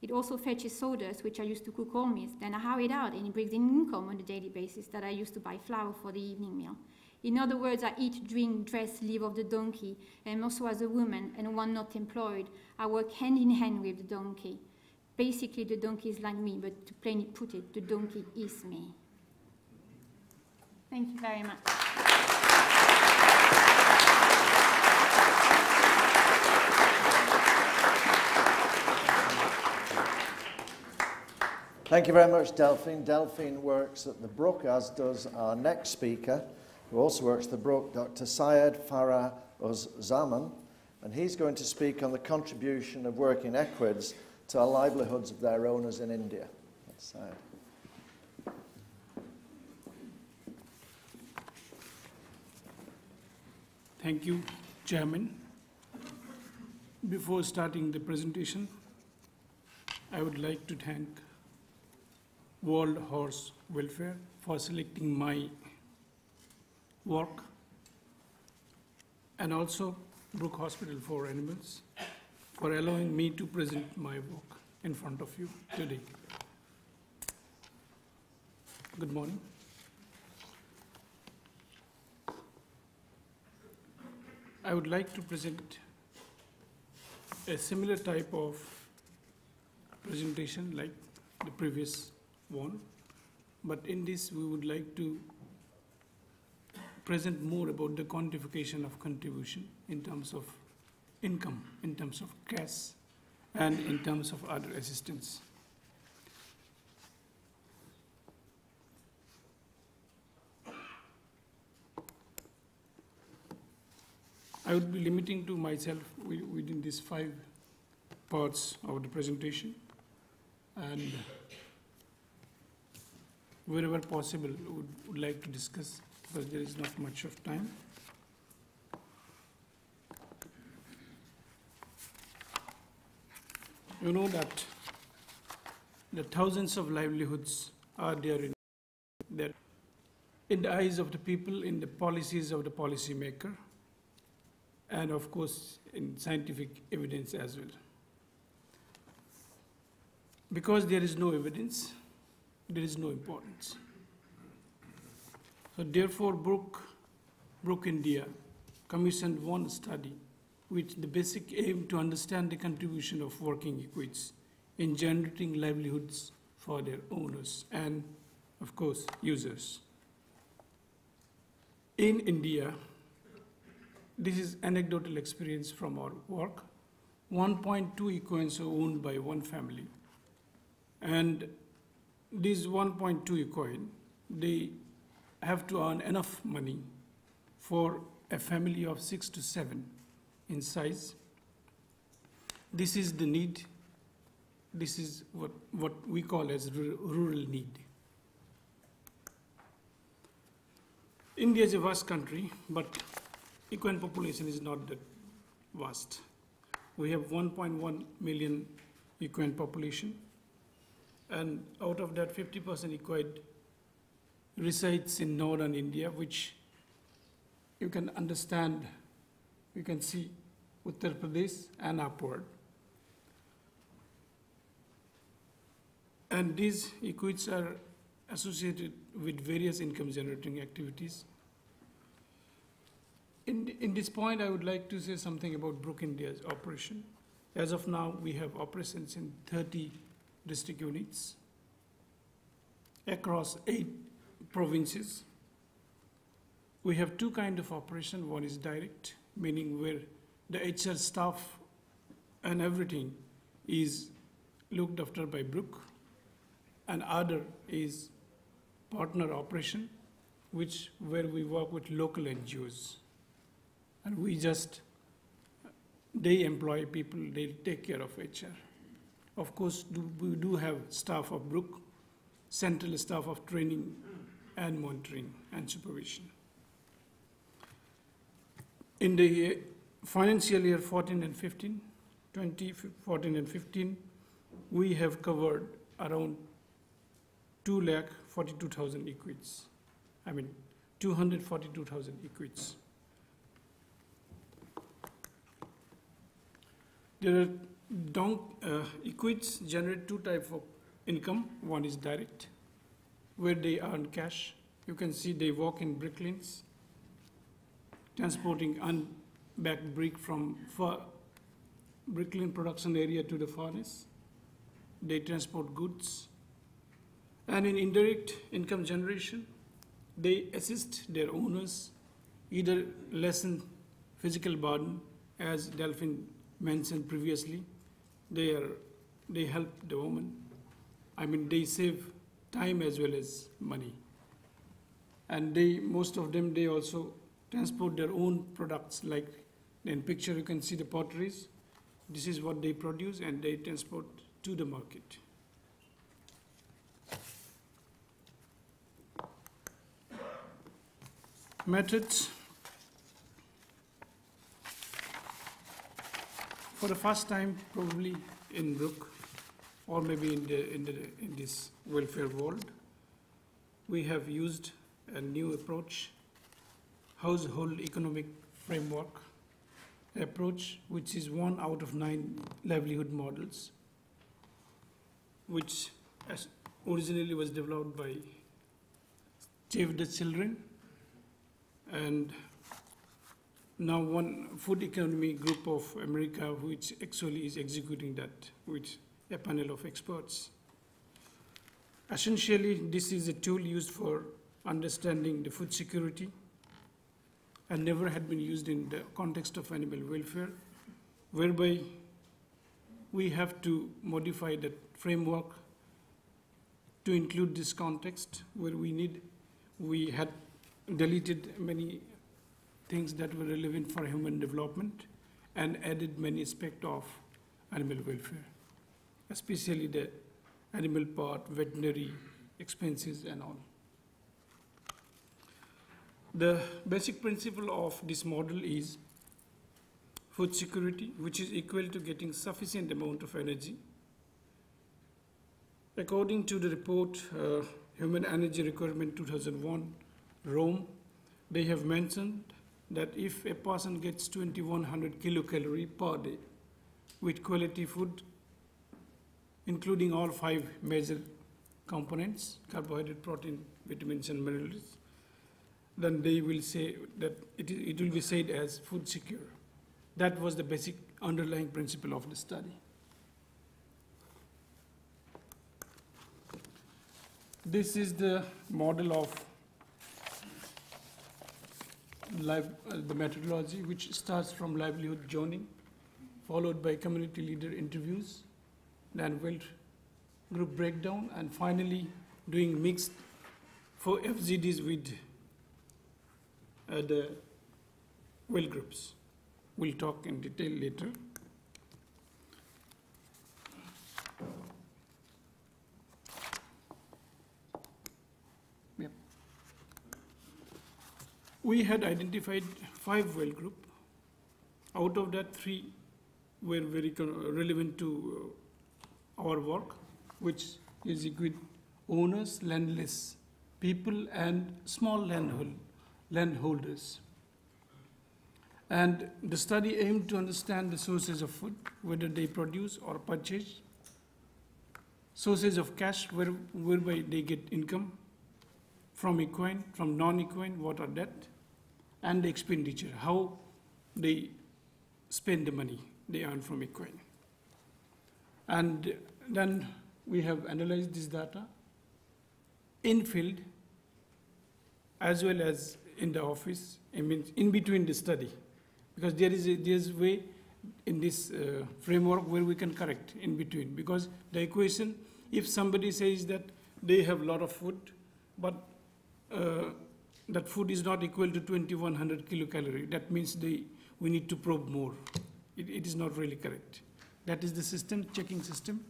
It also fetches sawdust, which I use to cook all meals. Then I hire it out and it brings in income on a daily basis that I use to buy flour for the evening meal. In other words, I eat, drink, dress, live off the donkey, and also as a woman and one not employed, I work hand in hand with the donkey. Basically, the donkey is like me, but to plainly put it, the donkey is me." Thank you very much. Thank you very much, Delphine. Delphine works at the Brook, as does our next speaker, who also works at the Brook, Dr. Syed Farah Uz-Zaman, and he's going to speak on the contribution of working equids to the livelihoods of their owners in India. That's Syed. Thank you, Chairman. Before starting the presentation, I would like to thank World Horse Welfare for selecting my work, and also Brook Hospital for Animals for allowing me to present my work in front of you today. Good morning. I would like to present a similar type of presentation like the previous one, but in this we would like to present more about the quantification of contribution in terms of income, in terms of cash, and in terms of other assistance. I would be limiting to myself within these 5 parts of the presentation, and wherever possible would like to discuss, because there is not much of time. You know that the thousands of livelihoods are there in the eyes of the people, in the policies of the policymaker, and of course in scientific evidence as well. Because there is no evidence, there is no importance. So therefore, Brook India commissioned one study with the basic aim to understand the contribution of working equids in generating livelihoods for their owners and, of course, users. In India, this is anecdotal experience from our work. 1.2 equines are owned by one family. And these 1.2 equine, they have to earn enough money for a family of 6 to 7 in size. This is the need. This is what we call as rural need. India is a vast country, but equine population is not that vast. We have 1.1 million equine population, and out of that 50% equine resides in northern India, which you can understand, you can see Uttar Pradesh and upward. And these equids are associated with various income generating activities. In this point, I would like to say something about Brook India's operation. As of now, we have operations in 30 district units across 8 provinces. We have 2 kinds of operation. One is direct, meaning where the HR staff and everything is looked after by Brook, and other is partner operation, where we work with local NGOs. And they employ people, they take care of HR. Of course, we do have staff of Brook, central staff of training and monitoring and supervision. In the financial year 14 and 15, 2014 and 15, we have covered around 242,000 equids. 242,000 equids. There are equids generate two types of income. One is direct, where they earn cash. You can see they work in brick lanes, transporting unbagged brick from brick lane production area to the furnace. They transport goods. And in indirect income generation, they assist their owners, either lessen physical burden, as Delphine mentioned previously. They help the woman. They save time as well as money. And most of them, they also transport their own products. Like in picture, you can see the potteries. This is what they produce, and they transport to the market. Methods. For the first time, probably in Brook, or maybe in this welfare world, we have used a new approach, household economic framework approach, which is 1 out of 9 livelihood models, which originally was developed by Save the Children, and now one food economy group of America, which actually is executing that with a panel of experts. Essentially, this is a tool used for understanding the food security and never had been used in the context of animal welfare, whereby we have to modify that framework to include this context, where we had deleted many things that were relevant for human development and added many aspects of animal welfare, especially the animal part, veterinary expenses and all. The basic principle of this model is food security, which is equal to getting sufficient amount of energy. According to the report, Human Energy Requirement 2001, Rome, they have mentioned that if a person gets 2100 kilocalories per day with quality food, including all 5 major components, carbohydrate, protein, vitamins, and minerals, then they will say that it will be said as food secure. That was the basic underlying principle of the study. This is the model of the methodology, which starts from livelihood zoning, followed by community leader interviews, then well group breakdown, and finally doing mixed for FGDs with the well groups. We'll talk in detail later. Yep. We had identified 5 well groups. Out of that, 3 were very relevant to our work, which is with owners, landless people, and small landholders. And the study aimed to understand the sources of food, whether they produce or purchase, sources of cash, whereby they get income, from equine, from non-equine, what are debt, and the expenditure, how they spend the money they earn from equine. And then we have analyzed this data in field as well as in the office, in between the study, because there is a way in this framework where we can correct in between, because the equation, if somebody says that they have a lot of food, but that food is not equal to 2100 kilocalorie, that means we need to probe more. It is not really correct. That is the system, checking system.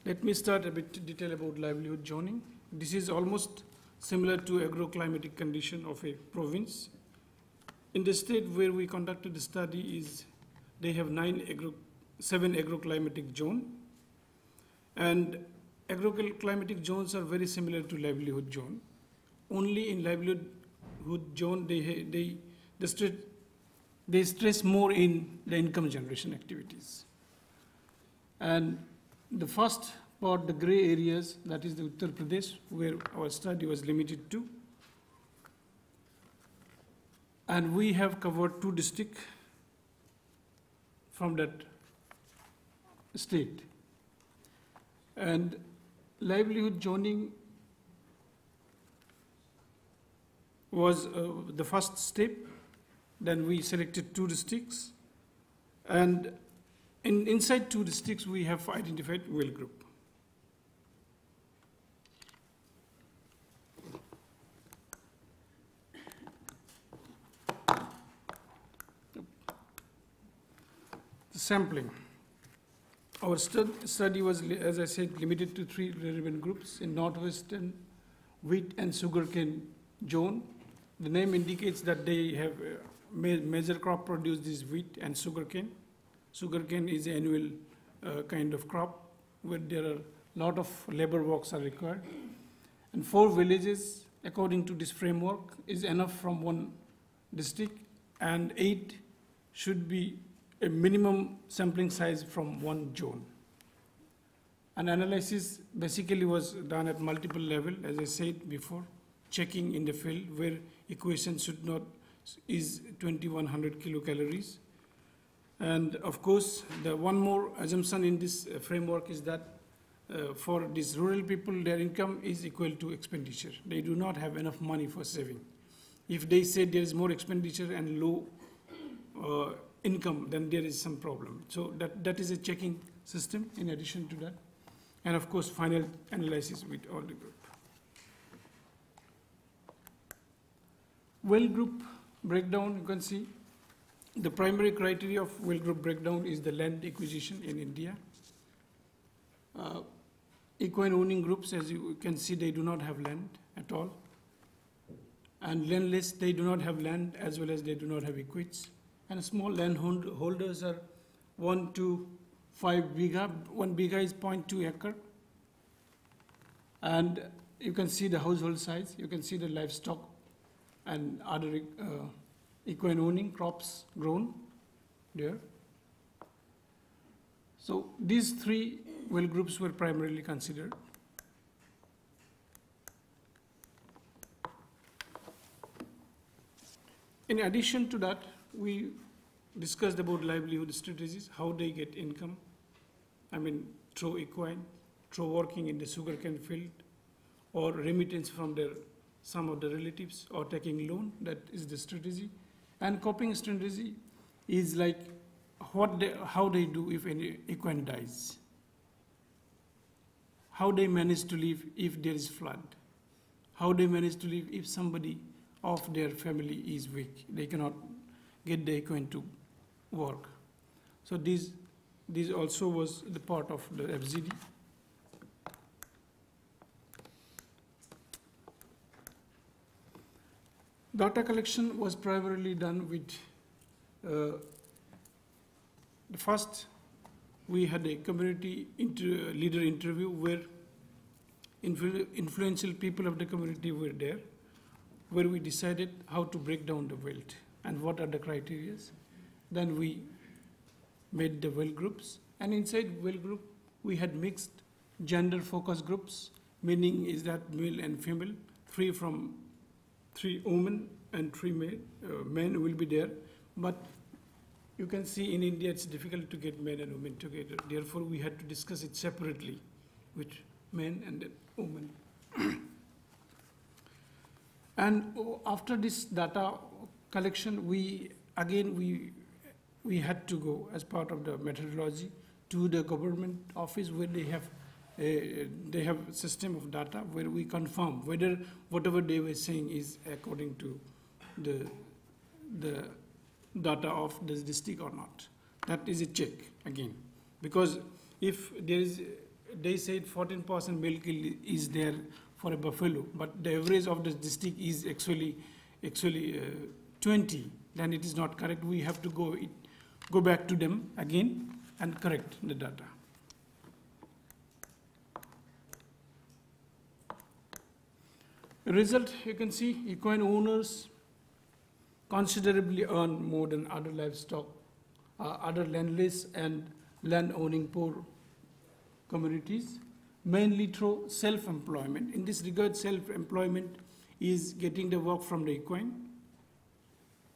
Let me start a bit detail about livelihood zoning. This is almost similar to agroclimatic condition of a province. In the state where we conducted the study they have 7 agroclimatic zones, and agroclimatic zones are very similar to livelihood zone. Only in livelihood zone they stress more in the income generation activities. And the first part, the gray areas, that is the Uttar Pradesh, where our study was limited to. And we have covered 2 districts from that state. And livelihood zoning was the first step. Then we selected 2 districts. And inside 2 districts, we have identified well group. The sampling. Our study was, as I said, limited to 3 relevant groups in northwestern wheat and sugarcane zone. The name indicates that they have major crop produced is wheat and sugarcane. Sugarcane is an annual kind of crop where there are a lot of labor works are required. And 4 villages, according to this framework, is enough from 1 district, and 8 should be a minimum sampling size from 1 zone. An analysis basically was done at multiple levels, as I said before, checking in the field where equation should not is 2100 kilocalories. And of course, the one more assumption in this framework is that for these rural people, their income is equal to expenditure. They do not have enough money for saving. If they say there is more expenditure and low income, then there is some problem. So that is a checking system in addition to that. And of course, final analysis with all the group. Well group breakdown, you can see the primary criteria of well group breakdown is the land acquisition in India. Equine owning groups, as you can see, they do not have land at all. And landless, they do not have land as well as they do not have equities. And small land holders are 1 to 5 bigha. 1 bigha is 0.2 acre. And you can see the household size. You can see the livestock and other equine owning crops grown there. So these 3 well groups were primarily considered. In addition to that, we discussed about livelihood strategies, how they get income. I mean, through equine, through working in the sugarcane field, or remittance from some of the relatives, or taking loan. That is the strategy. And coping strategy is like how they do if any equine dies. How they manage to live if there is flood. How they manage to live if somebody of their family is weak. They cannot get the equine to work. So this also was the part of the FZD. Data collection was primarily done with the first, we had a community leader interview where influential people of the community were there, where we decided how to break down the wealth and what are the criteria. Then we made the well groups, and inside well group we had mixed gender focus groups, meaning is that male and female, 3 women and 3 men will be there. But you can see in India it's difficult to get men and women together. Therefore, we had to discuss it separately with men and women. And after this data collection, we again, we had to go as part of the methodology to the government office where they have a system of data where we confirm whether whatever they were saying is according to the data of the district or not. That is a check again, because if there is, they said 14% milk is there for a buffalo, but the average of the district is actually 20, then it is not correct. We have to go back to them again and correct the data. Result, you can see equine owners considerably earn more than other livestock, other landless and land-owning poor communities, mainly through self-employment. In this regard, self-employment is getting the work from the equine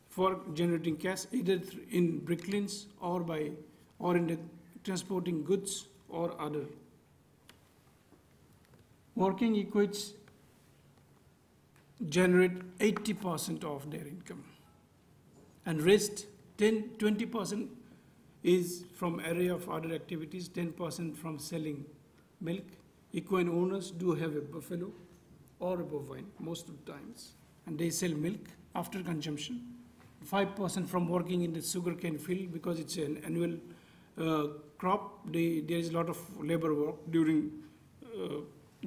for generating cash, either in bricklines or in the transporting goods or other. Working equids generate 80% of their income, and rest 20% is from array of other activities, 10% from selling milk. Equine owners do have a buffalo or a bovine most of the times, and they sell milk after consumption. 5% from working in the sugarcane field, because it's an annual crop. There is a lot of labor work during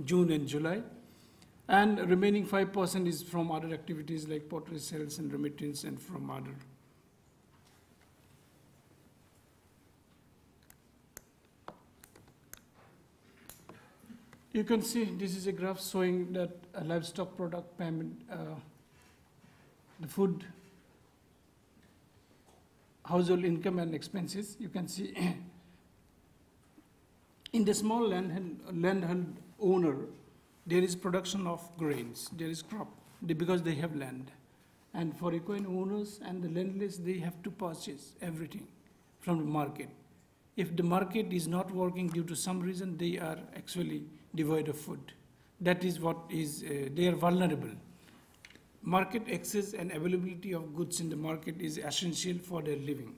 June and July. And remaining 5% is from other activities like pottery sales and remittance and from other. You can see this is a graph showing that a livestock product payment, the food, household income and expenses. You can see in the small landhold owner, there is production of grains, there is crop, because they have land. And for equine owners and the landless, they have to purchase everything from the market. If the market is not working due to some reason, they are actually devoid of food. That is what is, they are vulnerable. Market access and availability of goods in the market is essential for their living.